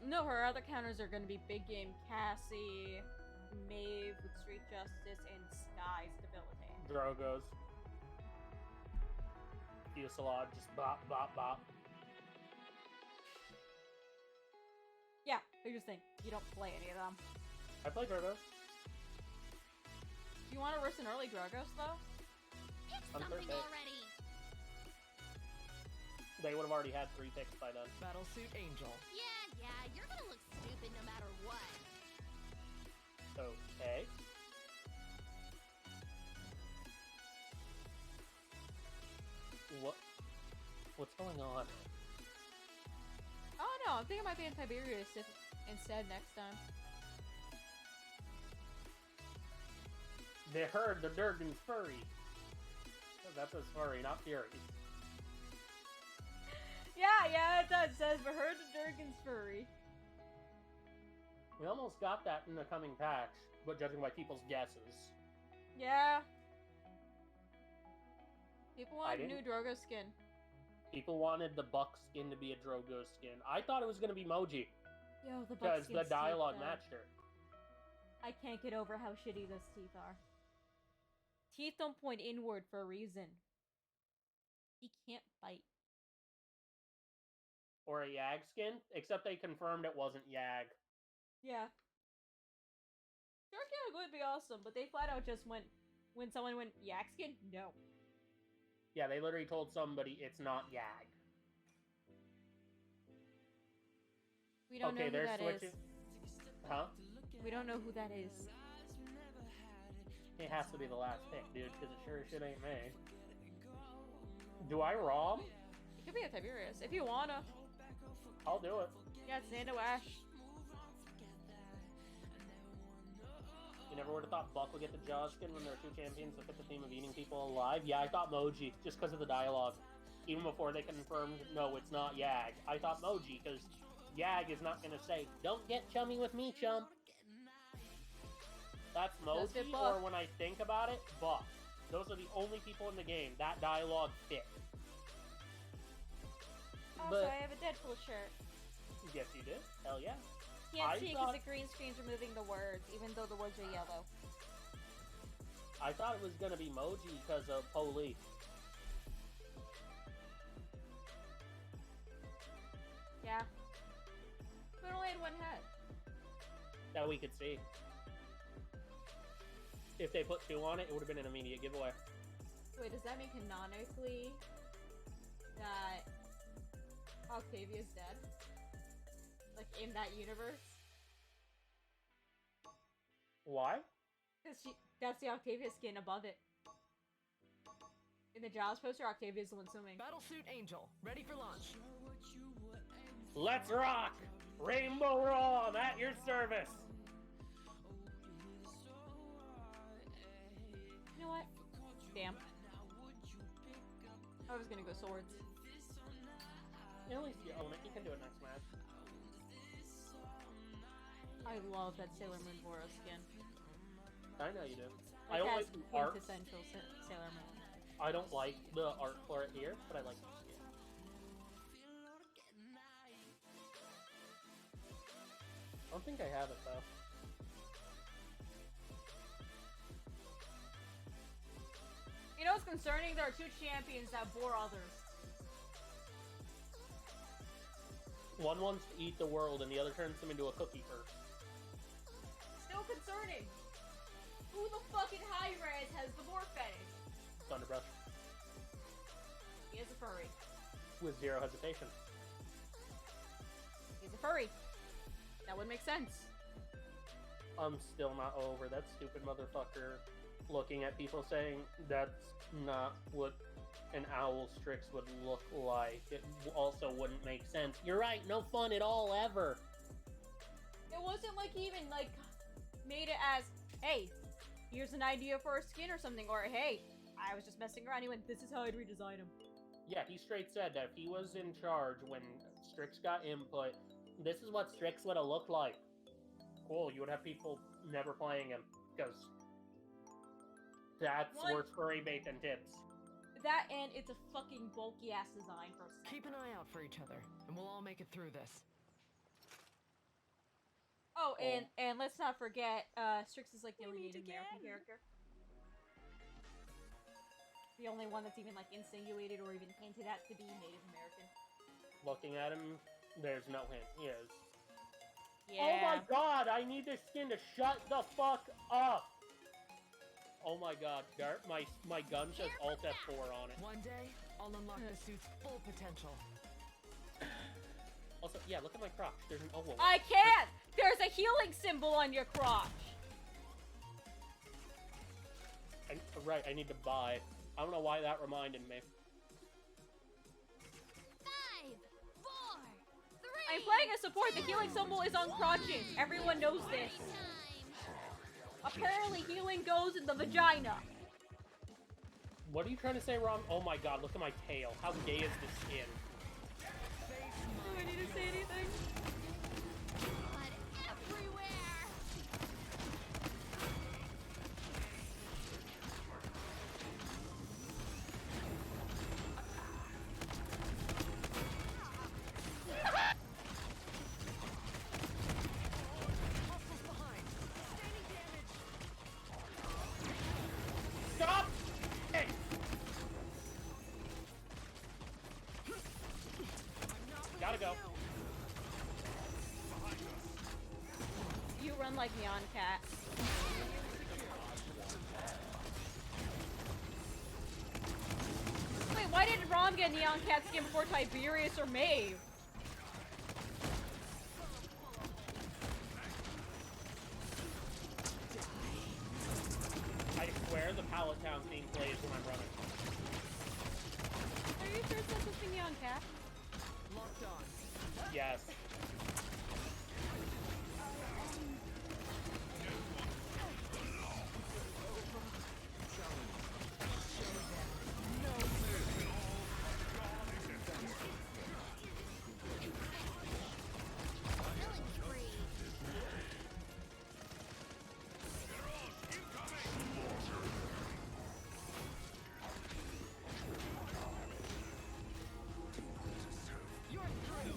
No, her other counters are gonna be Big Game Cassie, Maeve with Street Justice, and Sky's Debilitate. Drogo's. Fusillade, just bop, bop, bop. Yeah, here's the thing. You don't play any of them. I play Drogo's. You want to risk an early Dragos, though? Pick On something Thursday. already! They would have already had 3 picks by then. Battlesuit Angel. Yeah, you're gonna look stupid no matter what. Okay. What's going on? Oh no, I think it might be in Tiberius instead next time. They heard the Durgan's furry. That says furry, not fury. Yeah, it does. It says, but heard the Durgan's furry. We almost got that in the coming patch, but judging by people's guesses. Yeah. People I want didn't- new Drogo skin. People wanted the Buck skin to be a Drogo skin. I thought it was going to be Moji, Yo, the because Buckskin's the dialogue teeth, though. matched her. I can't get over how shitty those teeth are. Teeth don't point inward for a reason. He can't bite. Or a Yag skin, except they confirmed it wasn't Yag. Yeah. Dark Yag would be awesome, but they flat out just went, when someone went Yak skin, no. Yeah, they literally told somebody it's not Yag. We don't know Okay, who they're that switching. is. Huh? We don't know who that is. It has to be the last pick, dude, because it sure as shit ain't me. Do I ROM? It could be a Tiberius, if you wanna. I'll do it. Yeah, it's Nando Ash. You never would have thought Buck would get the Jaws skin when there are 2 champions that fit the theme of eating people alive? Yeah, I thought Moji, just because of the dialogue. Even before they confirmed, no, it's not Yag. I thought Moji, because Yag is not going to say, don't get chummy with me, chump. That's Does fit Moji, Buck. or when I think about it, Buck. Those are the only people in the game that dialogue fit. Also, But- I have a Deadpool shirt. Yes, you did. Hell yeah. Can't I see because thought- the green screen's removing the words, even though the words are yellow. I thought it was going to be Moji because of Poli. Yeah. We only had one head. That we could see. If they put 2 on it, it would have been an immediate giveaway. Wait, does that mean canonically that Octavia's dead? Like, in that universe? Why? Because that's the Octavia skin above it. In the Jaws poster, Octavia's the one swimming. Battlesuit Angel. Ready for launch. Let's rock! Rainbow Raw, at your service! You know what? Damn. I was gonna go swords. At least you own it. You can do it next match. I love that Sailor Moon Boros skin. I know you do. Like, I don't that's like the art. quintessential Sailor Moon. I don't like the art for it here, but I like the skin. I don't think I have it though. You know what's concerning? There are 2 champions that bore others. One wants to eat the world, and the other turns them into a cookie first. Still concerning. Who the fucking high-res has the more fetish? Thunderbrush. He is a furry. With 0 hesitation. He's a furry. That would make sense. I'm still not over that stupid motherfucker looking at people saying that's not what an owl Strix would look like. It also wouldn't make sense. You're right, no fun at all ever. It wasn't like he even like made it as, hey, here's an idea for a skin or something, or hey, I was just messing around. He went, this is how I'd redesign him. Yeah, he straight said that if he was in charge when Strix got input, this is what Strix would have looked like. Cool, you would have people never playing him, because that's worse for rebate than tips. That and it's a fucking bulky ass design for a skin. Keep an eye out for each other, and we'll all make it through this. Oh, and let's not forget, Strix is like the only Native American character. The only one that's even like insinuated or even hinted at to be Native American. Looking at him, there's no hint. He is. Yeah. Oh my god, I need this skin to shut the fuck up! Oh my god, my gun says Alt F4 on it. One day, I'll unlock the suit's full potential. Also, yeah, look at my crotch. There's an whoa. I can't! There's a healing symbol on your crotch! Right, I need to buy. I don't know why that reminded me. 5, 4, 3. I'm playing a support. The healing symbol is on crotches. Everyone knows this. Apparently healing goes in the vagina. What are you trying to say, Rom? Oh my god, look at my tail. How gay is this skin? Do I need to say anything? Blood everywhere. Hostiles behind. Sustaining damage. Stop! Hey! Gotta go. You run like Neon Cat. Wait, why didn't Rom get Neon Cat skin before Tiberius or Maeve? I swear the pallet town's being blazed when I'm running. Are you sure it's not supposed to be Neon Cat? Locked on. Yes. Killing spree. You're through.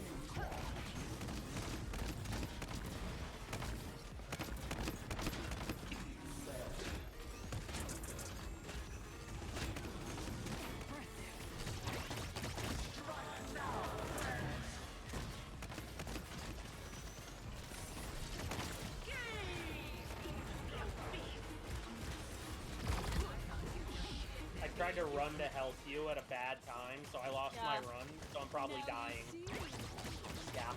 I tried to run to help you at a bad time, so I lost my run, so I'm probably dying. Yeah.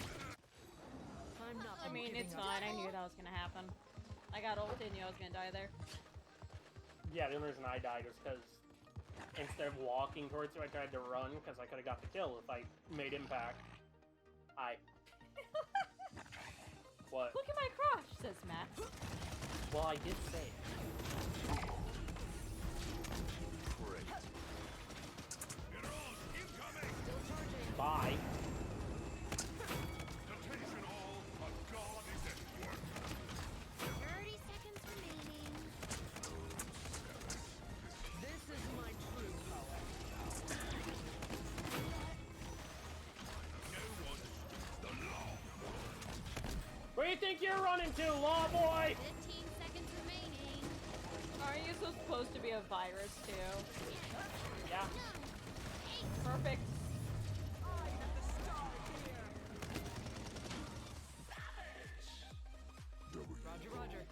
I'm not. I mean, it's fine. I knew that was gonna happen. I got ulted and knew I was gonna die there. Yeah, the only reason I died was because instead of walking towards you, I tried to run because I could have got the kill if I made impact. What? Look at my crotch, says Matt. Well, I did say it. Bye. 30 seconds remaining. This is my true power. Where do you think you're running to, law boy? 15 seconds remaining. Are you so supposed to be a virus too? Yeah. Perfect. Roger, Roger.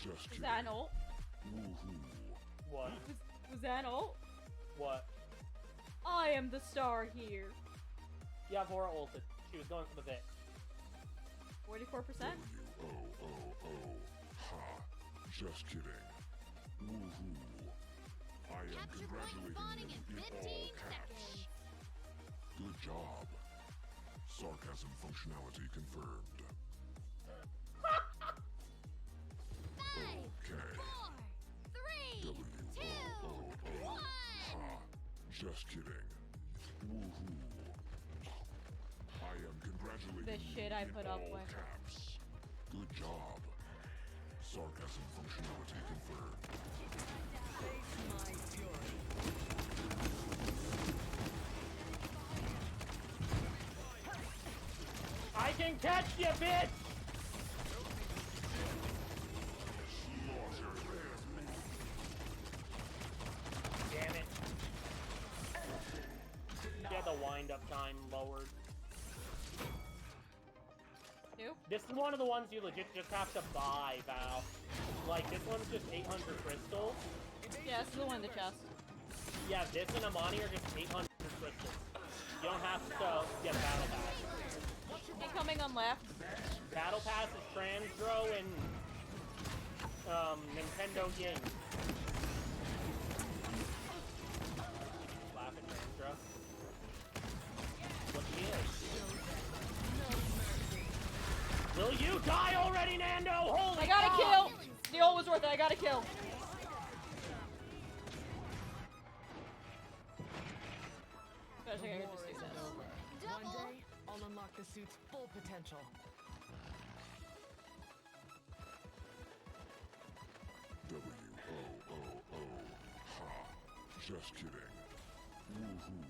Was that an ult? What? Was that an ult? What? I am the star here. Yeah, Vora ulted. She was going for the Vic. 44%? Ha. Just kidding. Woohoo. I am Capture point spawning congratulating in you in 15 all caps. seconds. Good job. Sarcasm functionality confirmed. 5, Okay. 4, 3, 2, 1. Ha. Just kidding. Woohoo. I am congratulating The shit I you in put up all with. caps. Good job. Sarcasm functionality confirmed. I can catch you, bitch! Damn it. Get the wind-up time lowered. Who? This is one of the ones you legit just have to buy, Val. Like, this one's just 800 crystals. Yeah, this is the one in the chest. Yeah, this and Amani are just 800 crystals. You don't have to get Battle Pass. Incoming on left. Battle Pass is Transdro and Nintendo Ying. Laugh at Transdro. What she is? Will you die already, Nando? Holy I got a fuck! kill! The ult was worth it, I got a kill. Especially I could just do this. One day, I'll unlock the suit's full potential. W-O-O-O. Ha. Just kidding. Woohoo.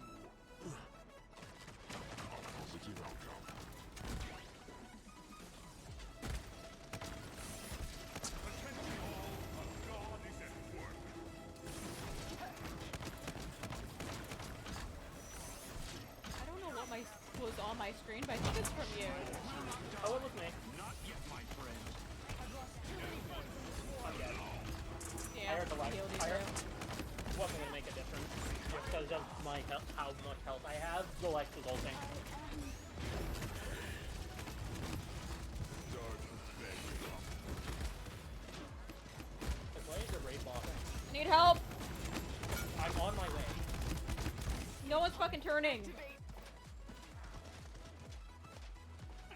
A positive outcome. I don't know what was on my screen, but I think it's from you. Oh, it was me. I'm dead. Yeah, I heard the light. healed you I heard. too. Wasn't gonna make a difference. Just because of my how much health I have, the Lex was ulting. Like, why is your raid boss? Need help! I'm on my way. No one's fucking turning.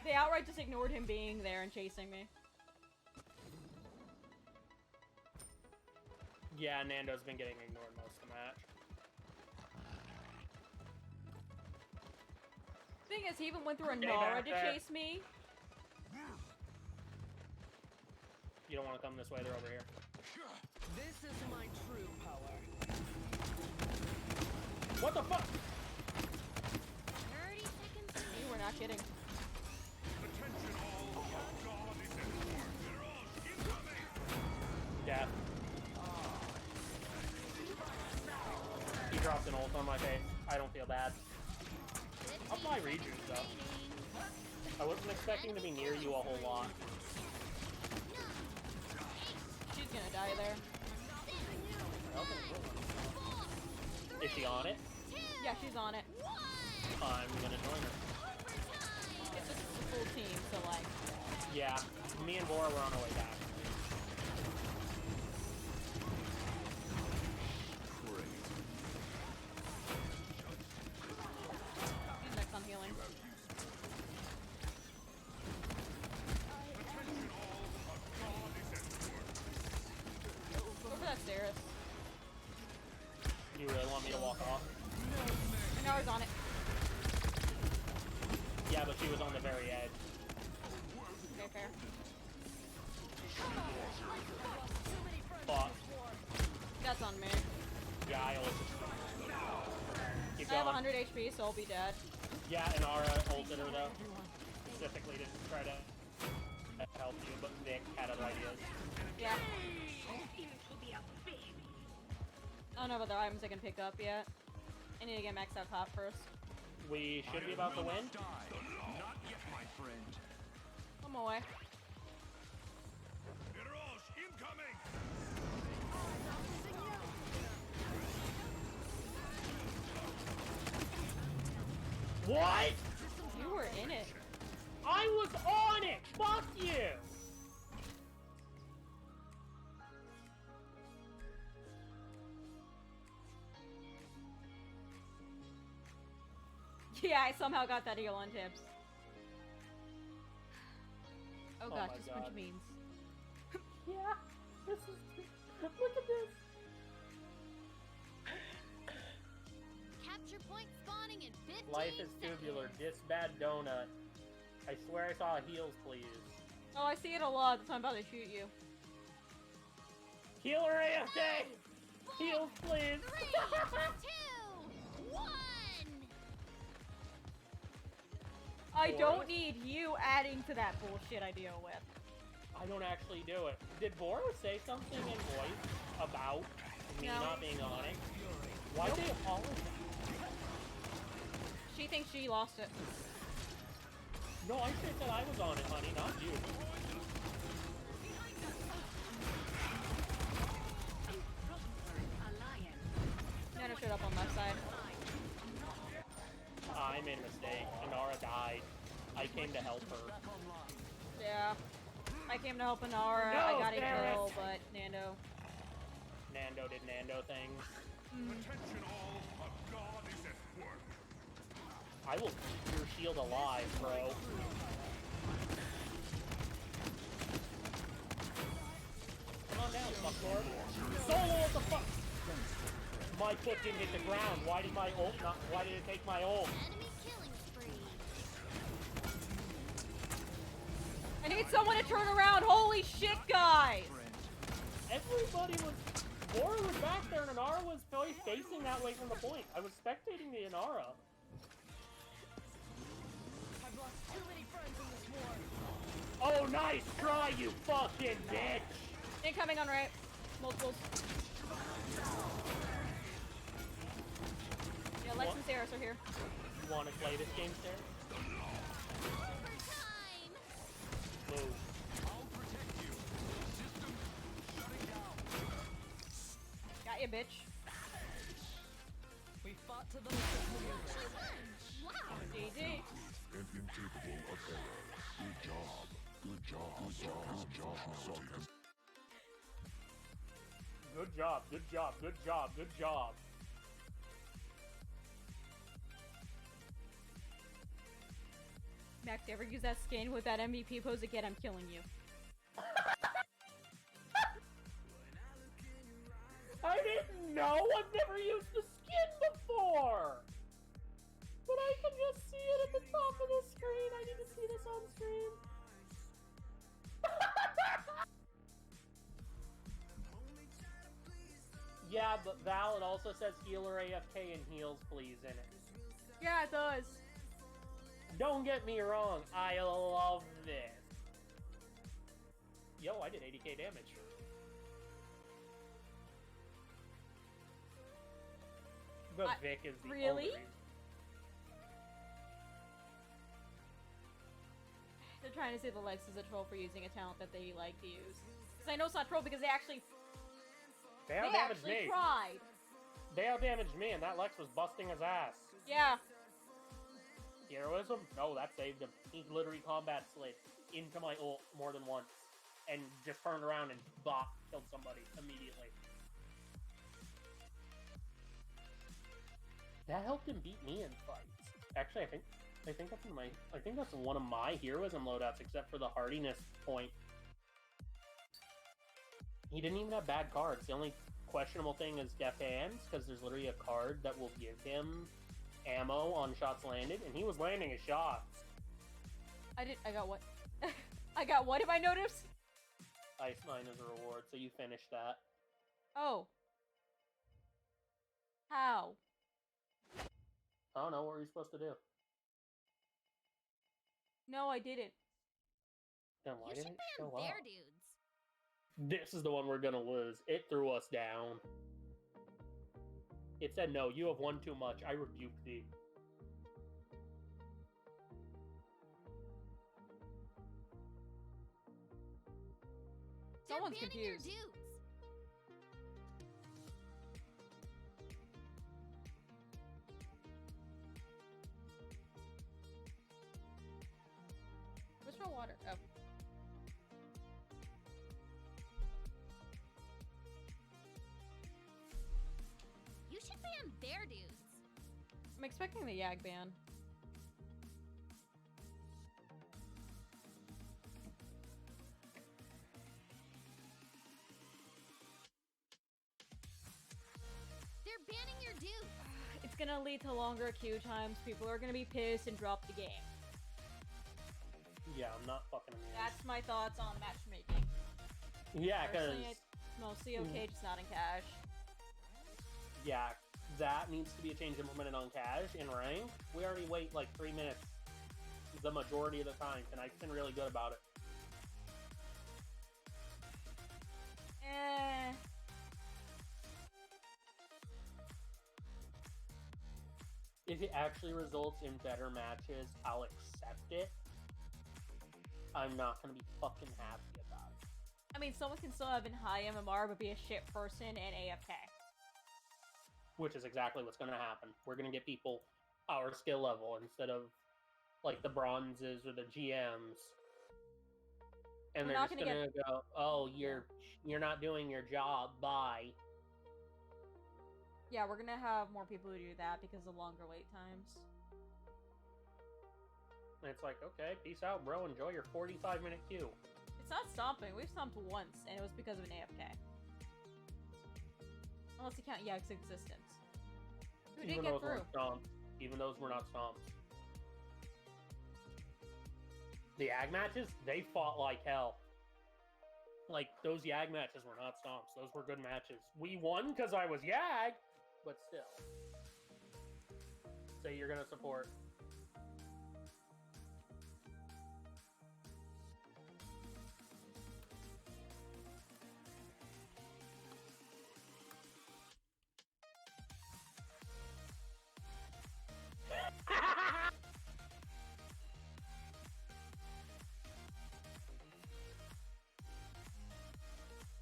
They outright just ignored him being there and chasing me. Yeah, Nando's been getting ignored most of the match. Thing is, he even went through a Stay Nara back to there. chase me. You don't want to come this way, they're over here. This is my true power. What the fuck? 30 seconds. You were not kidding. Yeah. He dropped an ult on my face. I don't feel bad. I'll buy rejuice though. I wasn't expecting to be near you a whole lot. She's gonna die there. Is she on it? Yeah, she's on it. I'm gonna join her. It's just a full team, so like... Yeah, me and Bora were on our way back. He's next on healing. Go for that Saris. You really want me to walk off? Nara's on it. Yeah, but she was on the very edge. Okay, fair. Fuck. That's on me. Yeah, I ulted. Keep I have going. 100 HP, so I'll be dead. Yeah, and Ara ulted her though. Specifically to try to help you, but Vic had other ideas. Yeah. I don't know about the items I can pick up yet. I need to get maxed out cop first. We should be about to win. I'm away. What? You were in it. I was on it! Yeah, I somehow got that heal on tips. Oh gosh, my just a bunch God. of memes. Yeah, this is. Look at this. Capture point spawning in 15 Life is tubular. seconds. This bad donut. I swear I saw heals, please. Oh, I see it a lot. That's why I'm about to shoot you. Healer AFK! Heals, please! 3, 2, 1. I Boris? don't need you adding to that bullshit I deal with. I don't actually do it. Did Boris say something in voice about me No. not being on it? Why'd they apologize? She thinks she lost it. No, I said that I was on it, honey, not you. Nana showed up on left side. I made a mistake. Inara died. I came to help her. Yeah. I came to help Inara. No, I got a Barrett! kill, but Nando. Nando did Nando things. Attention all, a god is at work. I will keep your shield alive, bro. Come on down, fucklord. Solo, what the fuck? My foot didn't hit the ground. Why did my ult not? Why did it take my ult? Enemy killing spree. I need someone to turn around. Holy shit, guys! Everybody was. Laura was back there and Inara was facing that way from the point. I was spectating the Inara. I've lost too many friends in this war. Oh, nice try, you fucking bitch! Incoming on right. Multiples. Yeah, Lex and Saris are here. You want to play this game, Sarah? Overtime. Move. Got you, bitch. We fought to the limit. Wow. GG. Incapable of error. Good job. Good job. Good job. Good job. Good job, good job, good job, good job. Max, you ever use that skin with that MVP pose again? I'm killing you. I didn't know! I've never used the skin before! But I can just see it at the top of the screen. I need to see this on stream. Yeah, but Val, it also says healer AFK and heals please in it. Yeah, it does. Don't get me wrong, I love this. Yo, I did 80k damage. But Vic is the really? only reason. They're trying to say the Lex is a troll for using a talent that they like to use. Because I know it's not troll because they actually They outdamaged actually me. tried. They outdamaged me and that Lex was busting his ass. Yeah. Heroism? No, that saved him. He literally combat slid into my ult more than once. And just turned around and bop, killed somebody immediately. That helped him beat me in fights. Actually, I think that's one of my heroism loadouts, except for the hardiness point. He didn't even have bad cards. The only questionable thing is Deft Hands, because there's literally a card that will give him ammo on shots landed, and he was landing his shots. I got what? I got what if I noticed? Ice Mine is a reward, so you finish that. Oh. How? I don't know, what were you supposed to do? No, I didn't. Then why You didn't should it show ban up? their dudes. This is the one we're gonna lose. It threw us down. It said, no, you have one too much. I rebuke thee. Someone's They're banning your confused. dudes. Where's my water? Oh. You should ban their dudes. I'm expecting the Yag ban. too. It's gonna lead to longer queue times. People are gonna be pissed and drop the game. Yeah, I'm not fucking amused. That's my thoughts on matchmaking. Yeah, because Personally, it's mostly okay, just not in cash. yeah, that needs to be a change implemented on cash in rank. We already wait like 3 minutes the majority of the time, and I've been really good about it. If it actually results in better matches, I'll accept it. I'm not gonna be fucking happy about it. I mean, someone can still have an high MMR but be a shit person and AFK. Which is exactly what's gonna happen. We're gonna get people our skill level instead of like the bronzes or the GMs. And We're they're not just gonna gonna go, oh, you're not doing your job, bye. Yeah, we're gonna have more people who do that because of longer wait times. And it's like, okay, peace out, bro. Enjoy your 45-minute queue. It's not stomping. We've stomped once, and it was because of an AFK. Unless you count Yag's existence. Who did Even get those through? weren't stomps. Even those were not stomps. The Yag matches, they fought like hell. Like, those Yag matches were not stomps. Those were good matches. We won because I was Yag, but still. Say you're gonna support.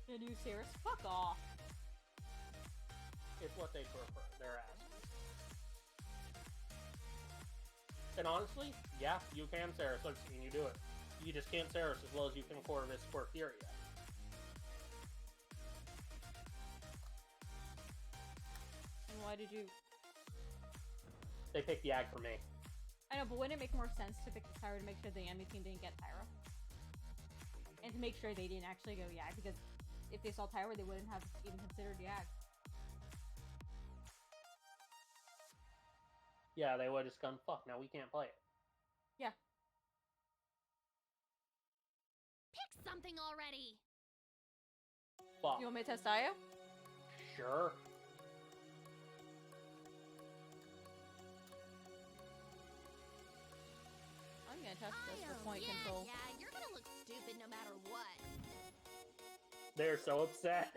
Are you serious? Fuck off. It's what they prefer. They're asking. And honestly, yeah, you can Ceres. I've seen you do it. You just can't Ceres as well as you can Corvus or Furia. And why did you... They picked the Yag for me. I know, but wouldn't it make more sense to pick the Tyra to make sure the enemy team didn't get Tyra? And to make sure they didn't actually go Yag, because if they saw Tyra, they wouldn't have even considered Yag. Yeah, they would have just gone, fuck, now we can't play it. Yeah. Pick something already. Fuck. You want me to test Aya? Sure. I'm gonna test this for point control. Yeah, you're gonna look stupid no matter what. They're so upset.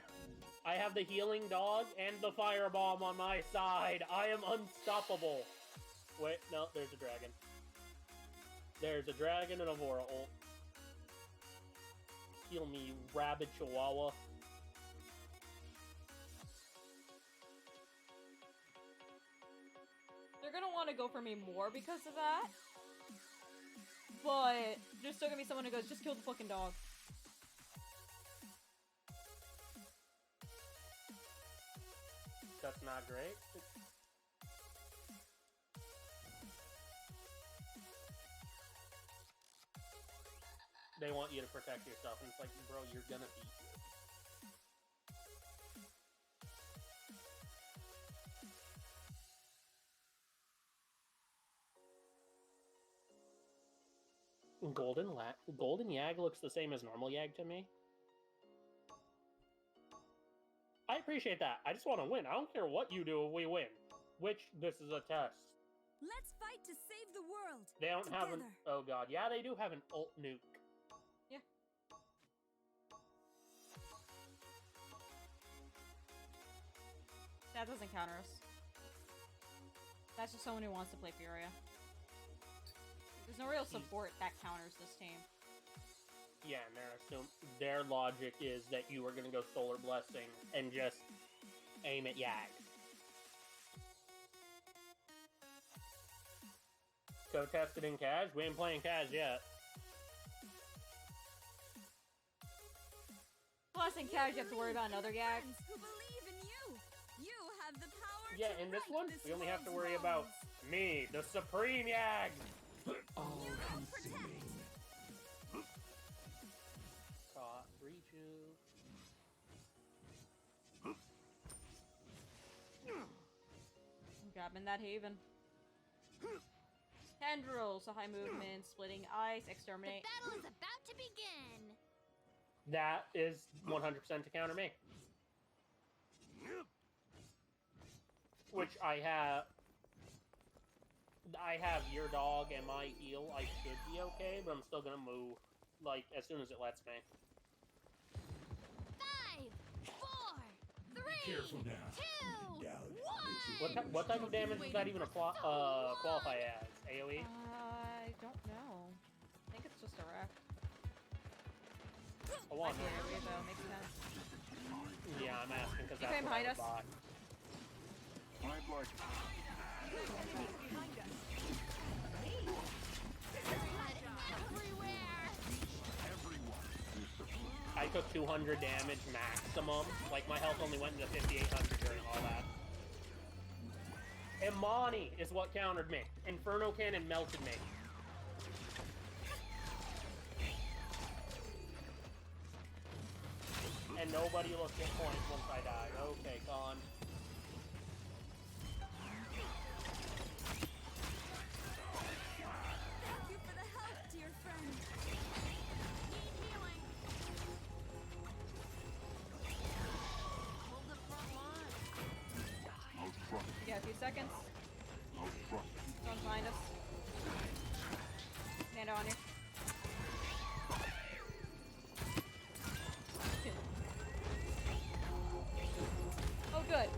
I have the healing dog and the firebomb on my side. I am unstoppable. Wait, no, there's a dragon. There's a dragon and a Vora ult. Heal me, you rabid chihuahua. They're gonna want to go for me more because of that. But there's still gonna be someone who goes, just kill the fucking dog. That's not great. They want you to protect yourself, and it's like, bro, you're gonna beat you. Golden Yag looks the same as normal Yag to me. I appreciate that. I just want to win. I don't care what you do if we win. Which, this is a test. Let's fight to save the world. They don't have an... together. Oh god. Yeah, they do have an ult nuke. Yeah. That doesn't counter us. That's just someone who wants to play Furia. There's no real support that counters this team. Yeah, and their logic is that you are going to go Solar Blessing and just aim at Yag. Go test it in Cash? We ain't playing Cash yet. Plus, in Cash, you have to worry about another Yag. Friends who believe in you. You have the power Yeah, to in this right one, we only have to worry about me, the Supreme Yag! All-consuming. Caught, rejuve. I'm in that haven. Tendrils, so high movement, splitting ice, The exterminate. battle is about to begin. That is 100% to counter me. Which I have your dog and my heal. I should be okay, but I'm still gonna move, like, as soon as it lets me. 5, 4, 3, Careful now. 2, Down. 1. What type of damage does that even qualify as? AoE? I don't know. I think it's just a wreck. I want Might be AoE though, makes sense. Yeah, I'm asking because Okay, that's what I behind would us. buy. I took 200 damage maximum. Like, my health only went into 5,800 during all that. Imani is what countered me. Inferno Cannon melted me. And nobody looked at points once I died. Okay, gone. Thank you for the help, dear friend. Need healing. Hold the front line. You got a few seconds. Someone's behind us. Nando on you. Oh, good.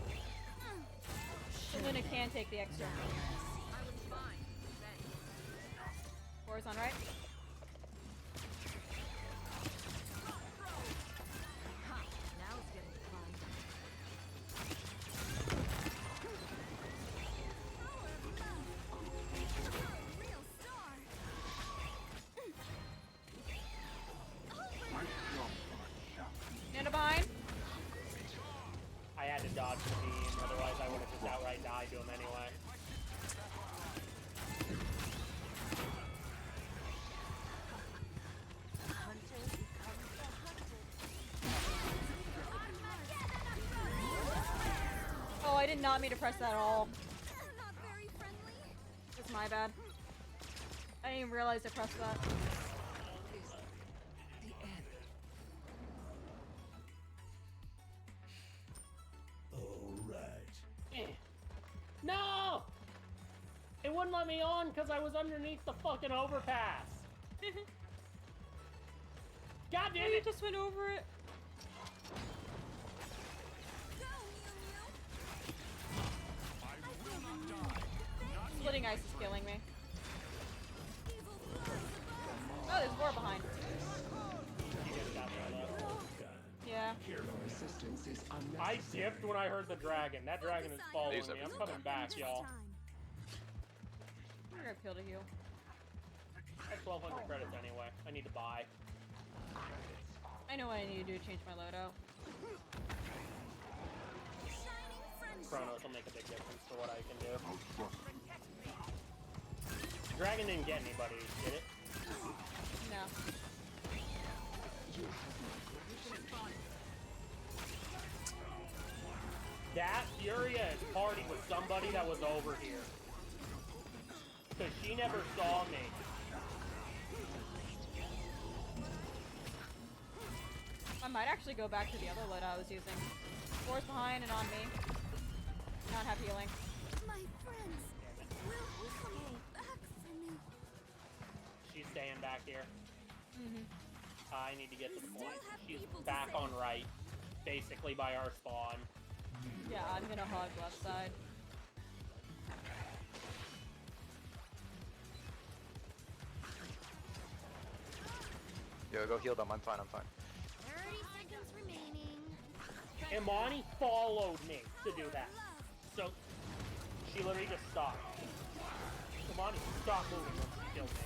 So Luna can take the extra. I was fine. Thanks. Four's on right. Ha! Now it's getting fun. Real star. Nando behind. I had to dodge the beam, otherwise I would have just outright died to him anyway. Oh, I did not mean to press that at all. Not very friendly. That's my bad. I didn't even realize I pressed that. Eh. No! It wouldn't let me on because I was underneath the fucking overpass. God damn You it! just went over it. Go, Mew Mew. Splitting ice is killing me. Evil flies above. Oh, there's more behind. You just got that up. Yeah. Your assistance is I unnecessary. dipped when I heard the dragon. That dragon is following These me. are- I'm coming back, y'all. I'm gonna appeal to you. I have 1,200 credits anyway. I need to buy. I know what I need to do to change my loadout. Shining friendship. Chronos will make a big difference for what I can do. Dragon didn't get anybody, did it? No. That Furia is party with somebody that was over here. Because she never saw me. I might actually go back to the other loadout I was using. Four's behind and on me. Not have healing. My friends will come back for me. She's staying back here. Mm-hmm. I need to get to the We point. still have She's people to back save. on right. Basically by our spawn. Yeah, I'm gonna hog left side. Yo, go heal them. I'm fine. 30 seconds remaining. Imani followed me to do that. So she literally just stopped. Imani, stop moving when she killed me.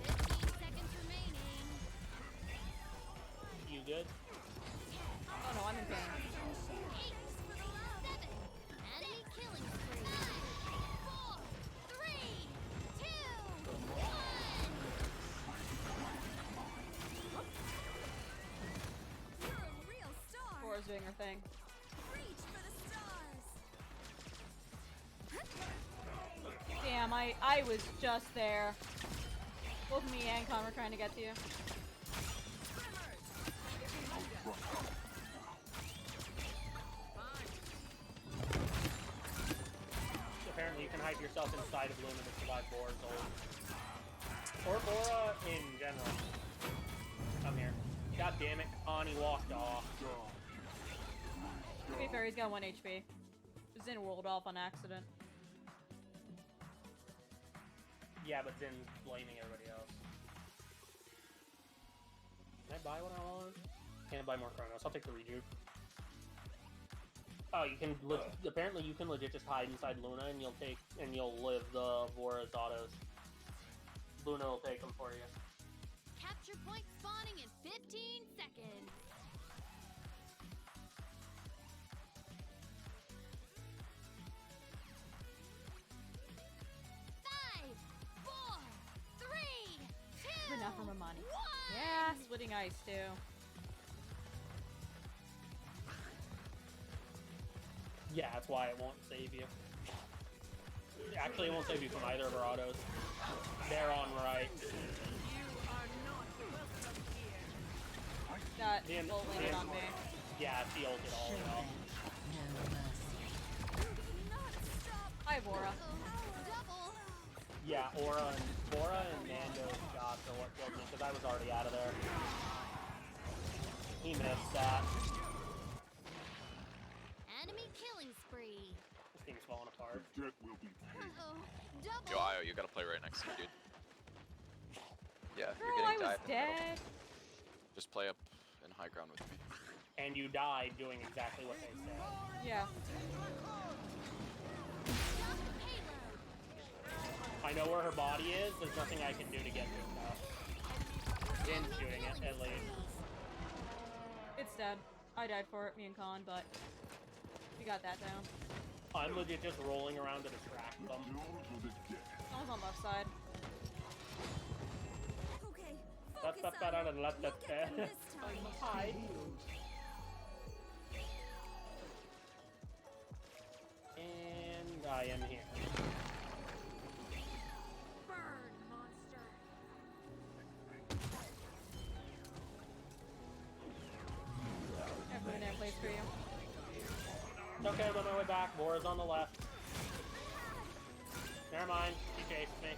15 seconds remaining. You good? Oh no, I'm in pain. 8, 7, enemy killing spree. 5, 4, 3, 2, 1. You're a real star. Four's doing her thing. I was just there. Both me and Con were trying to get to you. Apparently you can hide yourself inside of Luna to survive Bora's ult. Or Bora in general. Come here. God damn it, Ani walked off. To be fair, he's got 1 HP. Zin rolled off on accident. Yeah, but Zin's blaming everybody else. Can I buy what I want? Can't buy more Chronos. I'll take the rejuve. Oh, you can apparently you can legit just hide inside Luna and you'll live the Vora's autos. Luna will take them for you. Capture point spawning in 15 seconds. Five, four, three, two, Enough from Amani. one. Yeah, splitting ice too. Yeah, that's why it won't save you. Actually, it won't save you from either of her autos. They're on right. Got full landed on me. Yeah, she ulted all in all. Hi, Bora. Yeah, Bora and Nando's shots are what killed me because I was already out of there. He missed that. Enemy killing spree. This thing's falling apart. Uh-oh. Double. Yo, Io, you gotta play right next to me, dude. Yeah, Girl, you're I getting was dive in the middle. dead. Just play up in high ground with me. And you died doing exactly what they said. Yeah. I know where her body is. There's nothing I can do to get to it now. Zin's shooting it, at least. It's dead. I died for it, me and Con, but we got that down. I'm legit just rolling around to distract them. I was on left side. Okay, focus on it. We'll get them this time. Hi. And I am here. Burn, monster. Everyone in place for you. It's okay, I'm on my way back. Bora's on the left. Never mind, she chased me.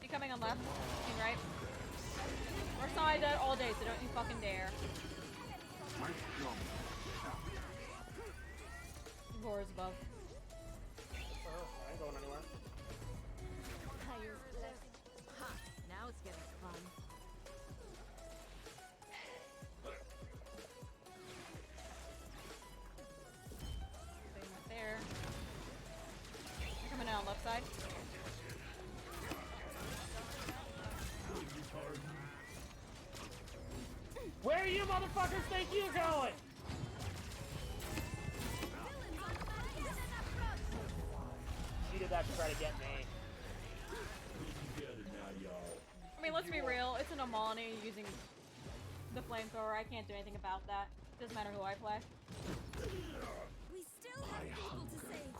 You coming on left? You right? We're side all day, so don't you fucking dare. Bora's above. I ain't going anywhere. Fire's blessing. Ha! Now it's getting fun. They went there. You're coming out on left side. Where you motherfuckers think you're going? She did that to try to get me. I mean, let's be real. It's an Amani using the flamethrower. I can't do anything about that. Doesn't matter who I play. We still have people to save.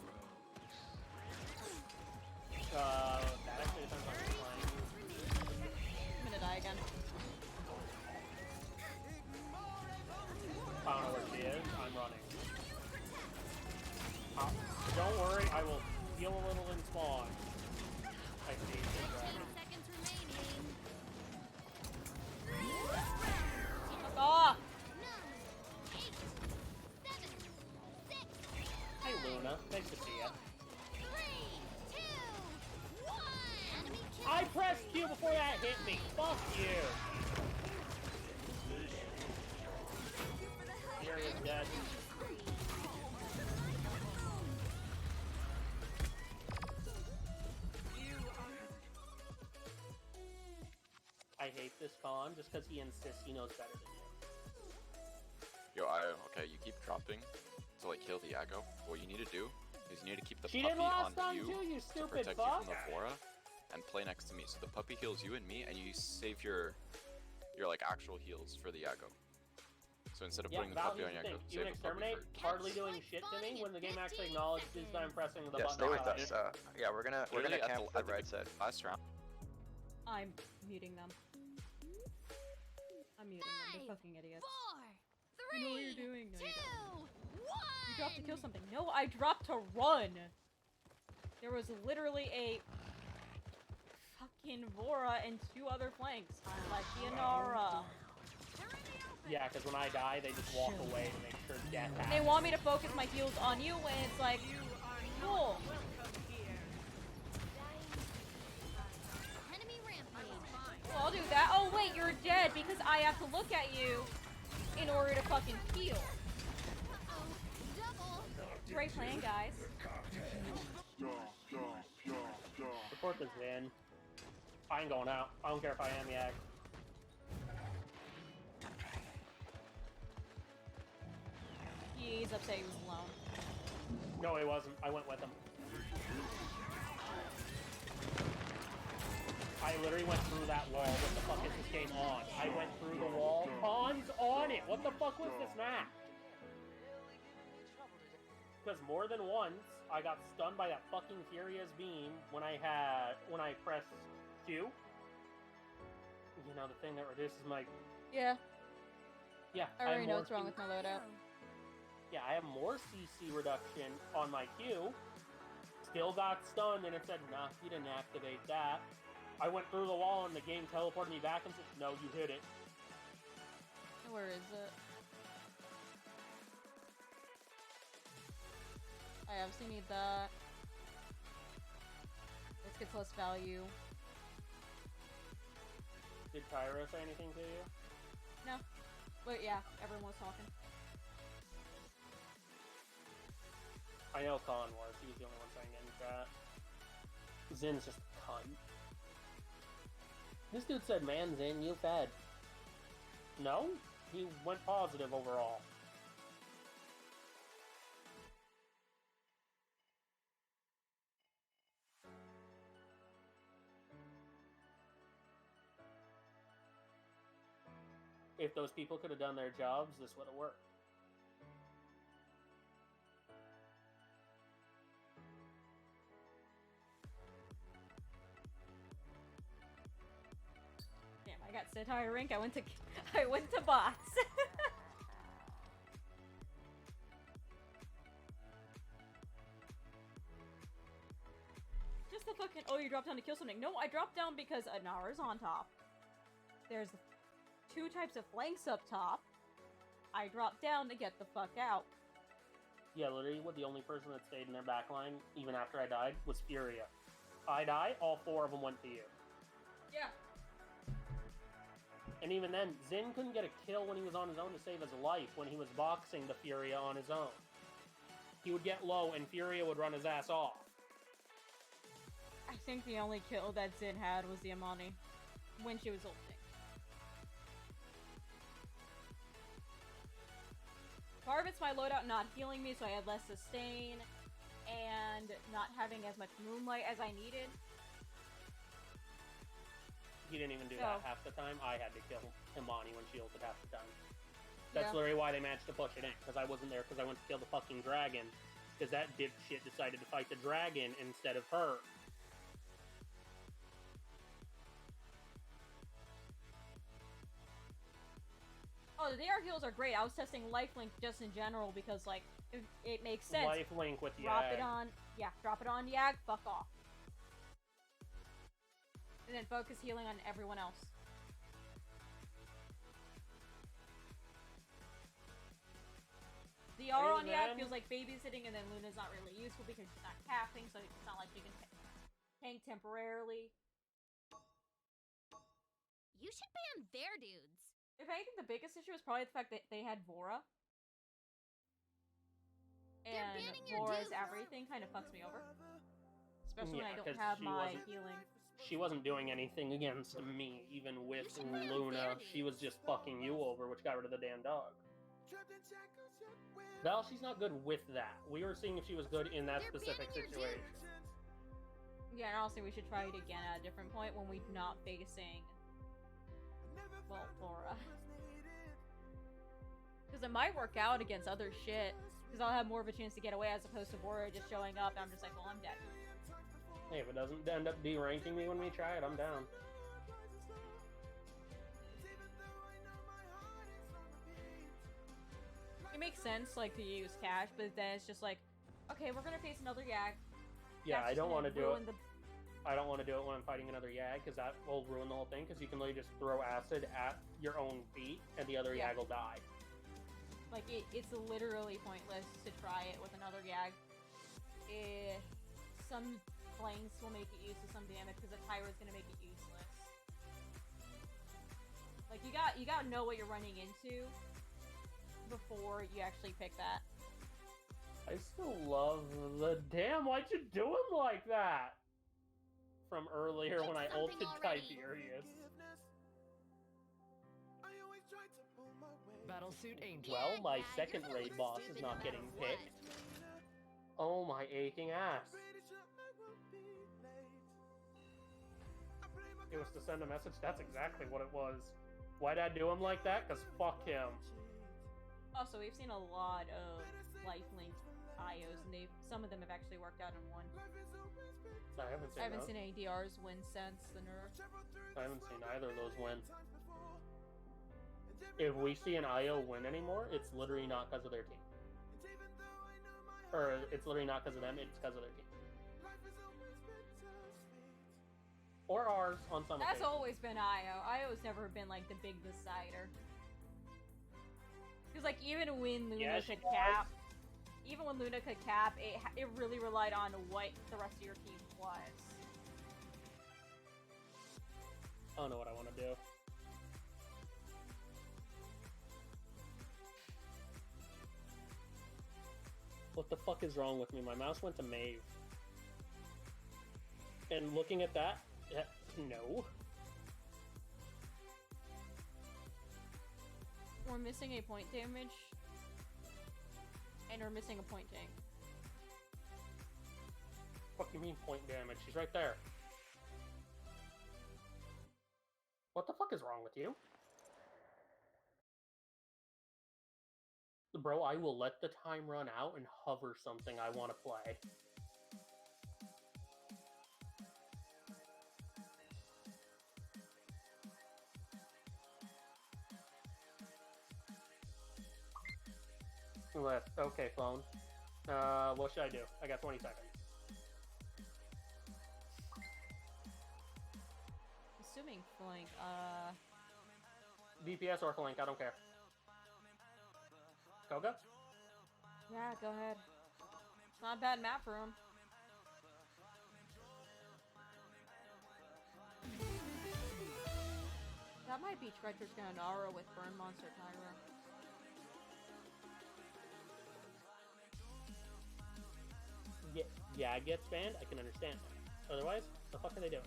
That actually depends on who's playing. I'm gonna die again. I don't know where she is. I'm running. Don't worry, I will heal a little in spawn. I see. 10 seconds remaining. Fuck off! 9, 8, 7, 6, Hey Luna, nice to see ya. 3, 2, 1. Enemy killing I pressed spree. Q before that hit me. Fuck you. Here is dead. I hate this con just because he insists he knows better than you. Yo, Io, okay, you keep dropping to like heal the Yago. What you need to do is you need to keep the She puppy did last on time you too, you to stupid protect fuck. you from the Bora, and play next to me. So the puppy heals you and me, and you save your like actual heals for the Yago. So instead of Yeah, putting the Val, puppy on here's the Yago, thing. save Even the puppy Exterminate, for... hardly doing shit to me when the game actually acknowledges that I'm pressing the Yeah, button. stay with on us. it. Yeah, we're gonna Literally at camp the the right side. last round. I'm muting them. I'm muting them. They're fucking idiots. 4, 3, I know what you're doing. No, 2, you don't. 1. You dropped to kill something. No, I dropped to run. There was literally a fucking Vora and 2 other flanks. Like Yanara. Yeah, because when I die, they just walk away to make sure death happens. They want me to focus my heals on you when it's like, cool. Enemy rampage. Well, I'll do that. Oh wait, you're dead because I have to look at you in order to fucking heal. Double. Great plan, guys. Report this in. I ain't going out. I don't care if I am Yak. He's upset he was alone. No, he wasn't. I went with him. I literally went through that wall. What the fuck is this game on? I went through the wall. Han's on it! What the fuck was this map? Because more than once, I got stunned by that fucking Furious beam when I pressed Q. You know, the thing that reduces my... Yeah. Yeah, I already know what's wrong with my loadout. Yeah, I have more CC reduction on my Q. Still got stunned, and it said, nah, you didn't activate that. I went through the wall, and the game teleported me back and said, no, you hit it. Where is it? I obviously need that. This gets less value. Did Tyra say anything to you? No. But yeah, everyone was talking. I know Colin was. He was the only one saying it in chat. Zin's just a cunt. This dude said, man, Zin, you fed. No? He went positive overall. If those people could have done their jobs, this would have worked. Damn, I got satire rank. I went to bots. Just the fucking, oh, you dropped down to kill something. No, I dropped down because Anara's on top. There's 2 types of flanks up top. I dropped down to get the fuck out. Yeah, literally, the only person that stayed in their backline, even after I died, was Furia. I die, all 4 of them went to you. Yeah. And even then, Zin couldn't get a kill when he was on his own to save his life when he was boxing the Furia on his own. He would get low and Furia would run his ass off. I think the only kill that Zin had was the Amani when she was ulting. Part of it's my loadout not healing me, so I had less sustain, and not having as much moonlight as I needed. He didn't even do that half the time. I had to kill Imani when she ulted half the time. That's literally why they managed to push it in, because I wasn't there because I went to kill the fucking dragon, because that dipshit decided to fight the dragon instead of her. Oh, the DR heals are great. I was testing lifelink just in general because, like, it makes sense. Lifelink with Drop Yag. it on, drop it on Yag, fuck off. And then focus healing on everyone else. The R on Yag feels like babysitting, and then Luna's not really useful because she's not capping, so it's not like she can tank temporarily. You should ban their dudes. If anything, the biggest issue is probably the fact that they had Vora. And Vora's everything kind of fucks me over. Especially when I don't have my healing. She wasn't doing anything against me, even with Luna. She was just fucking you over, which got rid of the damn dog. Well, she's not good with that. We were seeing if she was good in that specific situation. Yeah, and honestly, we should try it again at a different point when we're not facing, well, Vora. it might work out against other shit. Because I'll have more of a chance to get away as opposed to Warrior just showing up and I'm just like, well, I'm dead. Hey, if it doesn't end up deranking me when we try it, I'm down. It makes sense, like, to use cash, but then it's just like, okay, we're gonna face another Yag. Yeah, That's I don't want to do it. ruin the- I don't want to do it when I'm fighting another Yag, because that will ruin the whole thing, because you can literally just throw acid at your own feet, and the other Yeah. Yag will die. Like, it's literally pointless to try it with another Yag. Some flanks will make it use to some damage, because the Tyra's gonna make it useless. Like, you gotta know what you're running into before you actually pick that. I still love the damn. Why'd you do him like that? From earlier when I ulted Tiberius. Battlesuit Angel. Well, my Yeah, second you're gonna raid look boss stupid is no not matter getting what. picked. Oh my aching ass. It was to send a message. That's exactly what it was. Why'd I do him like that? Cause fuck him. Also, we've seen a lot of lifelink IOs, and some of them have actually worked out in one. I haven't seen I haven't those. seen any DRs win since the nerf. I haven't seen either of those win. If we see an IO win anymore, it's literally not because of their team. Or it's literally not because of them, it's because of their team. Or ours on some That's occasions. always been IO. IO's never been like the big decider. Because like even when Luna Yeah, she could cap, even when Luna could cap, it really relied on what the rest of your team was. I don't know what I want to do. What the fuck is wrong with me? My mouse went to Maeve. And looking at that, no. We're missing a point damage. And we're missing a point tank. What do you mean point damage? She's right there. What the fuck is wrong with you? Bro, I will let the time run out and hover something I want to play. Left. Okay, phone. What should I do? I got 20 seconds. Assuming flank, DPS or flank, I don't care. Koga? yeah, go ahead. It's not a bad map for him. That might be Treacherous Ganondaro with Burn Monster Tyra. Yeah, it gets banned, I can understand that. Otherwise, the fuck are they doing?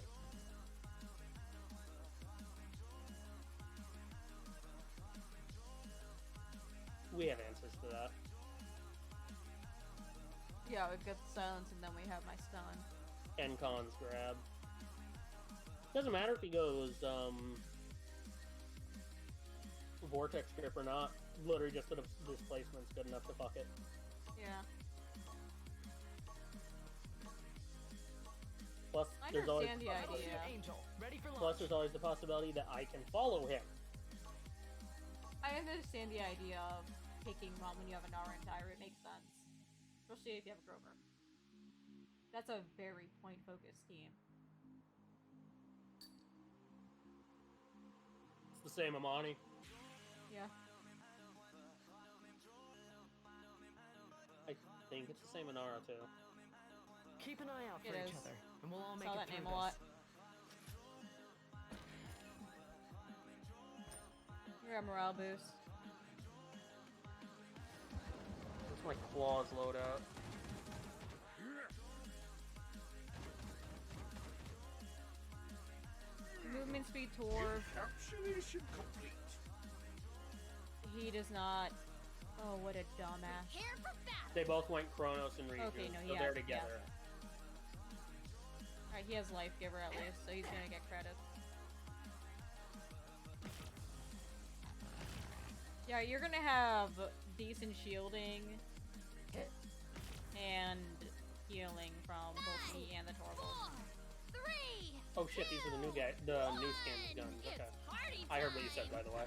We have answers to that. Yeah, we've got the silence and then we have my stun. Encon's grab. Doesn't matter if he goes, Vortex Grip or not. Literally just the displacement's good enough to fuck it. Yeah. Plus, I there's always understand the idea. Battlesuit Angel. Ready for launch. plus there's always the possibility that I can follow him. I understand the idea of picking Mom when you have a Nara and Tyra. It makes sense. Especially if you have a Grover. That's a very point-focused team. It's the same Amani. Yeah. I think it's the same Inara too. Keep an eye out for It each is. other, and we'll all make Saw it that through name a lot. You're a morale boost. What's my claws load out? Movement speed Torv. Encapsulation complete. He does not. Oh, what a dumbass. Prepare for battle. They both went Chronos and Regen, Okay, no, so he they're has- yeah. together. Alright, he has Life Giver at least, so he's gonna get credit. Yeah, you're gonna have decent shielding and healing from both me and the Torvald. 4, 3, Oh shit, these are the new new skin guns. Okay. I heard what you said, by the way.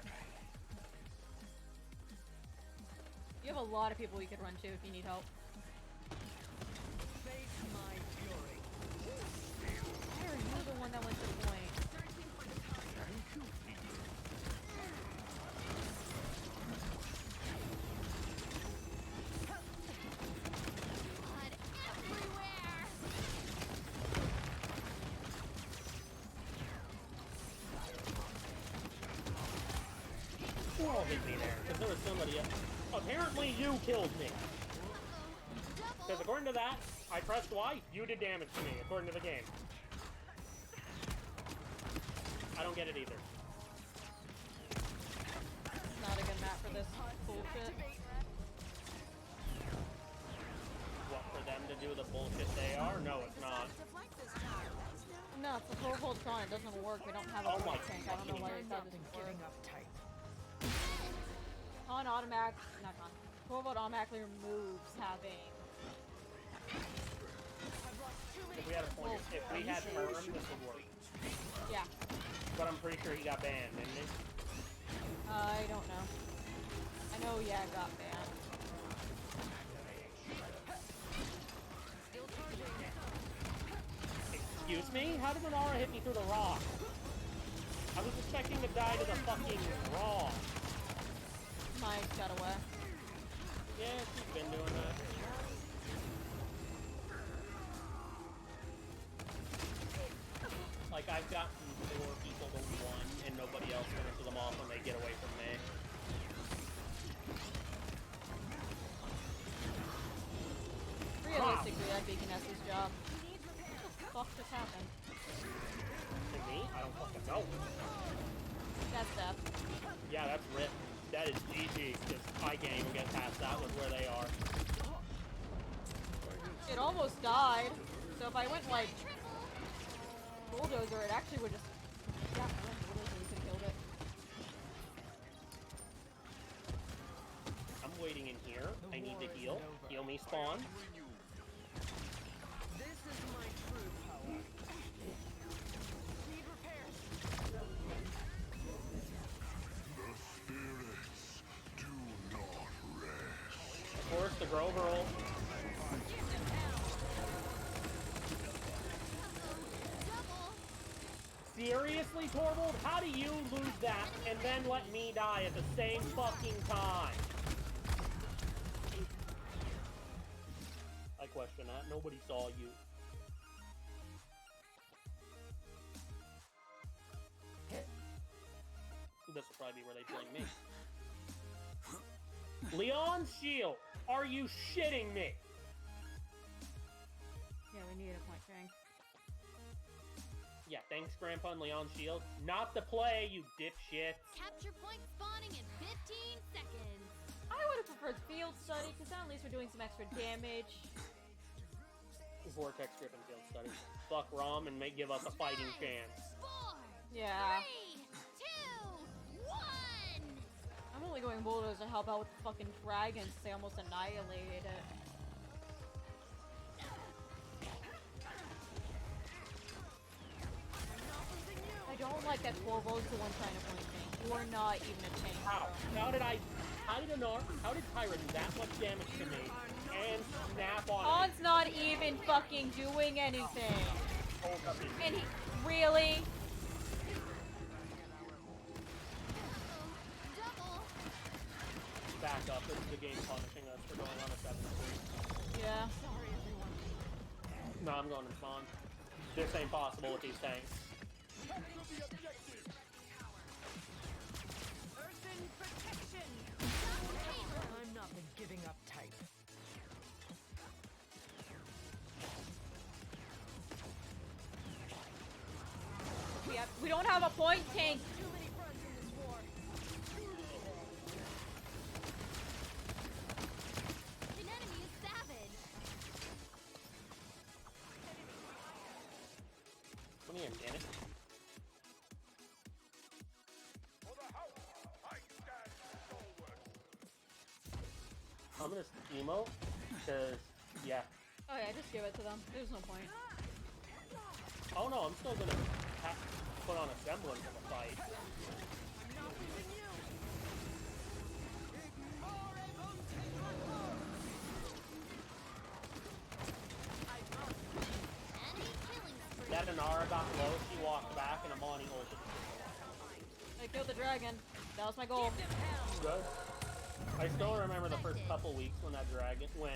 You have a lot of people you could run to if you need help. Face my fury. Why are you the one that went to the point? blood everywhere. Who all hit me there? Because there was somebody else. Apparently you killed me. Because according to that, I pressed Y, you did damage to me, according to the game. I don't get it either. Not a good map for this bullshit. What, for them to do the bullshit they are? No, it's not. No, it's the Torvald Tron. It doesn't work. We don't have a Oh my tank. I don't know why I'm we not thought this been would work. giving up tight. Con automatic, not con. Torvald automatically removes having. If we had a point, if we had Perm, this would work. Yeah. But I'm pretty sure he got banned, didn't he? I don't know. I know, yeah, it got banned. Excuse me? How did Renara hit me through the rock? I was expecting to die to the fucking raw. Mike got away. Yeah, she's been doing that. Like, I've gotten 4 people to 1, and nobody else finishes them off when they get away from me. Realistically, that'd be Kinessa's job. What the fuck just happened? To me? I don't fucking know. That's death. Yeah, that's RIP. That is GG, because I can't even get past that with where they are. It almost died. So if I went like bulldozer, it actually would just. Yeah, I went bulldozer, we could have killed it. I'm waiting in here. I need to heal. Heal me, spawn. This is my true power. Need repairs. The spirits do not rest. Of course, the Grover ult. Seriously, Torvald? How do you lose that and then let me die at the same fucking time? I question that. Nobody saw you. This will probably be where they fling me. Leon's shield! Are you shitting me? Yeah, we need a point tank. Yeah, thanks, Grandpa and Leon's shield. Not the play, you dipshit. Capture point spawning in 15 seconds. I would have preferred field study, because at least we're doing some extra damage. Vortex Grip and field study. Fuck Rom and give us a fighting chance. 4, Yeah. 3, 2, 1. I'm only going bulldozer to help out with the fucking dragons, they almost annihilated it. I don't like that Torvald's the one trying to point me. You are not even a tank, How? bro. How did Tyra do that much damage to me and snap on me? On's not even fucking doing anything. And he, really? Double. Back up. This is the game punishing us for going on a 7-3. Yeah. No, I'm going to spawn. This ain't possible with these tanks. Earthen protection. I'm not the giving up type. We don't have a point tank. Too many fronts in this war. An enemy is savage. Come here, damn it. For the house, I stand stalwart. I'm gonna emote, because, yeah. Oh yeah, just give it to them. There's no point. Oh no, I'm still gonna put on a semblance of a fight. I'm not leaving you. That Inara got low, she walked back, and Amani ulted. I killed the dragon. That was my goal. Good. I still remember the first couple weeks when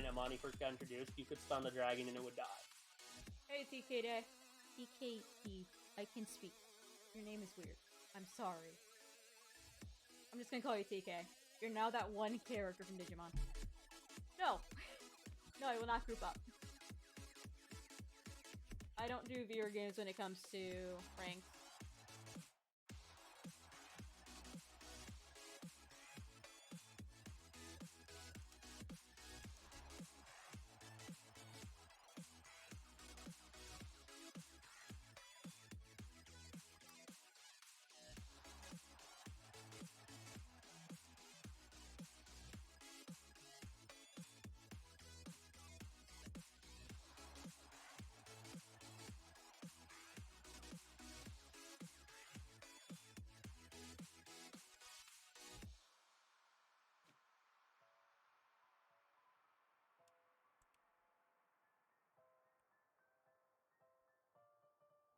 Amani first got introduced, you could stun the dragon and it would die. Hey, TK Day. TKD. I can speak. Your name is weird. I'm sorry. I'm just gonna call you TK. You're now that one character from Digimon. No. No, I will not group up. I don't do VR games when it comes to rank.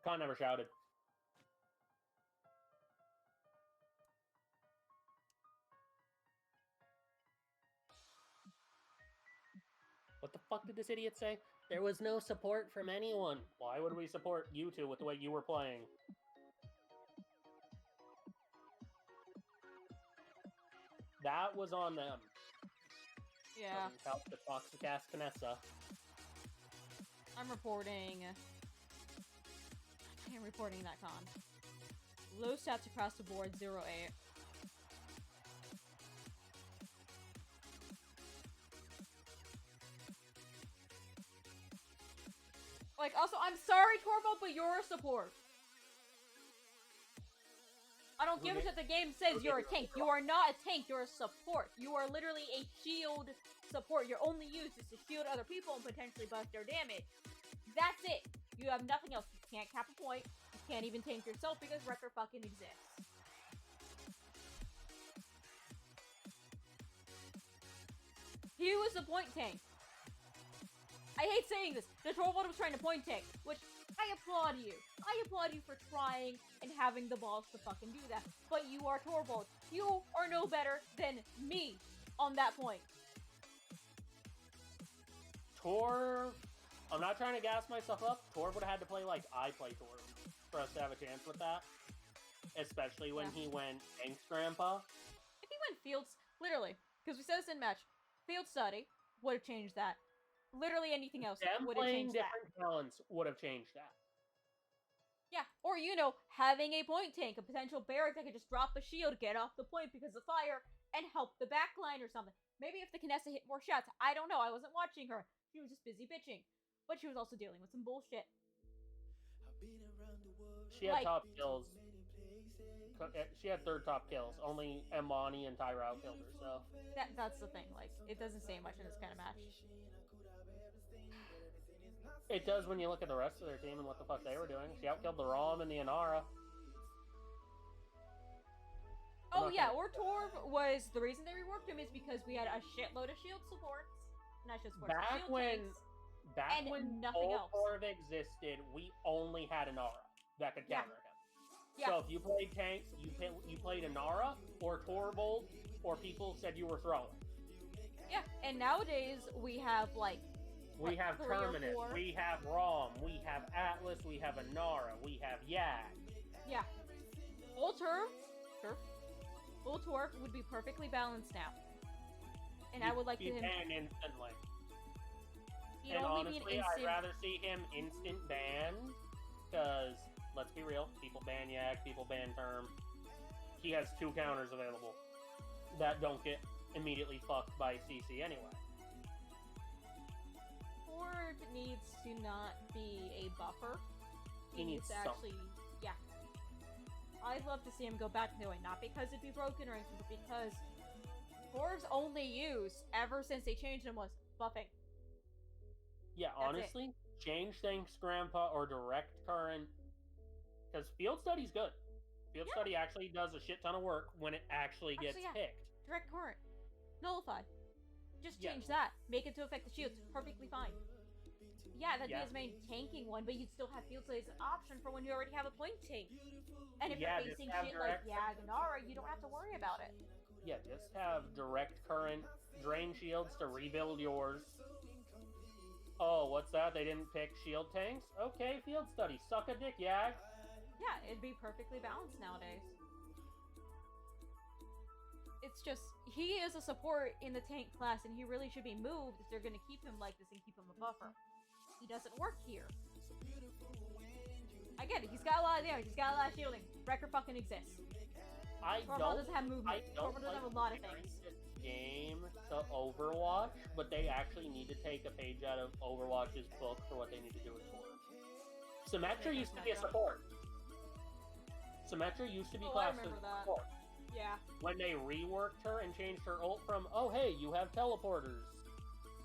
Khan never shouted. What the fuck did this idiot say? There was no support from anyone. Why would we support you two with the way you were playing? That was on them. Yeah. Doesn't help the toxic ass Canessa. I'm reporting. I am reporting that con. Low stats across the board, 0-8. Like, also, I'm sorry, Torvald, but you're a support. I don't give a shit the game says you're a tank. You are not a tank, you're a support. You are literally a shield support. Your only use is to shield other people and potentially buff their damage. That's it. You have nothing else. You can't cap a point. You can't even tank yourself because Wrecker fucking exists. He was a point tank. I hate saying this. The Torvald was trying to point tank, which I applaud you. I applaud you for trying and having the balls to fucking do that. But you are Torvald. You are no better than me on that point. I'm not trying to gas myself up. Torv would have had to play like I play Torv for us to have a chance with that. Especially when he went Tank's Grandpa. If he went Fields, literally, because we said this in match, Field Study would have changed that. Literally anything else would have changed that. Different talents would have changed that. Yeah, or you know, having a point tank, a potential barrack that could just drop a shield, get off the point because of fire, and help the backline or something. Maybe if the Canessa hit more shots. I don't know. I wasn't watching her. She was just busy bitching. But she was also dealing with some bullshit. She had top kills. She had third top kills. Only Imani and Tyrell killed her, so. That's the thing. Like, it doesn't say much in this kind of match. It does when you look at the rest of their team and what the fuck they were doing. She outkilled the Rom and the Inara. Oh yeah, or Torv was, the reason they reworked him is because we had a shitload of shield supports. Not just supports, Back when nothing else. Torv existed, we only had Inara that could counter him. Yeah. So if you played tank, you played Inara or Torvald, or people said you were throwing. Yeah, and nowadays we have like we have Terminus, we have Rom, we have Atlas, we have Inara, we have Yag. Yeah. Full Torv would be perfectly balanced now. And I would like him ban instantly. And honestly, I'd rather see him instant banned, because, let's be real, people ban Yag, people ban Term. He has 2 counters available that don't get immediately fucked by CC anyway. Torv needs to not be a buffer. He needs to actually, yeah. I'd love to see him go back to it, not because it'd be broken or anything, but because Torv's only use ever since they changed him was buffing. Yeah, That's honestly, change Thanks Grandpa or direct current, because field study's good. Field study actually does a shit ton of work when it actually gets picked. Direct current. Nullify. Just change that. Make it to affect the shields. Perfectly fine. Yeah, that'd be his main tanking one, but you'd still have field study as an option for when you already have a point tank. And if you're facing shit like Yaganara, you don't have to worry about it. Yeah, just have direct current, drain shields to rebuild yours. Oh, what's that? They didn't pick shield tanks? Okay, field study. Suck a dick, Yag. Yeah, it'd be perfectly balanced nowadays. It's just, he is a support in the tank class, and he really should be moved if they're going to keep him like this and keep him a buffer. He doesn't work here. I get it, he's got a lot of damage, he's got a lot of shielding. Wrecker fucking exists. Doesn't have movement. Torvald doesn't have a lot of things. This game to Overwatch, but they actually need to take a page out of Overwatch's book for what they need to do with Torv. Symmetra used to be a support. Symmetra used to be classed as a support. Yeah. When they reworked her and changed her ult from, oh hey, you have teleporters,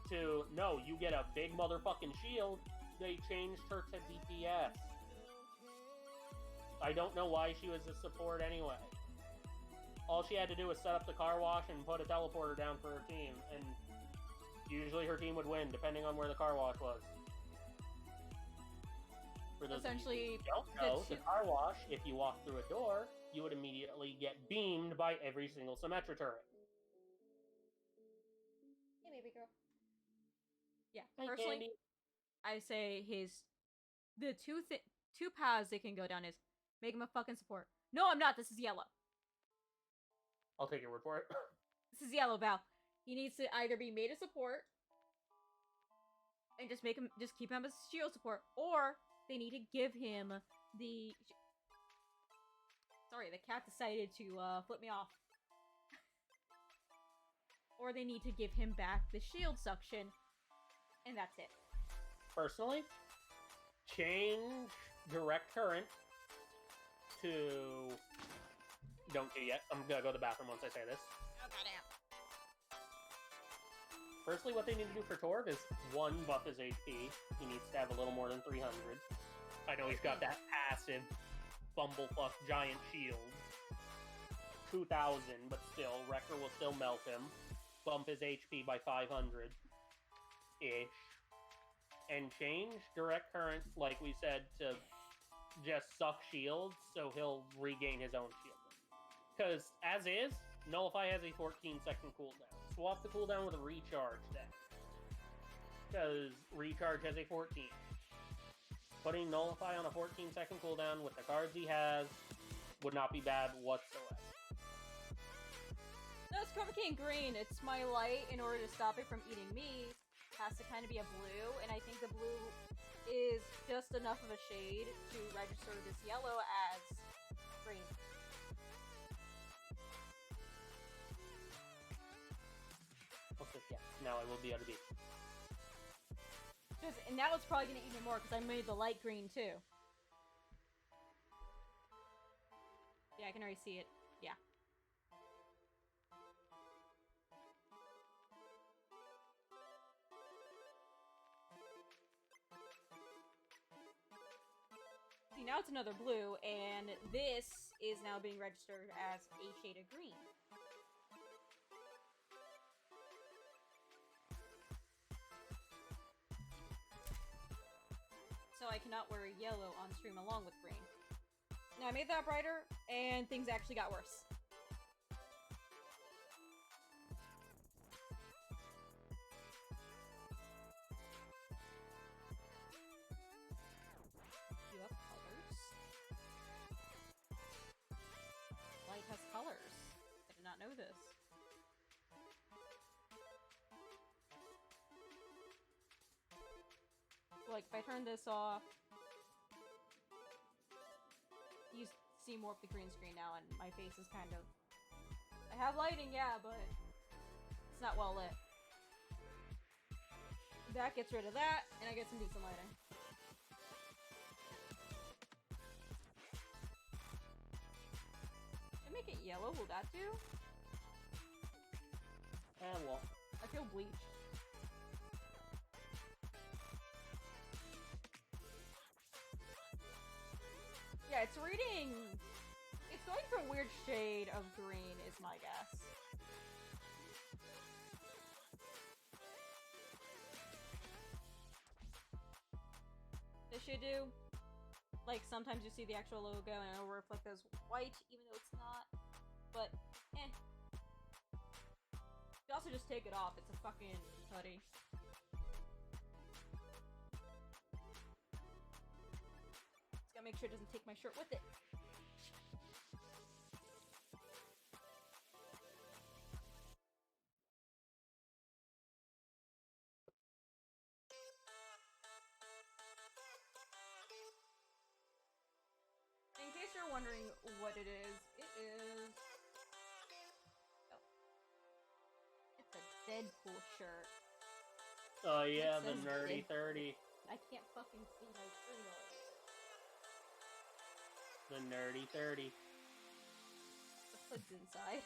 to, no, you get a big motherfucking shield, they changed her to DPS. I don't know why she was a support anyway. All she had to do was set up the car wash and put a teleporter down for her team, and usually her team would win, depending on where the car wash was. For those essentially, who don't know, the car wash, if you walk through a door, you would immediately get beamed by every single Symmetra turret. Hey, baby girl. Yeah, Hi, personally, Candy. I say the two paths they can go down is make him a fucking support. No, I'm not. This is yellow. I'll take your word for it. This is yellow, Val. He needs to either be made a support and just keep him as shield support, or they need to give him the. Sorry, the cat decided to flip me off. Or they need to give him back the shield suction, and that's it. Personally, change direct current to... Don't do yet. I'm gonna go to the bathroom once I say this. Oh, goddamn. Personally, what they need to do for Torv is, one, buff his HP. He needs to have a little more than 300. I know he's got that passive bumblefuck giant shield. 2,000, but still, Wrecker will still melt him. Bump his HP by 500-ish. And change direct current, like we said, to just suck shields, so he'll regain his own shield. Because, as is, Nullify has a 14-second cooldown. Swap the cooldown with a Recharge then. Because Recharge has a 14. Putting Nullify on a 14-second cooldown with the cards he has would not be bad whatsoever. No, it's Chroma Key in green. It's my light in order to stop it from eating me. It has to kind of be a blue, and I think the blue is just enough of a shade to register this yellow as green. Okay, yeah, now I will be able to beat. And now it's probably going to eat me more because I made the light green too. Yeah, I can already see it. Yeah. See, now it's another blue, and this is now being registered as a shade of green. So I cannot wear yellow on stream along with green. Now I made that brighter, and things actually got worse. You have colors? Light has colors. I did not know this. Like, if I turn this off, you see more of the green screen now, and my face is kind of... I have lighting, yeah, but it's not well lit. That gets rid of that, and I get some decent lighting. If I make it yellow, will that do? bleach. Yeah, it's reading... It's going for a weird shade of green, is my guess. This should do. Like, sometimes you see the actual logo and it'll reflect as white, even though it's not. But, eh. You can also just take it off. It's a fucking hoodie. Just gotta make sure it doesn't take my shirt with it. In case you're wondering what it is, oh. It's a Deadpool shirt. Oh yeah, It the says nerdy Deadpool. 30. I can't fucking see my screen. The nerdy 30. The hood's inside.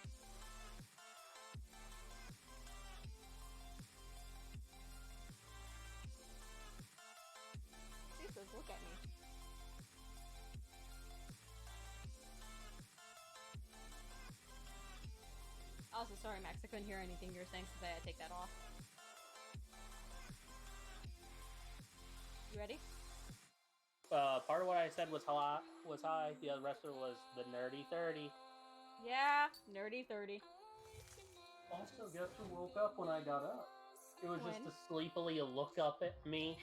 It says, look at me. Also, sorry, Max, I couldn't hear anything you were saying, so I had to take that off. You ready? Part of what I said was high. The other rest of it was the nerdy 30. Yeah, nerdy 30. Also, guess who woke up when I got up? It was just When? to sleepily look up at me,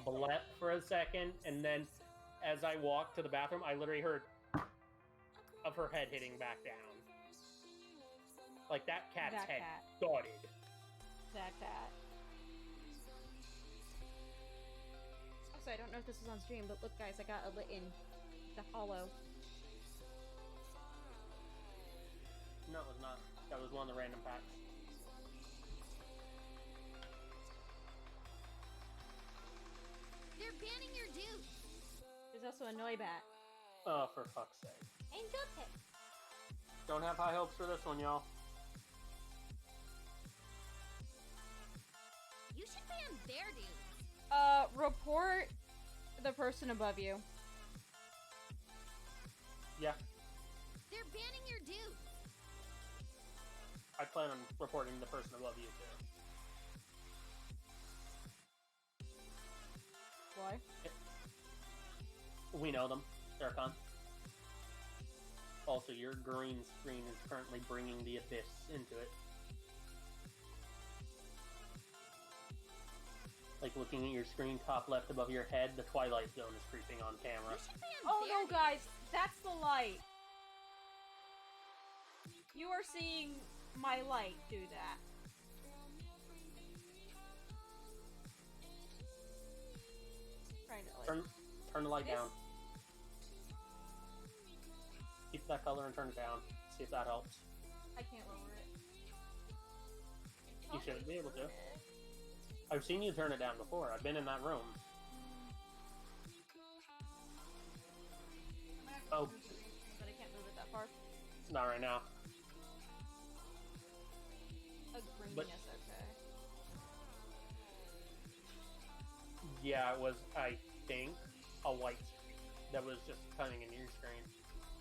blep for a second, and then as I walked to the bathroom, I literally heard of her head hitting back down. Like that cat's That head cat. thudded. That cat. Also, I don't know if this is on stream, but look, guys, I got a Litten. The hollow. No, it was not. That was one of the random packs. They're banning your dude. There's also a Noibat. Oh, for fuck's sake. Angel Tip. Don't have high hopes for this one, y'all. You should ban their dudes. Report the person above you. Yeah, They're banning your dude. I plan on reporting the person above you, too. Why? We know them. They're a con. Also, your green screen is currently bringing the abyss into it. Like looking at your screen top left above your head, the Twilight Zone is creeping on camera. You should ban Oh their no, dudes. guys, that's the light. You are seeing my light do that. Trying to like. Turn the light This- down. Keep that color and turn it down. See if that helps. I can't lower it. You should be able to. I've seen you turn it down before. I've been in that room. Oh, But I can't move it that far. not right now. A green, But- yes, okay. Yeah, it was, I think, a white that was just cutting into your screen.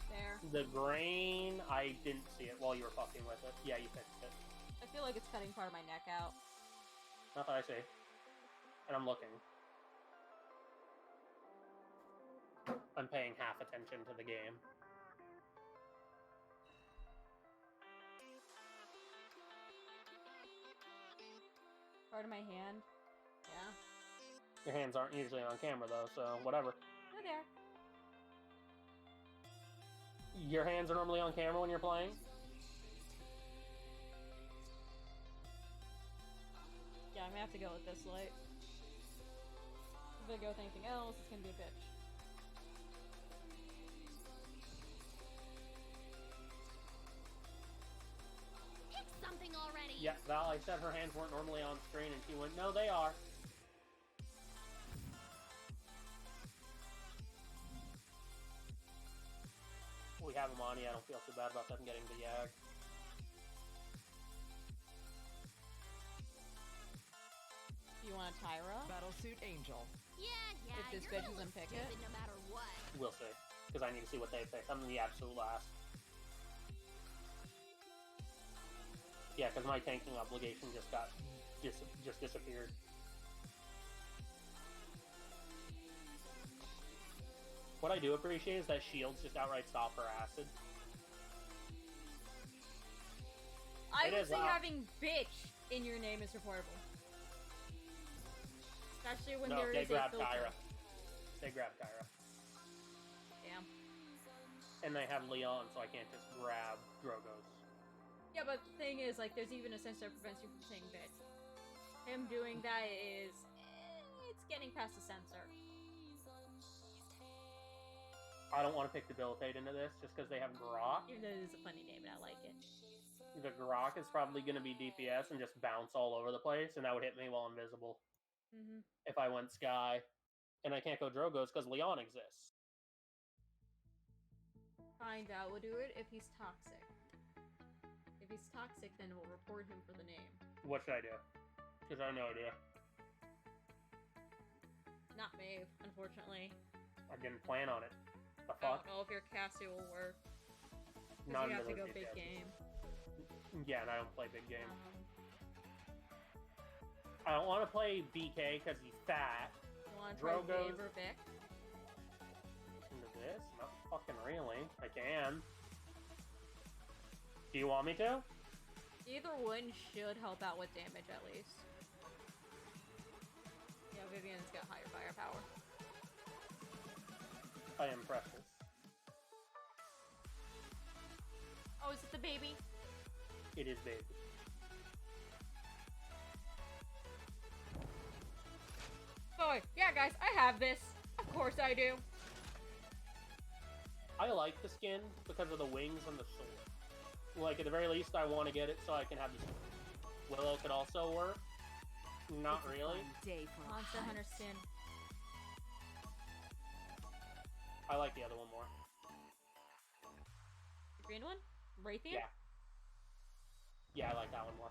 There. The green, I didn't see it while you were fucking with it. Yeah, you fixed it. I feel like it's cutting part of my neck out. Not that I see. And I'm looking. I'm paying half attention to the game. Part of my hand. Yeah. Your hands aren't usually on camera though, so whatever. They're there. Your hands are normally on camera when you're playing? Yeah, I'm gonna have to go with this light. If I go with anything else, it's gonna be a bitch. Pick something already. Yeah, Val, I said her hands weren't normally on screen and she went, no, they are. We have them on, yeah, I don't feel too bad about them getting the yag. want Tyra. Battlesuit Angel. Yeah, If this you're bitch gonna doesn't look pick it. stupid no matter what. We'll see. Because I need to see what they pick. I'm the absolute last. Yeah, because my tanking obligation just got... just disappeared. What I do appreciate is that shields just outright stop her acid. I It would is say loud. having bitch in your name is reportable. Especially when No, there they is a grab filter. Kyra. They grab Kyra. Damn. And they have Leon, so I can't just grab Drogo's. Yeah, but the thing is, like, there's even a sensor that prevents you from saying bitch. Him doing that is... it's getting past the sensor. I don't want to pick Debilitate into this, just because they have Grok. Even though it is a funny name and I like it. The Grok is probably going to be DPS and just bounce all over the place, and that would hit me while invisible. Mm-hmm. If I went Sky. And I can't go Drogo's because Leon exists. Find out. We'll do it if he's toxic. If he's toxic, then we'll report him for the name. What should I do? Because I have no idea. Not Maeve, unfortunately. I didn't plan on it. The I fuck? don't know if your Cassie will work. Because None you of have to those go big DPSs. game. Yeah, and I don't play big game. I don't want to play BK because he's fat. You want to try Drogo's- Maeve or Vic? Into this? Not fucking really. I can. Do you want me to? Either one should help out with damage at least. Yeah, Vivian's got higher firepower. I am precious. Oh, is it the baby? It is big. Oh, yeah, guys, I have this. Of course I do. I like the skin because of the wings and the sword. Like, at the very least, I want to get it so I can have this. Willow could also work. Not really. Monster Hunter skin. I like the other one more. The green one? Raytheon? Yeah. Yeah, I like that one more.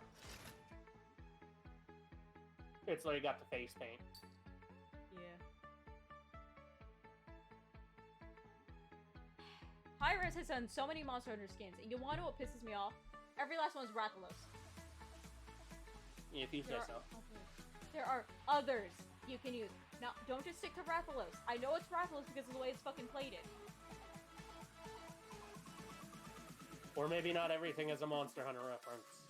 It's like you got the face paint. Yeah. Hi-Res has done so many Monster Hunter skins, and you want to know what pisses me off? Every last one's Rathalos. If you say so. There are others you can use. Now, don't just stick to Rathalos. I know it's Rathalos because of the way it's fucking plated. Or maybe not everything is a Monster Hunter reference.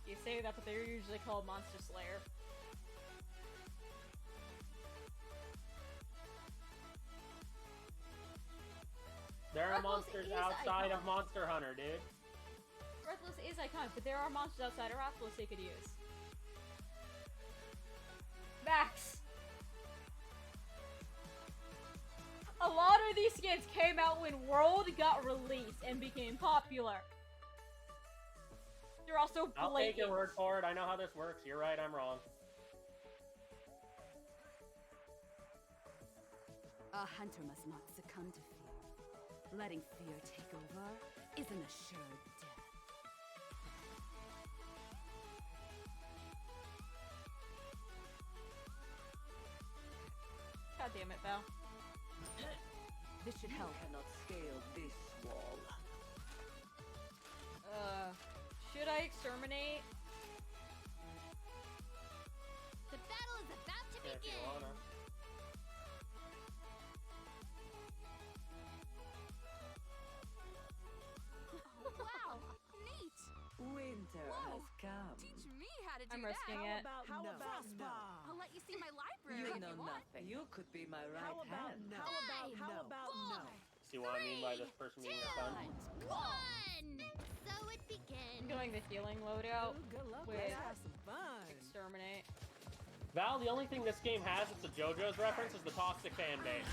You say that, but they're usually called Monster Slayer. There are Rathalos monsters is outside of iconic. Monster Hunter, dude. Rathalos is iconic, but there are monsters outside of Rathalos they could use. Max! A lot of these skins came out when World got released and became popular. They're also blatant. I'll take your word for it. I know how this works. You're right, I'm wrong. A hunter must not succumb to fear. Letting fear take over is an assured death. God damn it, Val. This should help. Cannot scale this wall. Should I exterminate? The battle is about to Yeah, if you begin. wanna. Wow, neat. Winter has come. Teach me how to do I'm risking it. How about no? I'll let you see my library You if know you want. nothing. You could be my right hand. Five, four, See what I mean by this person being your son? one. So it I'm begins. doing the healing loadout Good luck. with Let's have some fun. exterminate. Val, the only thing this game has that's a JoJo's reference is the toxic fan base.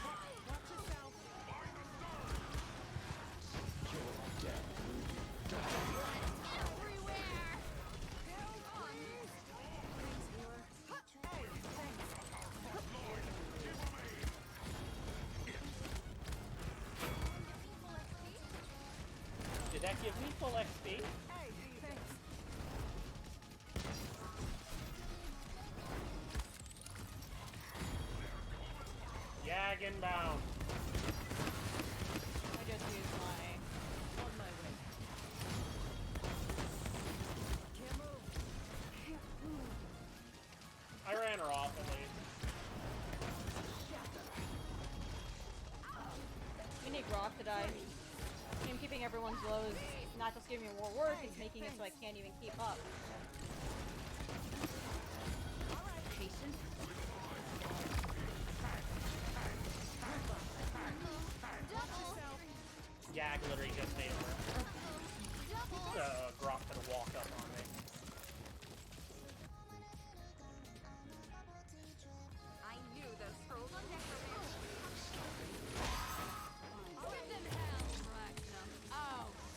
Everywhere. Did that give me full XP? Jag inbound. I just used my... On my way. Can't move. I ran her off at least. We need rock to die. I'm keeping everyone's lows, not just giving me more work, it's making it so I can't even keep up. Patient. Jag literally just made her. Grok gonna walk up on me. I knew those scrolls on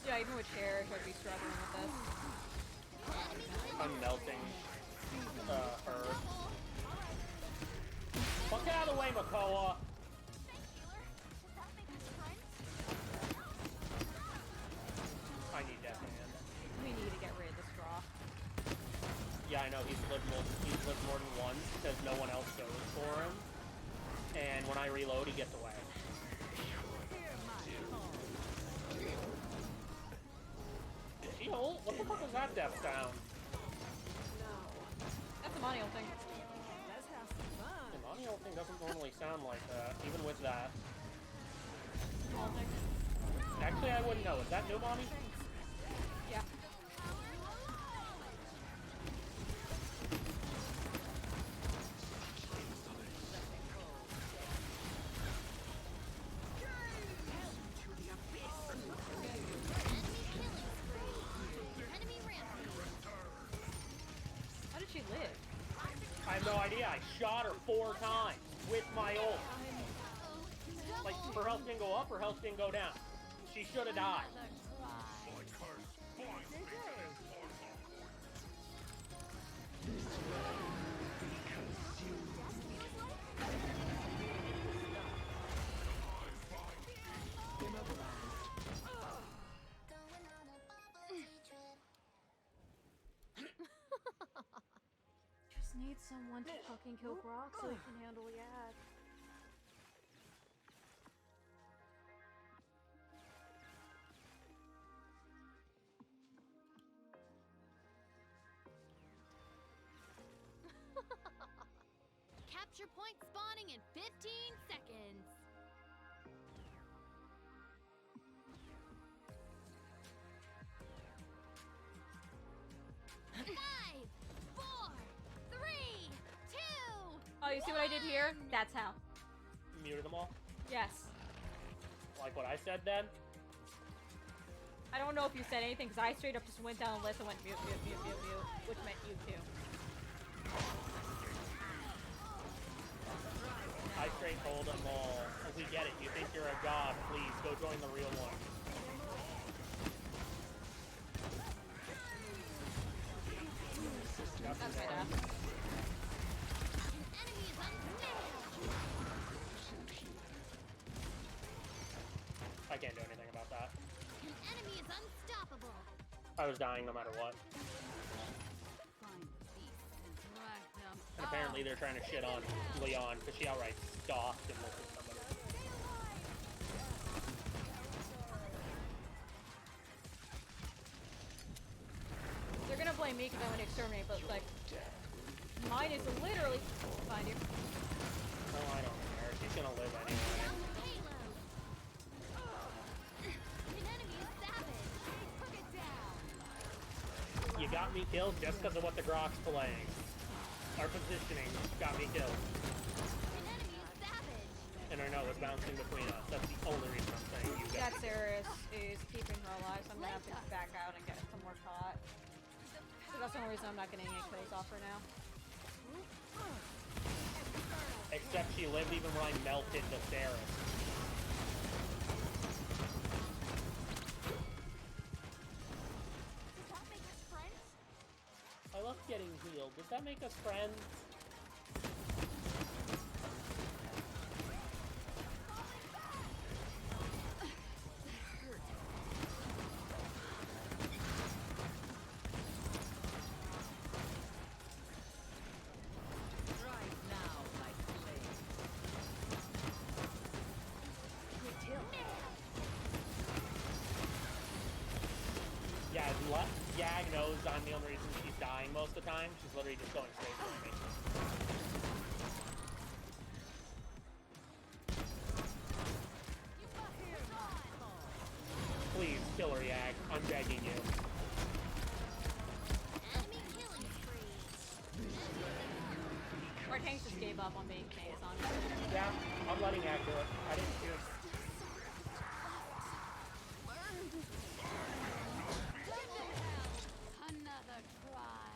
Yeah, even with chairs, I'd be struggling with this. I'm melting her. Fuck out of the way, Makoa! I need Death Hand. We need to get rid of this draw. Yeah, I know, he's lived more than once, because no one else goes for him. And when I reload, he gets away. Shield? What the fuck was that death sound? That's a Monio thing. Let's have some fun. The Monio thing doesn't normally sound like that, even with that. Small thing. Actually, I wouldn't know. Is that new Mommy? Yeah. How did she live? I have no idea. I shot her 4 times with my ult. Like, her health didn't go up, her health didn't go down. She should have died. Just need someone to fucking kill Grok so he can handle the ad. Capture point spawning in 15 seconds. Five, four, three, two. Oh, you see what I did here? That's how. Muted them all. Yes. Like what I said then. I don't know if you said anything, because I straight up just went down the list and went mute, mute, mute, mute, mute, which meant you too. I straight told them all, we get it, you think you're a god, please, go join the real one. That's my death. I can't do anything about that. An enemy is unstoppable. I was dying no matter what. And apparently they're trying to shit on Leon, because she outright stalked and looked at somebody. They're gonna blame me because I went to exterminate, but like, mine is literally behind you. Oh, I don't care. She's gonna live anyway. You got me killed just because of what the Grok's playing. Our positioning got me killed. And I know it's bouncing between us. That's the only reason I'm saying you got That Ceres is keeping her alive, so I'm gonna have to back out and get some more caught. So that's the only reason I'm not getting any kills off her now. Except she lived even when I melted the Ceres. I love getting healed. Does that make us friends? Yag knows I'm the only reason she's dying most of the time. She's literally just going straight for me. Please, kill her, Yag. I'm begging you. Enemy killing spree. Our tanks just gave up on being phased on. Yeah, I'm letting Yag do it. I didn't choose. Another try.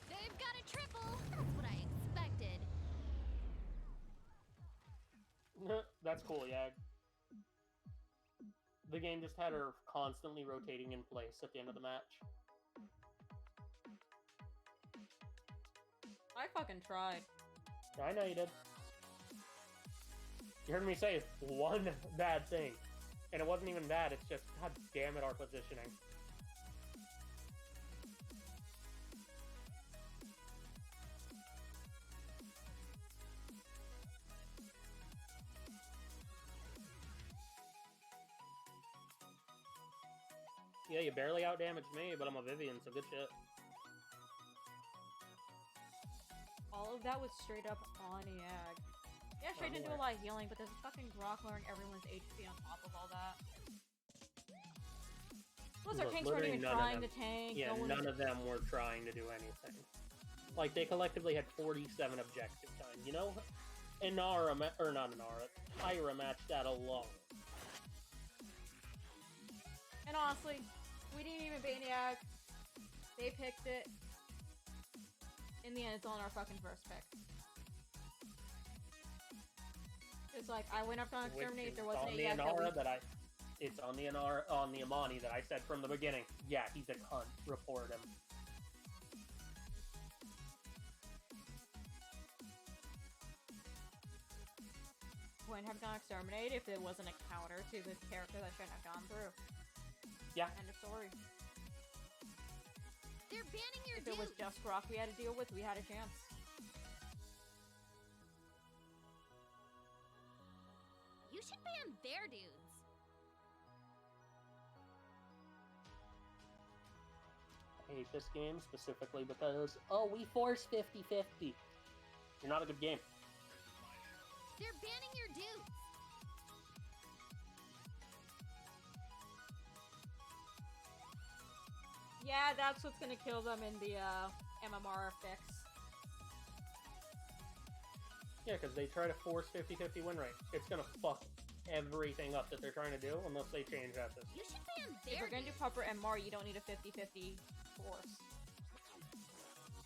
They've got a triple. That's what I expected. That's cool, Yag. The game just had her constantly rotating in place at the end of the match. I fucking tried. I know you did. You heard me say one bad thing. And it wasn't even bad, it's just, god damn it, our positioning. Yeah, you barely outdamaged me, but I'm a Vivian, so good shit. All of that was straight up on Yag. Yeah, sure, I didn't do a lot of healing, but there's a fucking Grok lowering everyone's HP on top of all that. Plus, our tanks weren't even trying to tank. Yeah, none of them were trying to do anything. Like, they collectively had 47 objective time, you know? Inara, or not Inara, Tyra matched that alone. And honestly, we didn't even ban Yag. They picked it. In the end, it's on our fucking first pick. It's like, I went up on Exterminate, there wasn't a Yag that It's on the Inara, on the Amani that I said from the beginning. Yeah, he's a cunt. Report him. Wouldn't have gone Exterminate if it wasn't a counter to the character that shouldn't have gone through. Yeah. End of story. They're banning your If it was just Grok we had to deal with, we had a chance. You should ban their dudes. I hate this game specifically because, oh, we force 50-50. You're not a good game. They're banning your dudes. Yeah, that's what's gonna kill them in the MMR fix. Yeah, because they try to force 50-50 win rate. It's gonna fuck everything up that they're trying to do unless they change after. You should ban If their we're gonna do dudes. Pupper MR, you don't need a 50-50 force.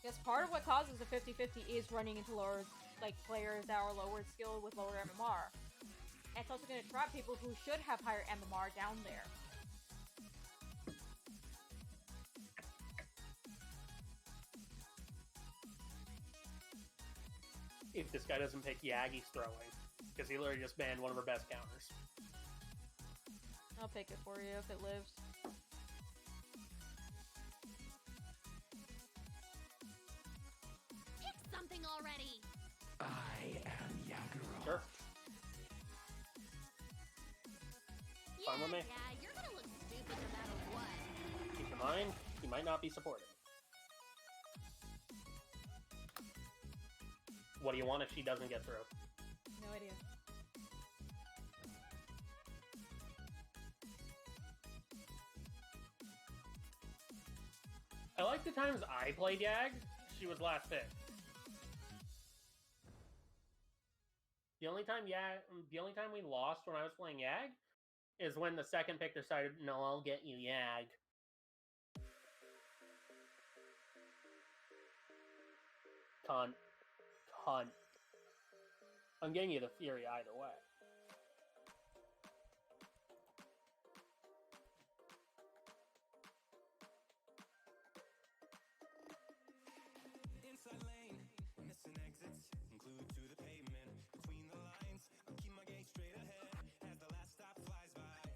Because part of what causes the 50-50 is running into lower, like, players that are lower skill with lower MMR. And it's also gonna trap people who should have higher MMR down there. If this guy doesn't pick Yag, he's throwing. Because he literally just banned one of her best counters. I'll pick it for you if it lives. Pick something already. I am Yaguro. Sure. Yeah, Fine with me. yeah, you're gonna look stupid no matter what. Keep in mind, he might not be supported. What do you want if she doesn't get through? No idea. I like the times I played Yag, she was last pick. The only time we lost when I was playing Yag is when the second pick decided, no, I'll get you, Yag. Cunt. I'm getting you the Fury either way. Inside lane, missing exits, glued to the pavement. Between the lines, I'll keep my gaze straight ahead as the last stop flies by.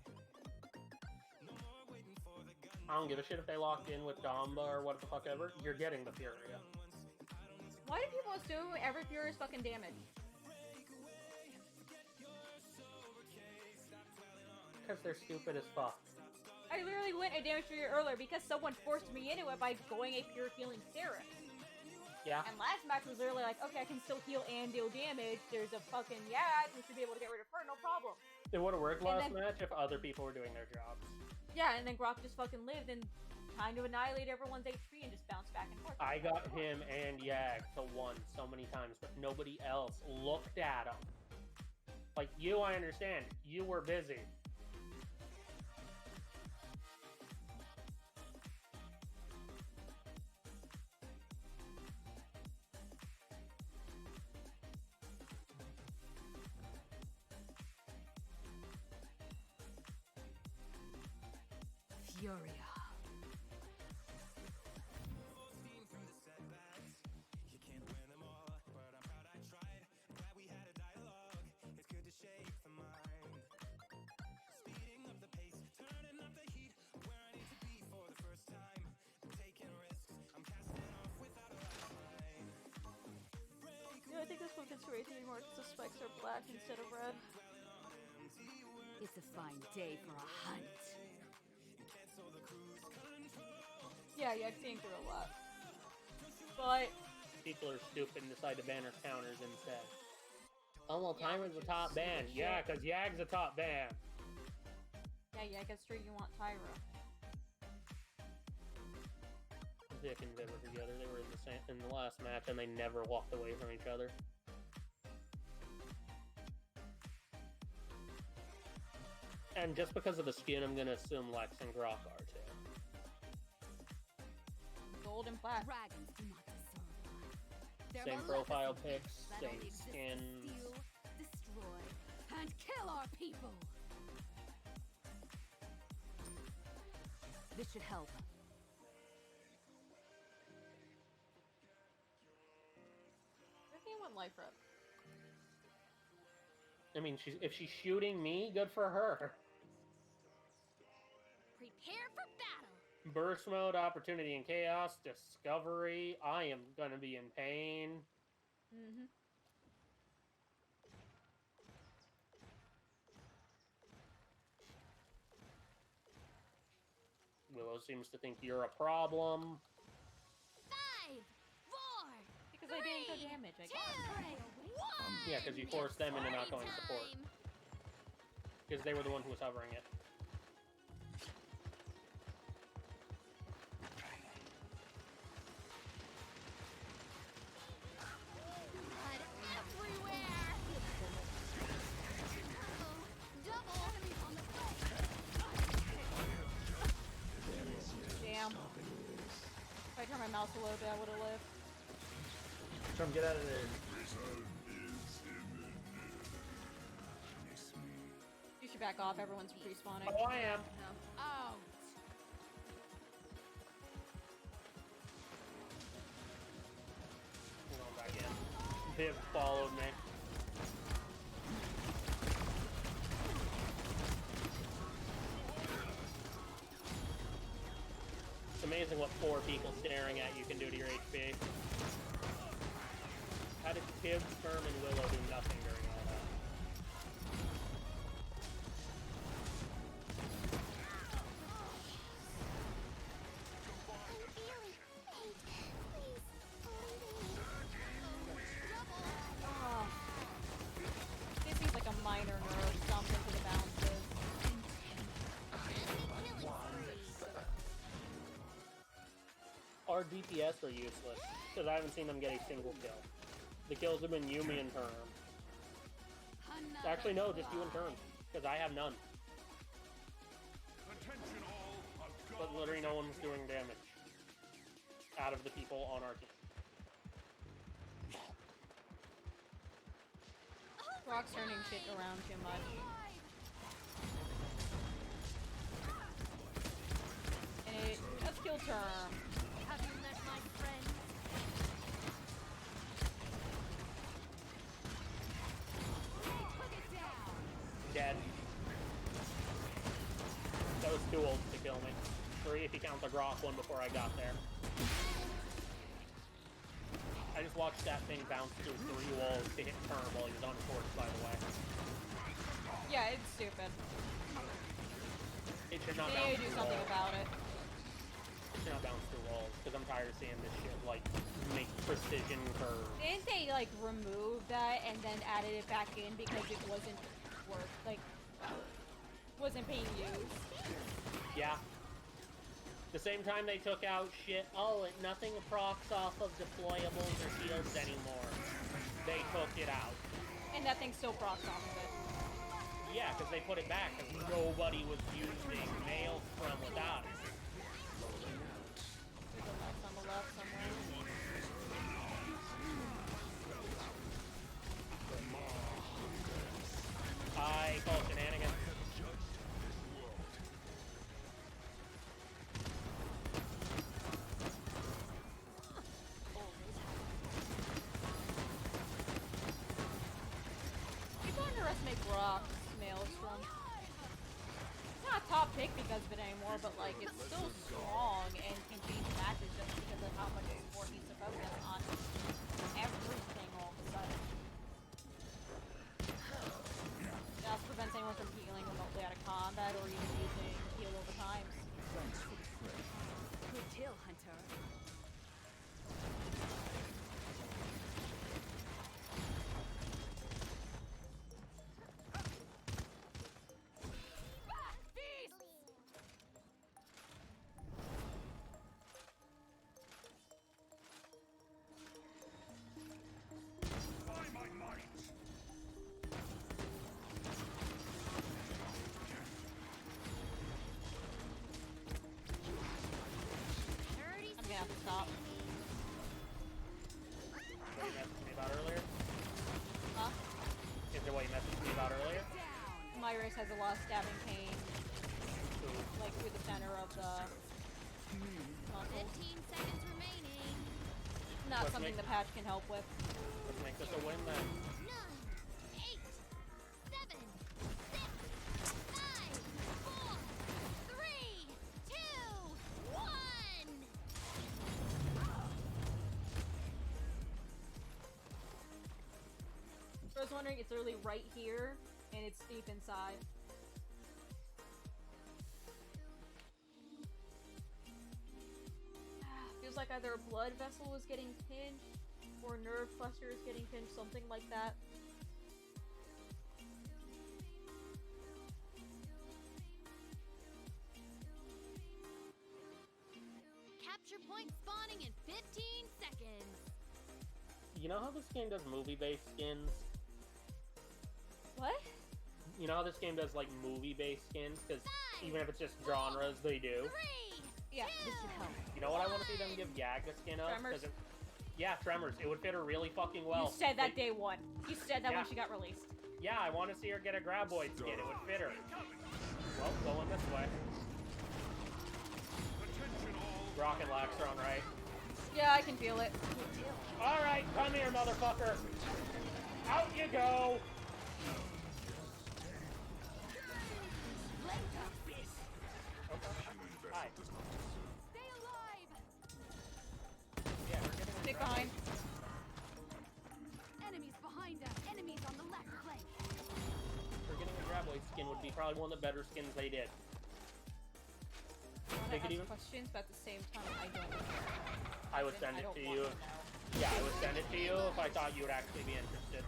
No more waiting for the gun. I don't give a shit if they locked in with Damba or what the fuck ever. You're getting the Furia. Why do people assume every Fury is fucking damage? Because they're stupid as fuck. I literally went a damage trigger earlier because someone forced me into it by going a pure healing Sarah. Yeah. And last match was literally like, okay, I can still heal and deal damage. There's a fucking Yag. We should be able to get rid of her, no problem. It would have worked last match if other people were doing their jobs. Yeah, and then Grok just fucking lived and kind of annihilated everyone's HP and just bounced back and forth. I got him and Yag to 1 so many times, but nobody else looked at him. Like, you, I understand. You were busy. Furia. I think this one gets raised anymore because the spikes are black instead of red. It's a fine day for a hunt. Yeah, I've seen through a lot. But people are stupid and decide to ban our counters instead. Oh, well, Tyra's a top ban. Yeah, because Yag's a top ban. Yeah, I guess you want Tyra. Vic and Viv were together. They were in the last match, and they never walked away from each other. And just because of the skin, I'm gonna assume Lex and Grok are too. Gold and black. Dragons do not deserve life. Same profile pics, same skins. Steal, destroy, and kill our people. This should help. Life rep. I mean, if she's shooting me, good for her. Prepare for battle. Burst mode, opportunity and chaos, discovery. I am gonna be in pain. Mm-hmm. Willow seems to think you're a problem. 5, 4, because I didn't go damage, I guess. 2, 1. Yeah, because you forced them into not going support. Because they were the one who was hovering it. Blood everywhere. Double enemies on the Damn. If I turn my mouse a little bit, I would have lived. Try and get out of there. You should back off. Everyone's respawning. Oh, I am. No. out. I'm going back in. Viv followed me. It's amazing what 4 people staring at you can do to your HP. How did Tibb, Sperm, and Willow do nothing during all that? Oh. This seems like a minor nerve something to the bounces. Our DPS are useless, because I haven't seen them get a single kill. The kills have been Yumi and Term. Actually, no, just you and Term, because I have none. But literally no one was doing damage out of the people on our team. Rock's turning shit around too much. And let's kill Term. Have you met my friend? Dead. That was 2 ults to kill me. 3 if you count the Grok one before I got there. I just watched that thing bounce through 3 walls to hit Term while he was on torch, by the way. Yeah, it's stupid. It should not They bounce need to do through something walls. about it. It should not bounce through walls, because I'm tired of seeing this shit, like, make precision curves. Didn't they, like, remove that and then added it back in because it wasn't wasn't being used? Yeah. The same time they took out shit, nothing procs off of deployables or shields anymore. They took it out. And that thing still procs off of it. Yeah, because they put it back, because nobody was using Maelstrom without it. There's a nest on the left somewhere. I call shenanigans. People underestimate Brock's Maelstrom. It's not a top pick because of it anymore, but like it's still strong and can change matches just because of how much support he's to focus on everything all of a sudden. It also prevents anyone from healing remotely out of combat or even using heal over times. Good kill, Hunter. I'm gonna have to stop. What you messaged me about earlier? Huh? Is there what you messaged me about earlier? My wrist has a lot of stabbing pain, like through the center of the muscle. 15 seconds remaining. Not Let's something make- the patch can help with. Let's make this a win then. 9, 8, 7, 6, 5, 4, 3, 2, 1. I was wondering, it's literally right here, and it's deep inside. Feels like either a blood vessel was getting pinched, or a nerve cluster is getting pinched, something like that. Capture point spawning in 15 seconds. You know how this game does movie-based skins? What? You know how this game does, like, movie-based skins? Because even if it's just genres, they do. 3, Yeah, this should help. You know what I want to see them give Yag a skin of? Tremors? 'Cause yeah, Tremors. It would fit her really fucking well. You said that They- day one. You said that Yeah. when she got released. Yeah, I want to see her get a Graboid skin. It would fit her. Well, going this way. Rocket Laxron, right? Yeah, I can feel it. Alright, come here, motherfucker. Out you go. Hi. Stay alive! Yeah, we're getting a Stick Graboid. behind. Enemies behind us! Enemies on the left flank! We're getting a Graboid skin would be probably one of the better skins they did. I want They to could ask even- questions, but at the same time, I don't care. I would send I it don't to want you. to know. Yeah, I would send it to you if I thought you would actually be interested.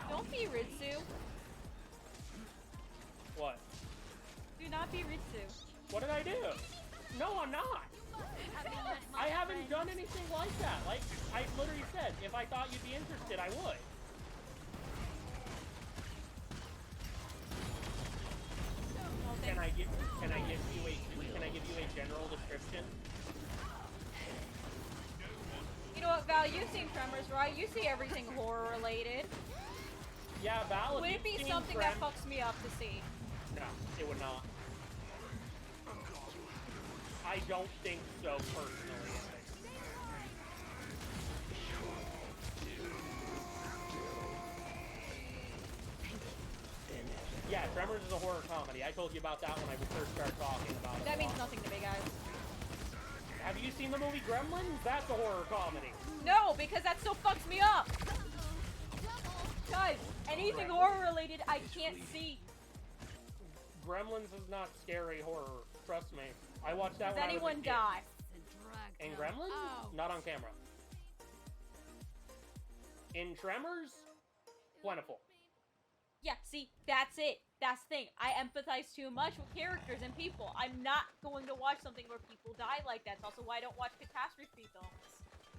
Don't be Ritsu. What? Do not be Ritsu. What did I do? No, I'm not. I haven't done anything like that. Like, I literally said, if I thought you'd be interested, I would. Can I give you a general description? You know what, Val? You've seen Tremors, right? You see everything horror related. Yeah, Val. Would it be something that fucks me up to see? No, it would not. I don't think so personally. Yeah, Tremors is a horror comedy. I told you about that when I first started talking about it. That means nothing to me, guys. Have you seen the movie Gremlins? That's a horror comedy. No, because that still fucks me up. Guys, anything horror related, I can't see. Gremlins is not scary horror. Trust me. I watched that Does when anyone I was a kid. die? In Gremlins? Oh. Not on camera. In Tremors? Plentiful. Yeah, see, that's it. That's the thing. I empathize too much with characters and people. I'm not going to watch something where people die like that. It's also why I don't watch catastrophe films.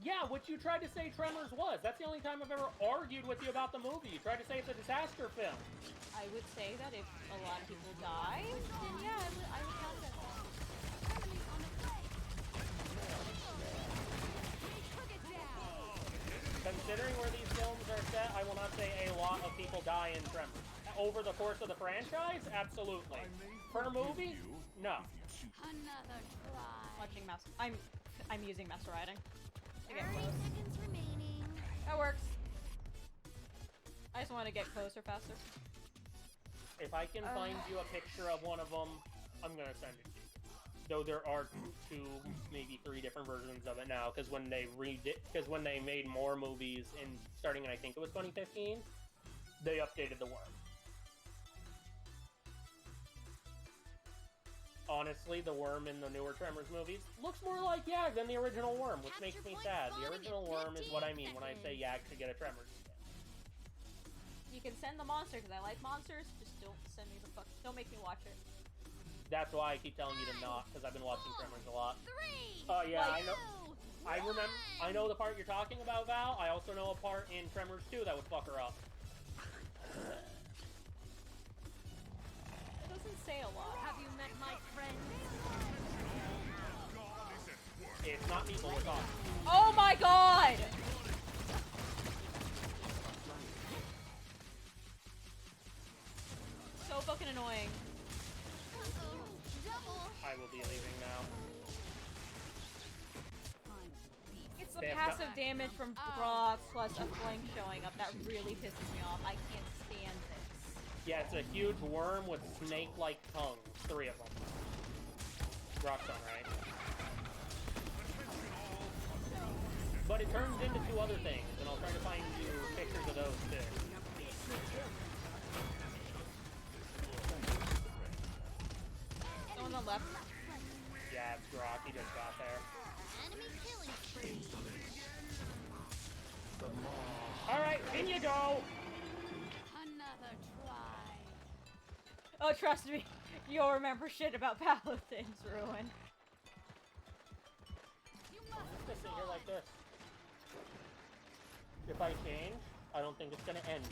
Yeah, which you tried to say Tremors was. That's the only time I've ever argued with you about the movie. You tried to say it's a disaster film. I would say that if a lot of people die, then yeah, I would count that. Considering where these films are set, I will not say a lot of people die in Tremors. Over the course of the franchise, absolutely. Per movie, no. Another try. Watching mouse. I'm using mouse riding. To get 30 close. seconds remaining. That works. I just want to get closer faster. If I can find you a picture of one of them, I'm gonna send it to you. Though there are 2, maybe 3 different versions of it now, because when they made more movies starting in I think it was 2015, they updated the worm. Honestly, the worm in the newer Tremors movies looks more like Yag than the original worm, which makes me sad. The original worm is what I mean when I say Yag should get a Tremors skin. You can send the monster because I like monsters. Just don't send me the fuck. Don't make me watch it. That's why I keep telling you to not, because I've been watching Tremors a lot. 3. Oh yeah, Like, I know. I remember. I know the part you're talking about, Val. I also know a part in Tremors 2 that would fuck her up. It doesn't say a lot. Have you met my friend? It's not people we're talking. Oh my god! So fucking annoying. I will be leaving now. It's the They have passive damage from Brock plus a flank showing up that really pisses me off. I can't stand this. Yeah, it's a huge worm with snake-like tongues. 3 of them. Rockstone, right? But it turns into 2 other things, and I'll try to find you pictures of those too. Someone on the left. Yeah, it's Brock. He just got there. Enemy killing spree. Alright, in you go! Another try. Oh, trust me, you'll remember shit about Paladins, Ruin. I'm just sit here like this. If I change, I don't think it's gonna end.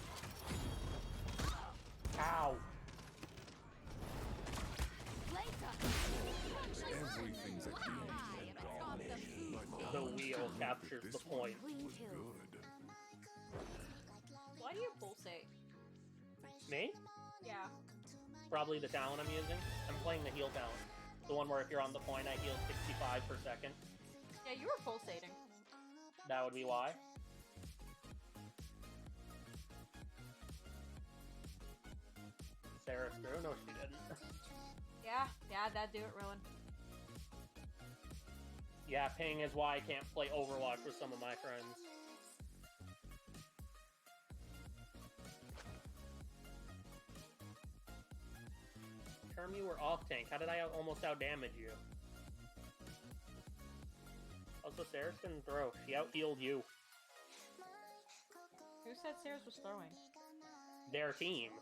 Ow! Everything's a The wheel captures the point. Why do you pulsate? Me? Yeah. Probably the talent I'm using. I'm playing the heal talent. The one where if you're on the point, I heal 65 per second. Yeah, you were pulsating. That would be why. Sarah threw? No, she didn't. Yeah, that'd do it, Ruin. Yeah, ping is why I can't play Overwatch with some of my friends. Term, you were off tank. How did I almost outdamage you? Also, Sarah's couldn't throw. She out-healed you. Who said Sarah's was throwing? Their team.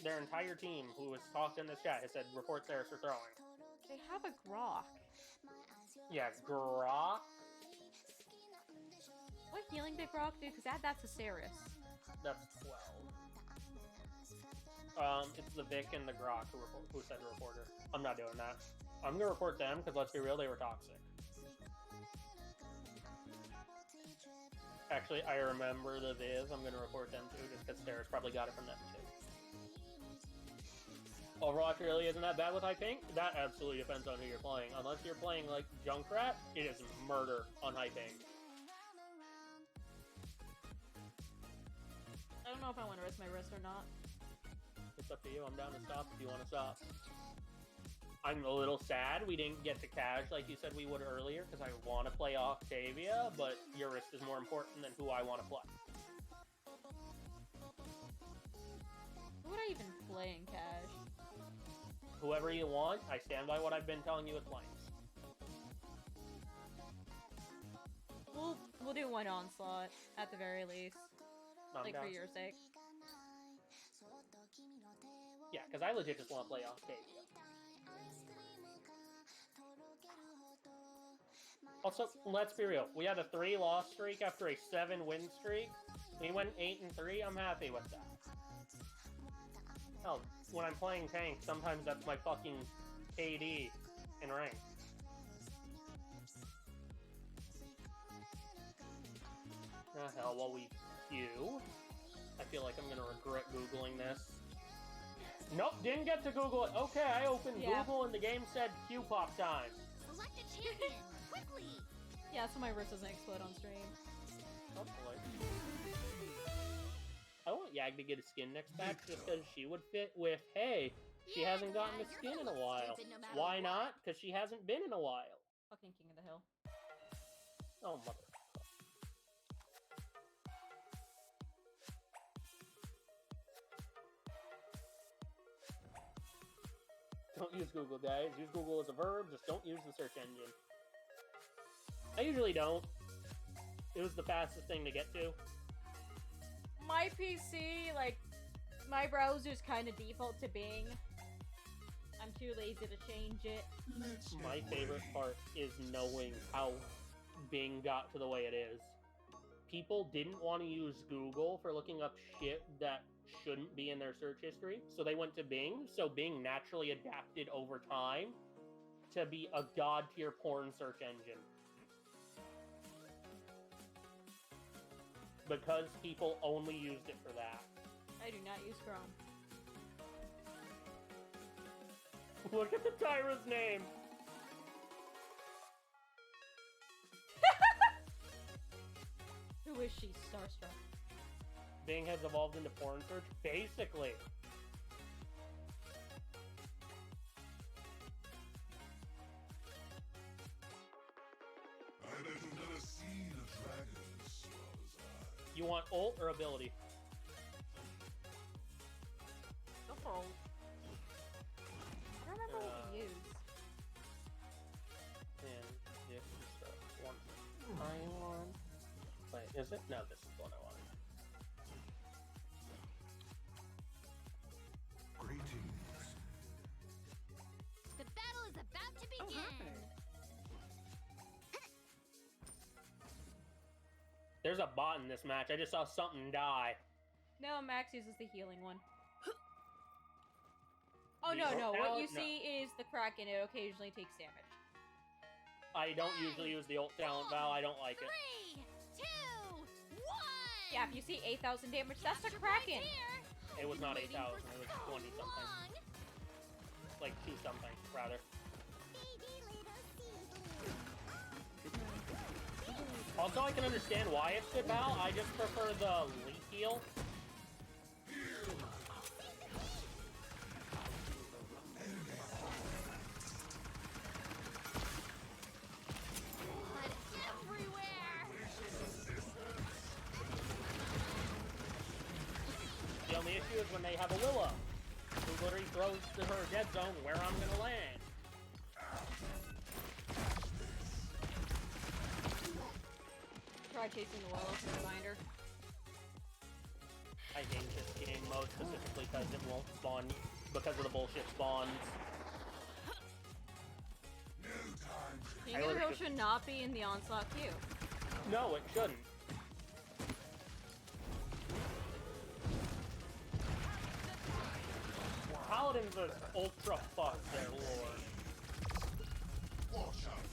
Their entire team who was talked in the chat has said report Sarah's for throwing. They have a Grok. Yeah, Grok. What healing did Grok do? Because that's a Ceres. That's 12. It's the Vic and the Grok who said to report her. I'm not doing that. I'm gonna report them because let's be real, they were toxic. Actually, I remember the Viz. I'm gonna report them too, just because Sarah's probably got it from them too. Overwatch really isn't that bad with high ping? That absolutely depends on who you're playing. Unless you're playing like Junkrat, it is murder on high ping. I don't know if I want to risk my wrist or not. It's up to you. I'm down to stop if you want to stop. I'm a little sad we didn't get to cash like you said we would earlier because I want to play Octavia, but your wrist is more important than who I want to play. Who would I even playing, Cash? Whoever you want, I stand by what I've been telling you with playing. We'll do one onslaught at the very least, I'm like down. for your sake. Yeah, because I legit just want to play Octavia. Also, let's be real. We had a 3-loss streak after a 7-win streak. We went 8-3. I'm happy with that. Hell, when I'm playing tank, sometimes that's my fucking KD in rank. Hell, while we queue, I feel like I'm gonna regret Googling this. Nope, didn't get to Google it. Okay, I opened Google and the game said queue pop time. Select a champion, quickly! Yeah, so my wrist doesn't explode on stream. Hopefully. I want Yag to get a skin next patch just because she would fit with, hey, she hasn't gotten a skin in a while. Why not? Because she hasn't been in a while. Fucking King of the Hill. Oh, mother. Don't use Google, guys. Use Google as a verb. Just don't use the search engine. I usually don't. It was the fastest thing to get to. My PC, like, my browser's kind of default to Bing. I'm too lazy to change it. My favorite part is knowing how Bing got to the way it is. People didn't want to use Google for looking up shit that shouldn't be in their search history, so they went to Bing, so Bing naturally adapted over time to be a god-tier porn search engine. Because people only used it for that. I do not use Chrome. Look at the Tyra's name! Who is she? Starstruck. Bing has evolved into porn search? Basically. I didn't get a seed of dragons, was I? You want ult or ability? Go for ult. I don't remember what we use. And this is the one I want. Wait, is it? No, this is the one I want. Greetings. The battle is about to begin! There's a bot in this match. I just saw something die. No, Max uses the healing one. Oh, no. What you see is the Kraken. It occasionally takes damage. I don't usually use the ult talent, Val. I don't like it. 3, 2, 1! Yeah, if you see 8,000 damage, that's the Kraken. It was not 8,000. It was 20 something. Like 2 something, rather. Also, I can understand why it's good, Val. I just prefer the leaf heal. The only issue is when they have a Willow, who literally throws to her dead zone where I'm gonna land. Try chasing the Willow for a reminder. I hate this game mode specifically because it won't spawn, because of the bullshit spawns. King of the Hill should not be in the onslaught queue. No, it shouldn't. Paladins are ultra fucked their lord. Watch out.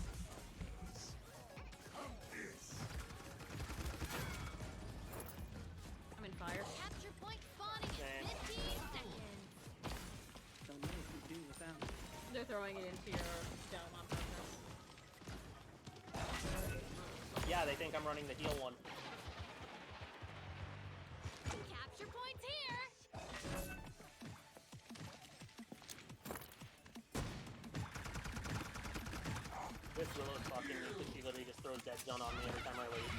I'm in fire. Capture point spawning in 15 seconds. Don't know what you do without it. They're throwing it into your dome on purpose. Yeah, they think I'm running the heal one. Capture points here. This Willow is fucking me because she literally just throws dead zone on me every time I leave.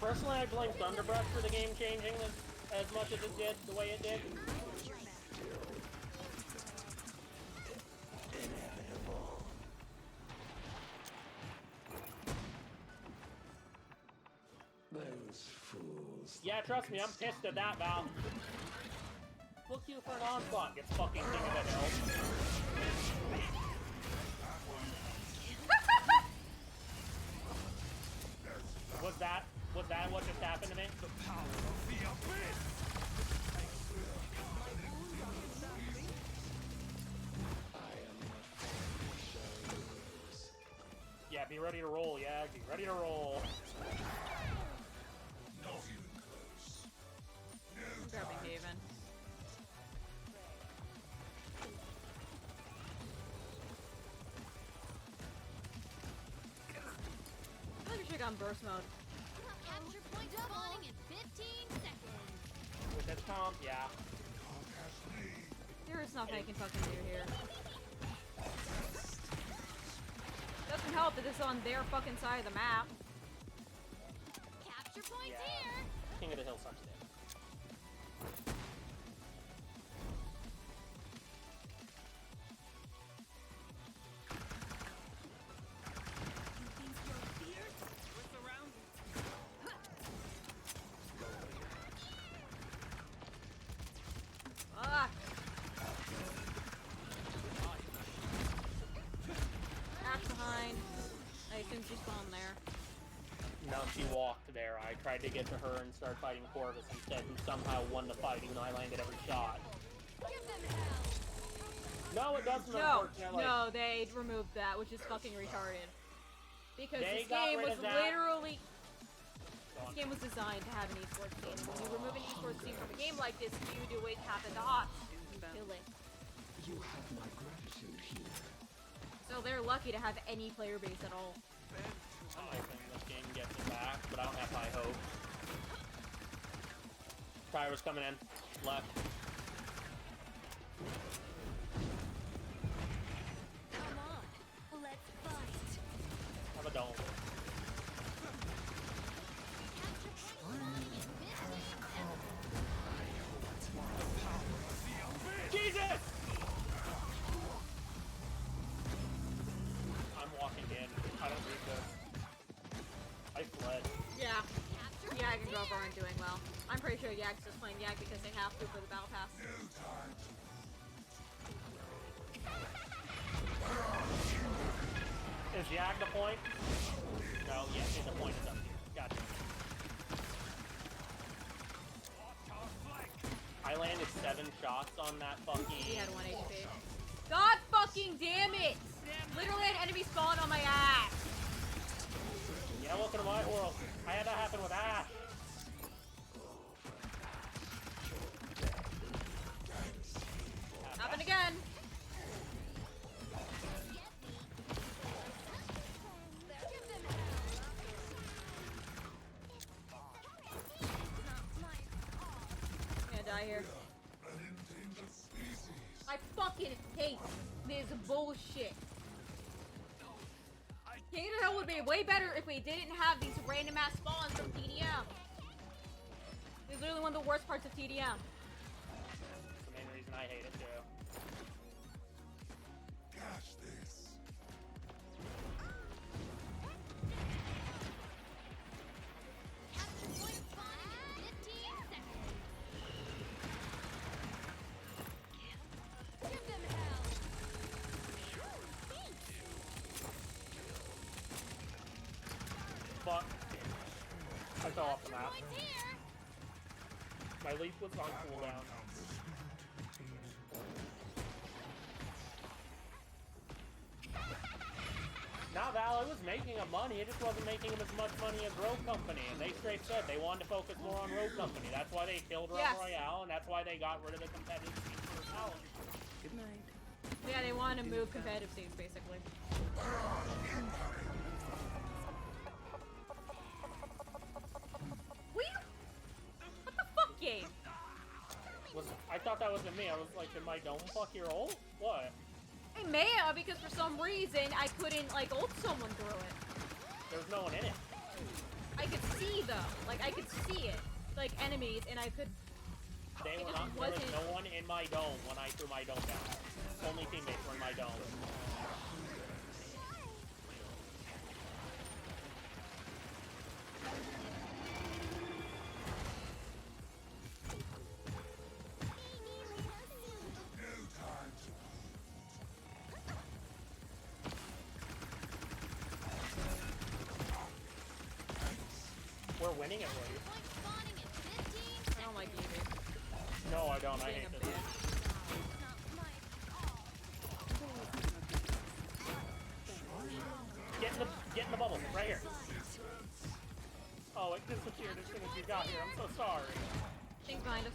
Personally, I blame Thunderbreath for the game changing this as much as it did the way it did. Those fools. Yeah, trust me, I'm pissed at that, Val. Look you for an onslaught, gets fucking king of the hill. Was that what just happened to me? The power of the abyss! Yeah, be ready to roll, yeah, be ready to roll. I'm grabbing Haven. I feel like we should've gone burst mode. Capture point spawning in 15 seconds. With this comp, yeah. There is nothing I can fucking do here. Doesn't help that this is on their fucking side of the map. Capture point Yeah. here. King of the hill sucks dick. Fuck. Ash behind. I assume she's still in there. No, she walked there. I tried to get to her and start fighting Corvus instead, who somehow won the fighting, and I landed every shot. No, it doesn't, unfortunately. No, they removed that, which is fucking retarded. Because They this got game rid was of that. literally... This game was designed to have an esports team. And when you remove an esports team from a game like this, you do it half the dots. Kill it. You have my gratitude here. So they're lucky to have any player base at all. I'm hoping this game gets it back, but I don't have high hope. Tyra's coming in. Left. Come on, let's fight. Have a dome. Capture point spawning in 15 seconds. Jesus! I'm walking in. I don't read this. I fled. Yeah. Yag and Grover aren't doing well. I'm pretty sure Yag's just playing Yag because they have to for the battle pass. Is Yag the point? No, yes, the point is up here. Gotcha. I landed 7 shots on that fucking... He had 1 HP. God fucking damn it! Literally an enemy spawned on my ass! Yeah, welcome to my world. I had that happen with Ash. Happen again! I'm gonna die here. I fucking hate this bullshit. King of the Hill would be way better if we didn't have these random ass spawns from TDM. It's literally one of the worst parts of TDM. That's the main reason I hate it too. Catch this. Capture point spawning in 15 seconds. Give them hell. Fuck. I fell off the map. Point here. My leap was on cooldown. Now Val, it was making him money, it just wasn't making him as much money as Rogue Company, and they straight said they wanted to focus more on Rogue Company. That's why they killed Yes. Royale, and that's why they got rid of the competitive scene for Paladins. Good night. Yeah, they want to move competitive scenes, basically. What the fuck game? I thought that wasn't me. I was like, did my dome fuck your ult? What? I may have, because for some reason I couldn't, like, ult someone through it. There was no one in it. I could see, though. Like, I could see it. Like, enemies, and I could They It were just not. There was wasn't- no one in my dome when I threw my dome down. Only teammates were in my dome. We're winning it, Wade. I don't like Evie. No, I don't. I Being hate a this. bitch. Get in the bubble, right here. Oh, it disappeared as soon as you got here. I'm so sorry. Think behind us.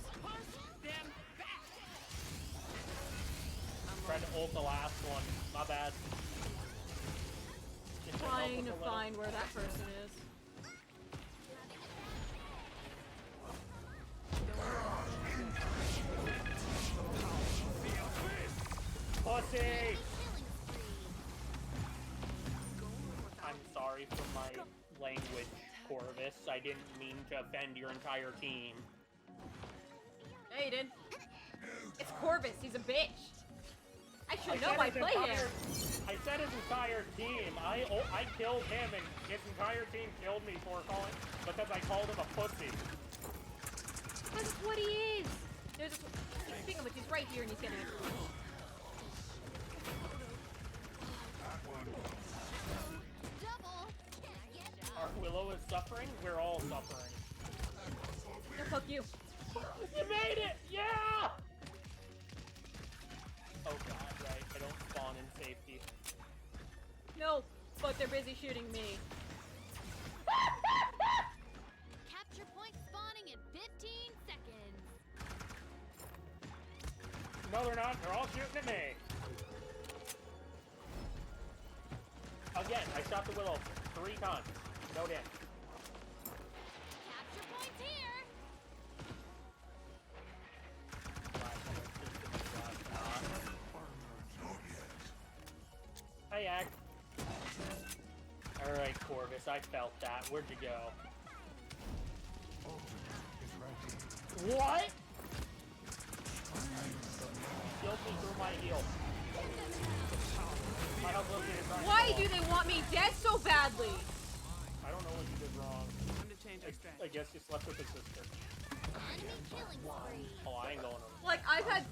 Tried to ult the last one. My bad. Just to help Trying us to a little. find where that person is. Pussy! I'm sorry for my language, Corvus. I didn't mean to offend your entire team. Hey, dude. It's Corvus. He's a bitch. I should know said I his play him. I said his entire team. I killed him, and his entire team killed me for calling because I called him a pussy. That's what he is. There's a, speaking of which, he's right here and he's getting it. Our Willow is suffering. We're all suffering. No, fuck you. You made it! Yeah! Oh god, right. I don't spawn in safety. No, but they're busy shooting me. Capture point spawning in 15 seconds. No, they're not. They're all shooting at me. Again, I shot the Willow 3 times. No damage. Capture points here. Hi, Ag. Alright, Corvus, I felt that. Where'd you go? What? Killed me through my heal. My health located is not Why strong. do they want me dead so badly? I don't know what you did wrong. Time to change our strategy. I guess you slept with his sister. Enemy killing spree. Oh, I ain't going over. Like, I've had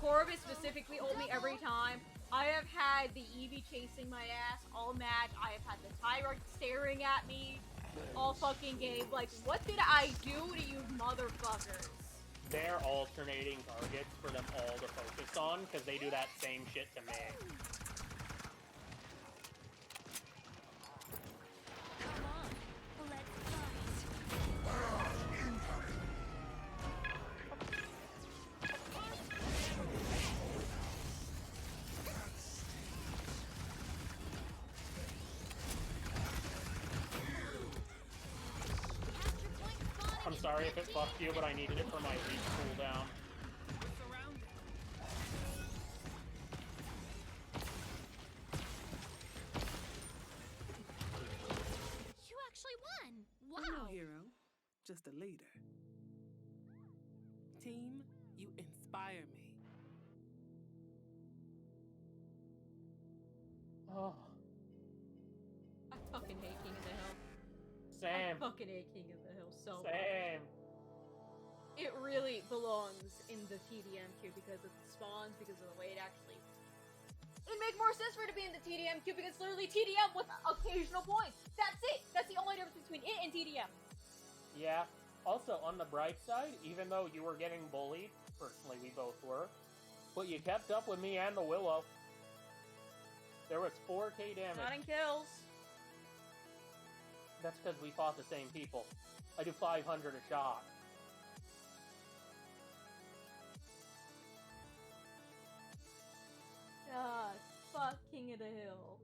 Corvus specifically ult me every time. I have had the Eevee chasing my ass all match. I have had the Tyrant staring at me all fucking game. Like, what did I do to you motherfuckers? They're alternating targets for them all to focus on, because they do that same shit to me. Come on, let's fight. Capture point spawning I'm in sorry if it 15 fucked you, but I needed it for my reach cooldown. You actually won! I'm Wow! no hero, just a leader. Team, you inspire me. Oh, I fucking hate King of the Hill. Sam. I fucking hate King of the Hill so much. Sam. It really belongs in the TDM queue because of the spawns, because of the way it actually... It'd make more sense for it to be in the TDM queue because it's literally TDM with occasional points. That's it! That's the only difference between it and TDM. Yeah. Also, on the bright side, even though you were getting bullied, personally we both were, but you kept up with me and the Willow. There was 4k damage. Not in kills. That's because we fought the same people. I do 500 a shot. God, fuck King of the Hill.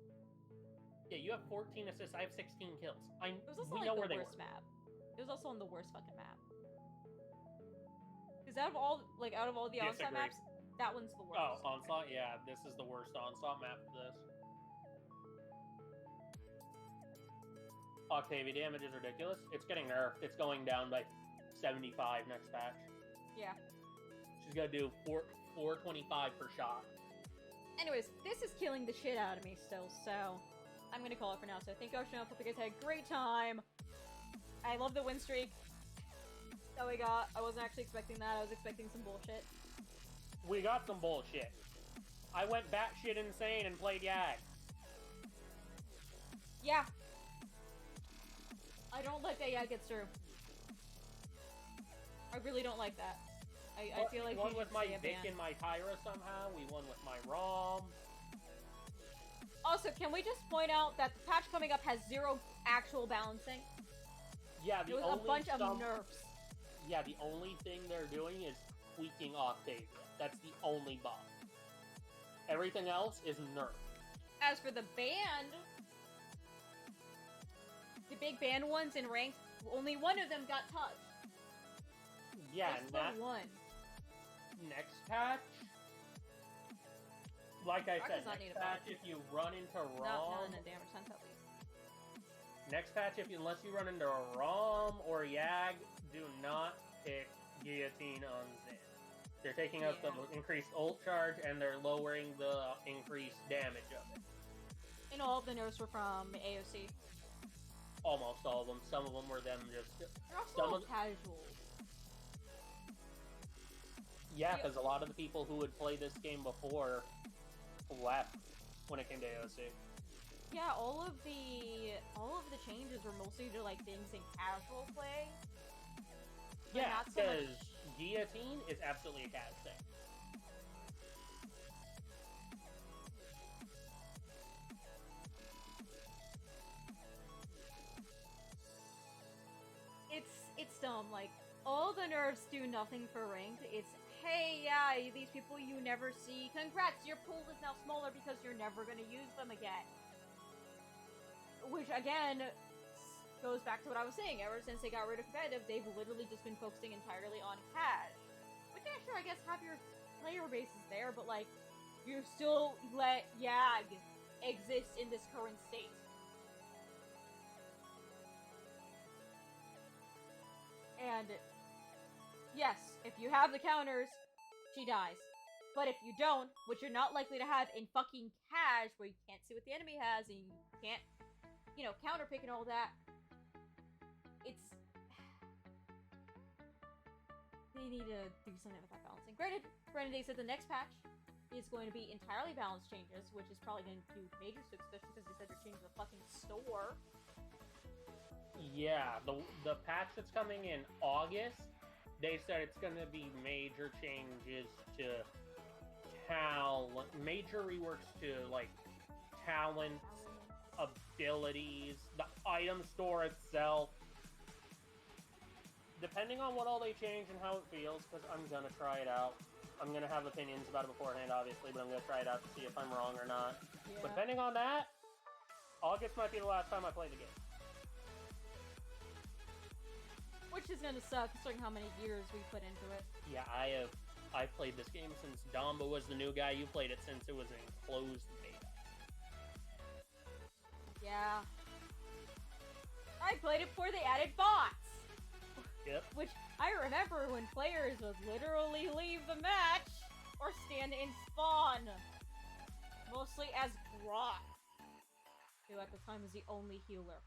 Yeah, you have 14 assists. I have 16 kills. It was also We like know where the they worst were. map. It was also on the worst fucking map. Because out of all the onslaught Disagree. maps, that one's the worst. Oh, Onslaught? Yeah, this is the worst Onslaught map for this. Octavia damage is ridiculous. It's getting nerfed. It's going down by 75 next patch. Yeah. She's gonna do 425 per shot. Anyways, this is killing the shit out of me still, so I'm gonna call it for now. So thank you all for showing up. Hope you guys had a great time. I love the win streak that we got. I wasn't actually expecting that. I was expecting some bullshit. We got some bullshit. I went batshit insane and played Yag. Yeah. I don't like that Yag gets through. I really don't like that. I feel like we won he with should my stay a Vic ban. and my Tyra somehow. We won with my Rom. Also, can we just point out that the patch coming up has 0 actual balancing? Yeah, the It was only a bunch of nerfs. Yeah, the only thing they're doing is tweaking Octavia. That's the only buff. Everything else is nerf. As for the band, the big band ones in ranked, only one of them got touched. Yeah, Just and the that one. next patch, like I Rock said, does not need next a patch, buff. if you run into No, Rom, no damage sense at least. next patch, unless you run into Rom or Yag, do not pick Guillotine on Zin. They're taking out the increased ult charge and they're lowering the increased damage of it. And all of the nerfs were from AOC. Almost all of them. Some of them were them just. They're also Some all of casuals. Yeah, because a lot of the people who would play this game before left when it came to AOC. Yeah, all of the changes were mostly to like things in casual play. But Yeah, not so because much. Guillotine is absolutely a cat thing. It's dumb. Like all the nerfs do nothing for ranked. It's hey, yeah, these people you never see. Congrats, your pool is now smaller because you're never gonna use them again. Which again goes back to what I was saying. Ever since they got rid of competitive, they've literally just been focusing entirely on cash. Which yeah, sure, I guess have your player bases there, but like you still let Yag exist in this current state. And yes, if you have the counters, she dies. But if you don't, which you're not likely to have in fucking cash, where you can't see what the enemy has and you can't, you know, counterpick and all that, it's... They need to do something with that balancing. Granted, they said the next patch is going to be entirely balanced changes, which is probably going to do major so especially because they said they're changing the fucking store. Yeah, the patch that's coming in August, they said it's going to be major changes to major reworks to like talent, abilities, the item store itself. Depending on what all they change and how it feels, because I'm going to try it out. I'm going to have opinions about it beforehand, obviously, but I'm going to try it out to see if I'm wrong or not. Yeah. But depending on that, August might be the last time I play the game. Which is gonna suck, considering how many years we put into it. Yeah, I played this game since Damba was the new guy. You played it since it was in closed beta. Yeah. I played it before they added bots! Yep. Which, I remember when players would literally leave the match, or stand in spawn. Mostly as Grok, who at the time was the only healer.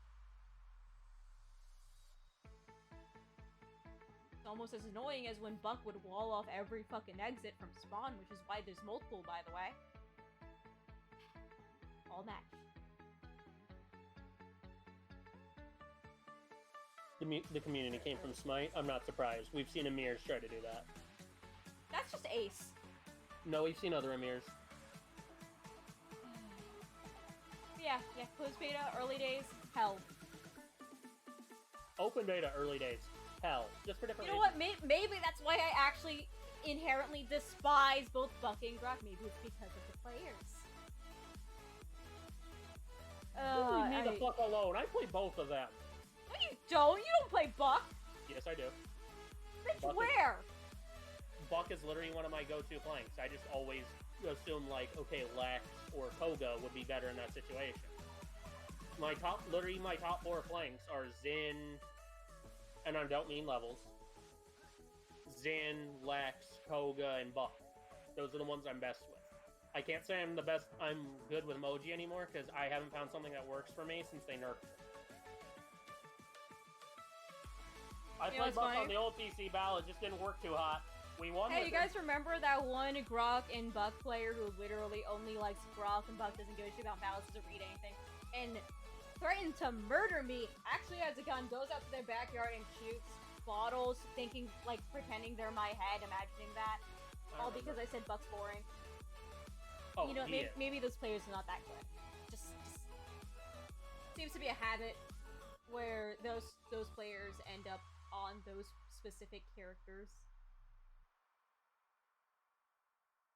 Almost as annoying as when Buck would wall off every fucking exit from spawn, which is why there's multiple, by the way. All match. The community came from Smite. I'm not surprised. We've seen Emirs try to do that. That's just Ace. No, we've seen other Emirs. Yeah, closed beta, early days, hell. Open beta, early days, hell. Just for different You know what? reasons. Maybe that's why I actually inherently despise both Buck and Grok. Maybe it's because of the players. Leave me the fuck alone. I play both of them. No, you don't. You don't play Buck. Yes, I do. Bitch, Buck where? Buck is literally one of my go-to flanks. I just always assume, like, okay, Lex or Koga would be better in that situation. My top 4 flanks are Xin, and I don't mean levels. Zin, Lex, Koga, and Buck. Those are the ones I'm best with. I can't say I'm good with Moji anymore, because I haven't found something that works for me since they nerfed it. I played Buck on the old PC battle, it just didn't work too hot. We won. Hey, you guys remember that one Grok and Buck player who literally only likes Grok and Buck doesn't give a shit about battles, doesn't read anything, and threatened to murder me, actually has a gun, goes out to their backyard and shoots bottles, thinking, like, pretending they're my head, imagining that. All because I said Buck's boring. Oh, you know, maybe those players are not that good. Just seems to be a habit where those players end up on those specific characters.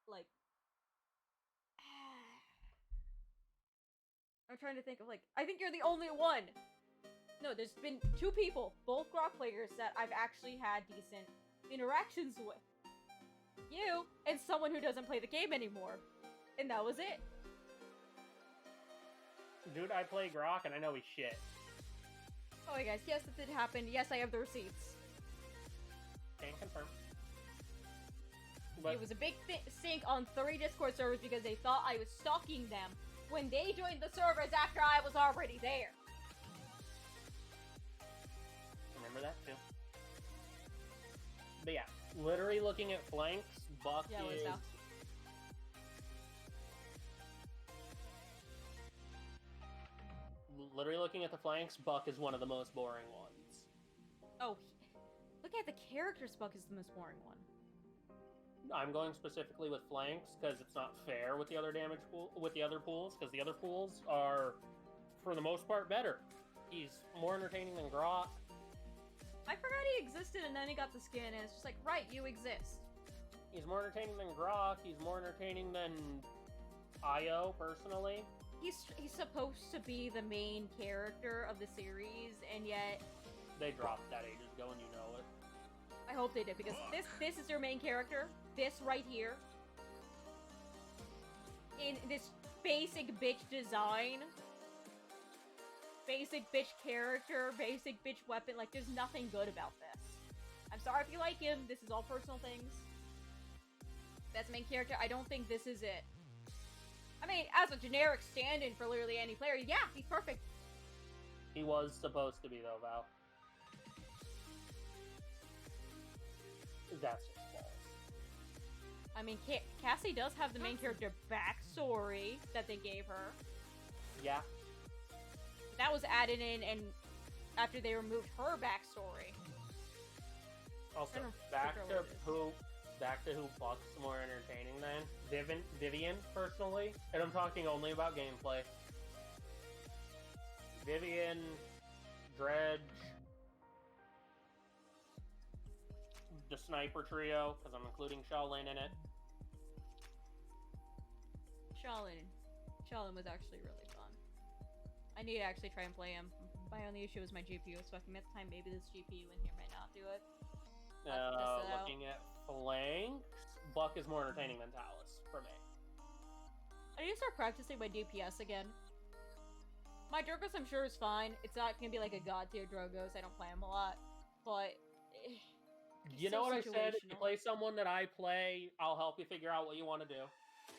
Like, I'm trying to think of, like, I think you're the only one. No, there's been 2 people, both Grok players, that I've actually had decent interactions with. You, and someone who doesn't play the game anymore. And that was it. Dude, I play Grok and I know he's shit. Oh, hey guys, yes, it did happen. Yes, I have the receipts. Can't confirm. But it was a big sync on 3 Discord servers because they thought I was stalking them when they joined the servers after I was already there. Remember that too. But yeah, literally looking at flanks, Buck is... Literally looking at the flanks, Buck is one of the most boring ones. Oh, look at the characters. Buck is the most boring one. I'm going specifically with flanks because it's not fair with the other pools, because the other pools are, for the most part, better. He's more entertaining than Grok. I forgot he existed, and then he got the skin, and it's just like, right, you exist. He's more entertaining than Grok. He's more entertaining than Io, personally. He's supposed to be the main character of the series, and yet... They dropped that ages ago, and you know it. I hope they did, because this is their main character. This right here. In this basic bitch design. Basic bitch character, basic bitch weapon. Like, there's nothing good about this. I'm sorry if you like him. This is all personal things. That's the main character. I don't think this is it. I mean, as a generic stand-in for literally any player, yeah, he's perfect. He was supposed to be, though, Val. That's just false. I mean, Cassie does have the main character backstory that they gave her. Yeah. That was added in, and after they removed her backstory. Also, back to who Buck's more entertaining than Vivian, personally, and I'm talking only about gameplay. Vivian, Dredge, the sniper trio, because I'm including Shaolin in it. Shaolin was actually really fun. I need to actually try and play him. My only issue is my GPU, so I can at the time maybe this GPU in here might not do it. Looking at flanks, Buck is more entertaining than Talus, for me. I need to start practicing my DPS again. My Drogos I'm sure is fine. It's not gonna be like a god tier Drogos, I don't play him a lot. But... You know what I said? If you play someone that I play, I'll help you figure out what you want to do.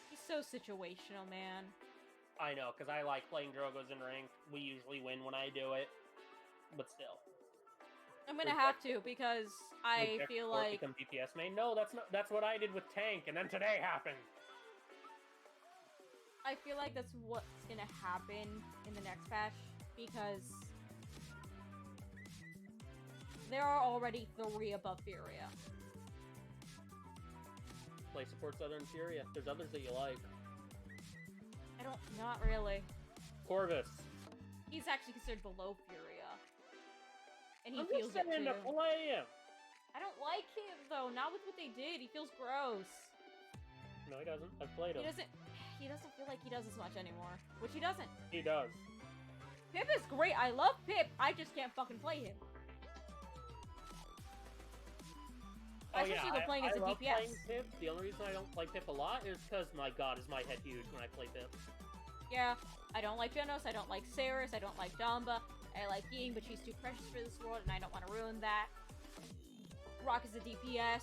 He's so situational, man. I know, because I like playing Drogos in ranked. We usually win when I do it. But still. I'm gonna have to, because I feel like... Become DPS main? No, that's what I did with Tank, and then today happened. I feel like that's what's gonna happen in the next patch, because... there are already 3 above Furia. Play support Southern Furia. There's others that you like. Not really. Corvus. He's actually considered below Furia. And he I'm feels just saying it too. to play him. I don't like him though, not with what they did. He feels gross. No, he doesn't. I've played him. He doesn't feel like he does as much anymore. Which he doesn't. He does. Pip is great. I love Pip. I just can't fucking play him. Especially when playing as a DPS. Playing Pip. The only reason I don't play Pip a lot is because, my god, is my head huge when I play Pip. Yeah, I don't like Genos, I don't like Saris, I don't like Damba. I like Ying, but she's too precious for this world, and I don't want to ruin that. Rock is a DPS.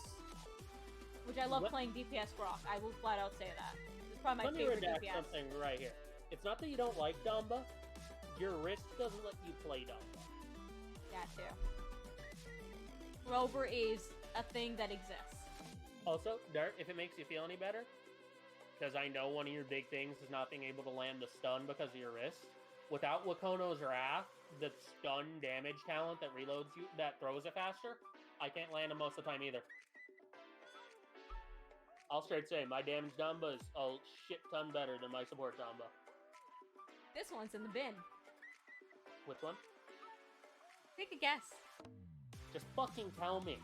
which I love Let- playing DPS Grok. I will flat out say that. It's probably my Let me favorite redact DPS. something right here. It's not that you don't like Dumba. Your wrist doesn't let you play Dumba. That too. Rover is a thing that exists. Also, Dart, if it makes you feel any better, because I know one of your big things is not being able to land the stun because of your wrist. Without Wakono's Wrath, the stun damage talent that reloads you, that throws it faster, I can't land them most of the time either. I'll straight say, my damage Dumba is a shit ton better than my support Dumba. This one's in the bin. Which one? Take a guess. Just fucking tell me.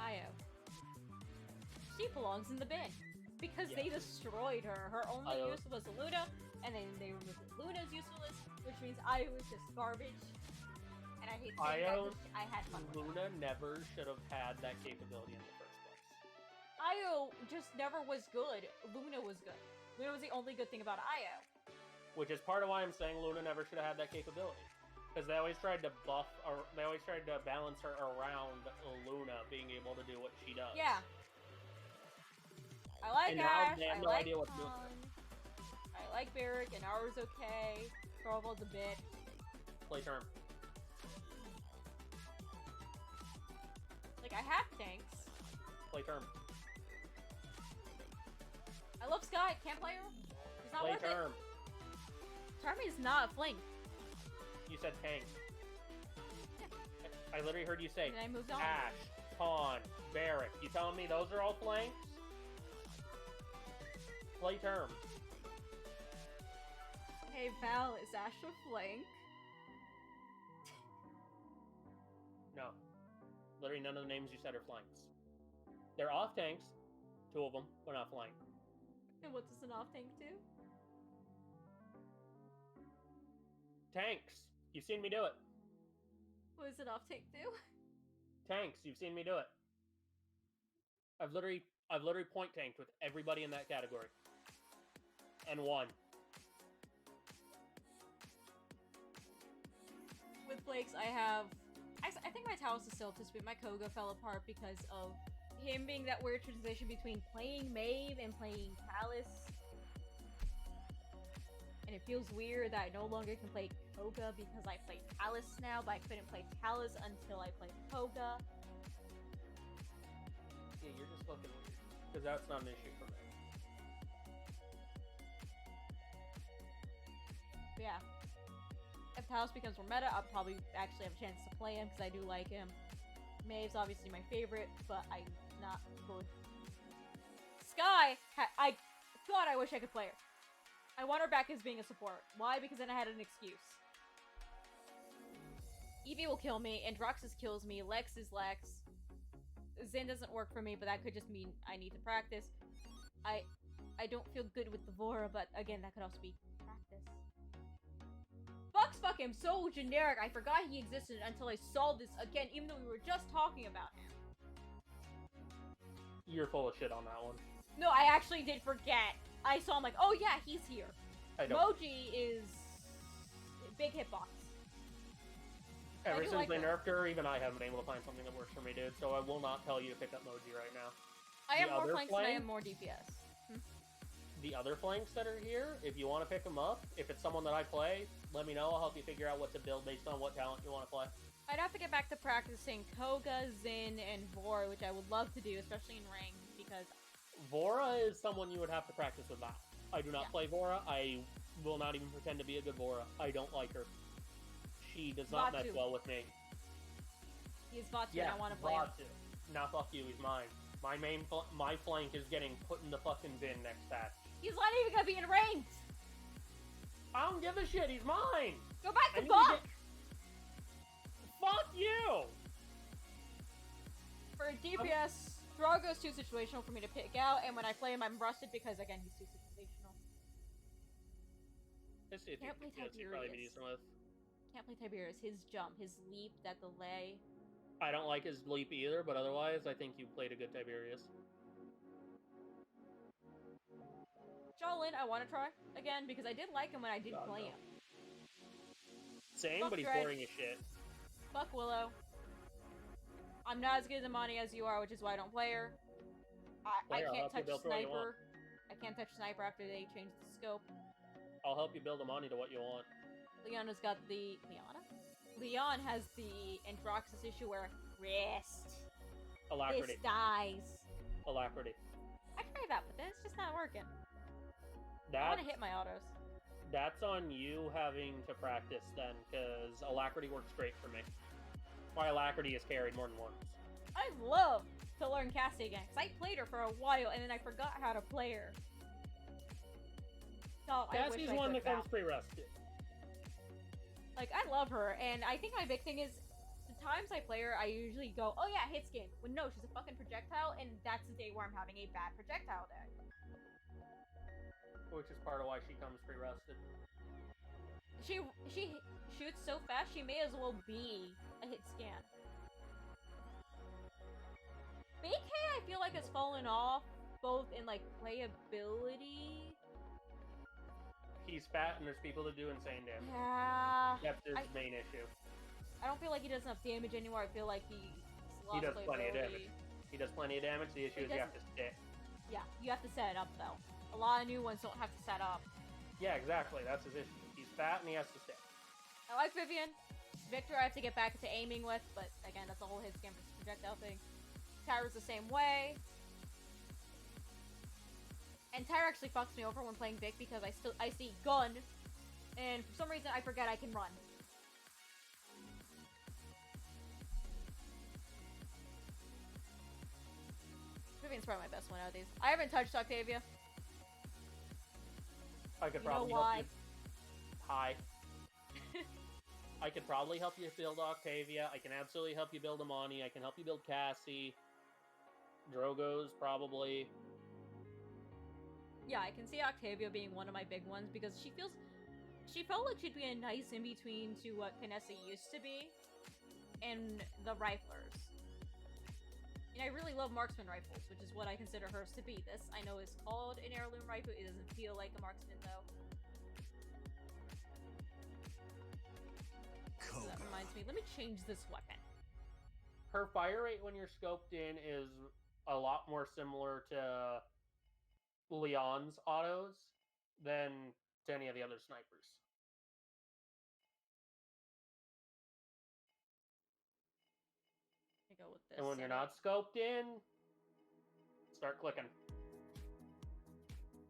Io. She belongs in the bin. Because they destroyed her. Her only Io. use was Luna, and then they removed Luna's usefulness, which means Io is just garbage. And I hate saying that Io, 'cause I had fun with her. Luna never should have had that capability in the first place. Io just never was good. Luna was good. Luna was the only good thing about Io. Which is part of why I'm saying Luna never should have had that capability. Because they always tried to buff, or they always tried to balance her around Luna being able to do what she does. Yeah. I like And now Ash, they have I no like idea what to do with Khan, I like Barrick, and Aura's okay. Thorvald's a bit. Play term. Like, I have tanks. Play term. I love Sky, can't play her. She's not Play worth term. it. Charmy is not a fling. You said tank. I literally heard you say And I moved on. Ash, Khan, Barrick. You telling me those are all flanks? Play term. Hey Val, is Ash a flank? No. Literally none of the names you said are flanks. They're off tanks. 2 of them, but not flank. And what does an off tank do? Tanks. You've seen me do it. What does an off tank do? Tanks. You've seen me do it. I've literally point tanked with everybody in that category. And won. With Flakes, I have... I think my Talos is still too sweet. My Koga fell apart because of him being that weird transition between playing Maeve and playing Talus. And it feels weird that I no longer can play Koga because I play Talus now, but I couldn't play Talus until I played Koga. Yeah, you're just fucking weird. Because that's not an issue for me. But yeah. If Talos becomes more meta, I'll probably actually have a chance to play him because I do like him. Maeve's obviously my favorite, but I'm not good. Sky, God, I wish I could play her. I want her back as being a support. Why? Because then I had an excuse. Eevee will kill me, Androxus kills me, Lex is Lex. Zen doesn't work for me, but that could just mean I need to practice. I don't feel good with the Vora, but again, that could also be practice. Fuck him, so generic. I forgot he existed until I saw this again, even though we were just talking about him. You're full of shit on that one. No, I actually did forget. I saw him like, oh yeah, he's here. Moji is big hitbox. Ever since like they her. nerfed her, even I haven't been able to find something that works for me, dude. So I will not tell you to pick up Moji right now. I The have more other flanks than I flank? have more DPS. The other flanks that are here, if you want to pick them up, if it's someone that I play, let me know. I'll help you figure out what to build based on what talent you want to play. I'd have to get back to practicing Koga, Zin, and Vora, which I would love to do, especially in ranked, because... Vora is someone you would have to practice with that. I do not Yeah. play Vora. I will not even pretend to be a good Vora. I don't like her. She does not mesh Vatu. well with me. He's Vatu, Yeah, and I want to play him. Vatu. Now fuck you, he's mine. My flank is getting put in the fucking bin next patch. He's not even gonna be in ranked! I don't give a shit, he's mine! Go back I to need Buck! Fuck you! For DPS, Drogo's too situational for me to pick out, and when I play him, I'm rusted because, again, he's too situational. Can't play probably be Tiberius. decent with. Can't play Tiberius. His jump, his leap, that delay. I don't like his leap either, but otherwise, I think you played a good Tiberius. Jolin, I want to try again because I did like him when I did play him. Same, Fuck but he's Drake. boring as shit. Fuck Willow. I'm not as good as Amani as you are, which is why I don't play her. I I'll can't help you touch build to what you want. sniper. I can't touch sniper after they change the scope. I'll help you build a money to what you want. Leona's got the Leon has the Androxus issue where wrist. Alacrity. This dies. Alacrity. I tried that, but it's just not working. I That's, want to hit my autos. that's on you having to practice then, because Alacrity works great for me. My Alacrity is carried more than once. I love to learn Cassie again, because I played her for a while, and then I forgot how to play her. So I wish Cassie's I one could that comes now. pre-rusted. Like, I love her, and I think my big thing is, the times I play her, I usually go, oh yeah, hit skin. When no, she's a fucking projectile, and that's the day where I'm having a bad projectile day. Which is part of why she comes pre-rusted. She shoots so fast, she may as well be a hit scan. BK, I feel like has fallen off, both in, like, playability. He's fat and there's people that do insane damage. Yeah. That's his main issue. I don't feel like he does enough damage anymore. I feel like he's lost He does plenty of playability. damage. He does plenty of damage. The issue is you have to stick. Yeah, you have to set it up, though. A lot of new ones don't have to set up. Yeah, exactly. That's his issue. He's fat and he has to stick. I like Vivian. Victor I have to get back into aiming with, but again, that's a whole hit scan versus projectile thing. Tyra's the same way. And Tyra actually fucks me over when playing Vic because I see gun, and for some reason I forget I can run. Vivian's probably my best one out of these. I haven't touched Octavia. I could You know probably why? help you. Hi. I could probably help you build Octavia. I can absolutely help you build Amani. I can help you build Cassie. Drogo's probably. Yeah, I can see Octavia being one of my big ones because she felt like she'd be a nice in-between to what Kinessa used to be and the riflers. And I really love marksman rifles, which is what I consider hers to be. This, I know, is called an heirloom rifle. It doesn't feel like a marksman, though. So that reminds me, let me change this weapon. Her fire rate when you're scoped in is a lot more similar to Leon's autos than to any of the other snipers. I go with this. And when you're not scoped in, start clicking.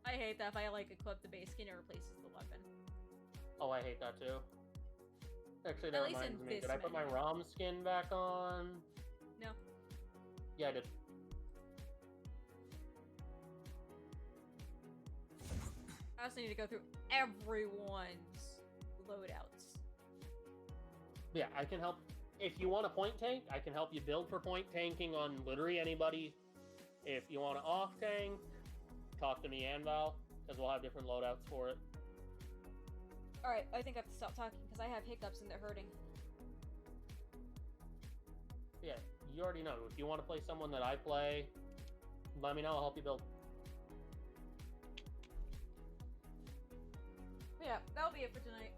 I hate that if I like equip the base skin, it replaces the weapon. Oh, I hate that too. Actually, At that least in reminds me. this Did I put my menu. ROM skin back on? No. Yeah, I did. I also need to go through everyone's loadouts. Yeah, I can help. If you want a point tank, I can help you build for point tanking on literally anybody. If you want an off tank, talk to me and Val, because we'll have different loadouts for it. Alright, I think I have to stop talking because I have hiccups and they're hurting. Yeah, you already know. If you want to play someone that I play, let me know. I'll help you build. Yeah, that'll be it for tonight.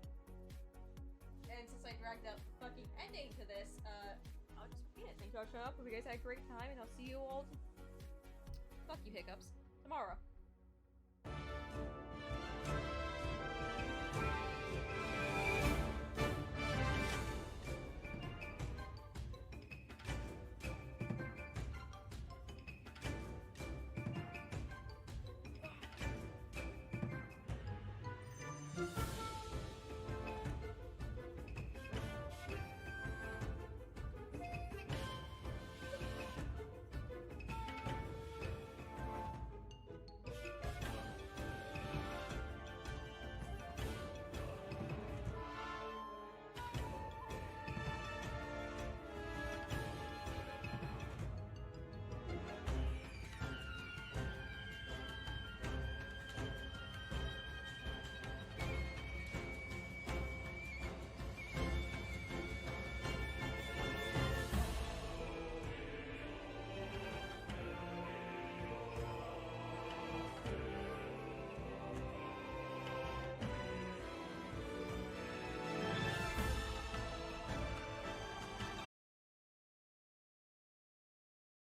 And since I dragged out the fucking ending to this, I'll just repeat it. Thank you all for showing up. Hope you guys had a great time, and I'll see you all. Fuck you, hiccups. Tomorrow.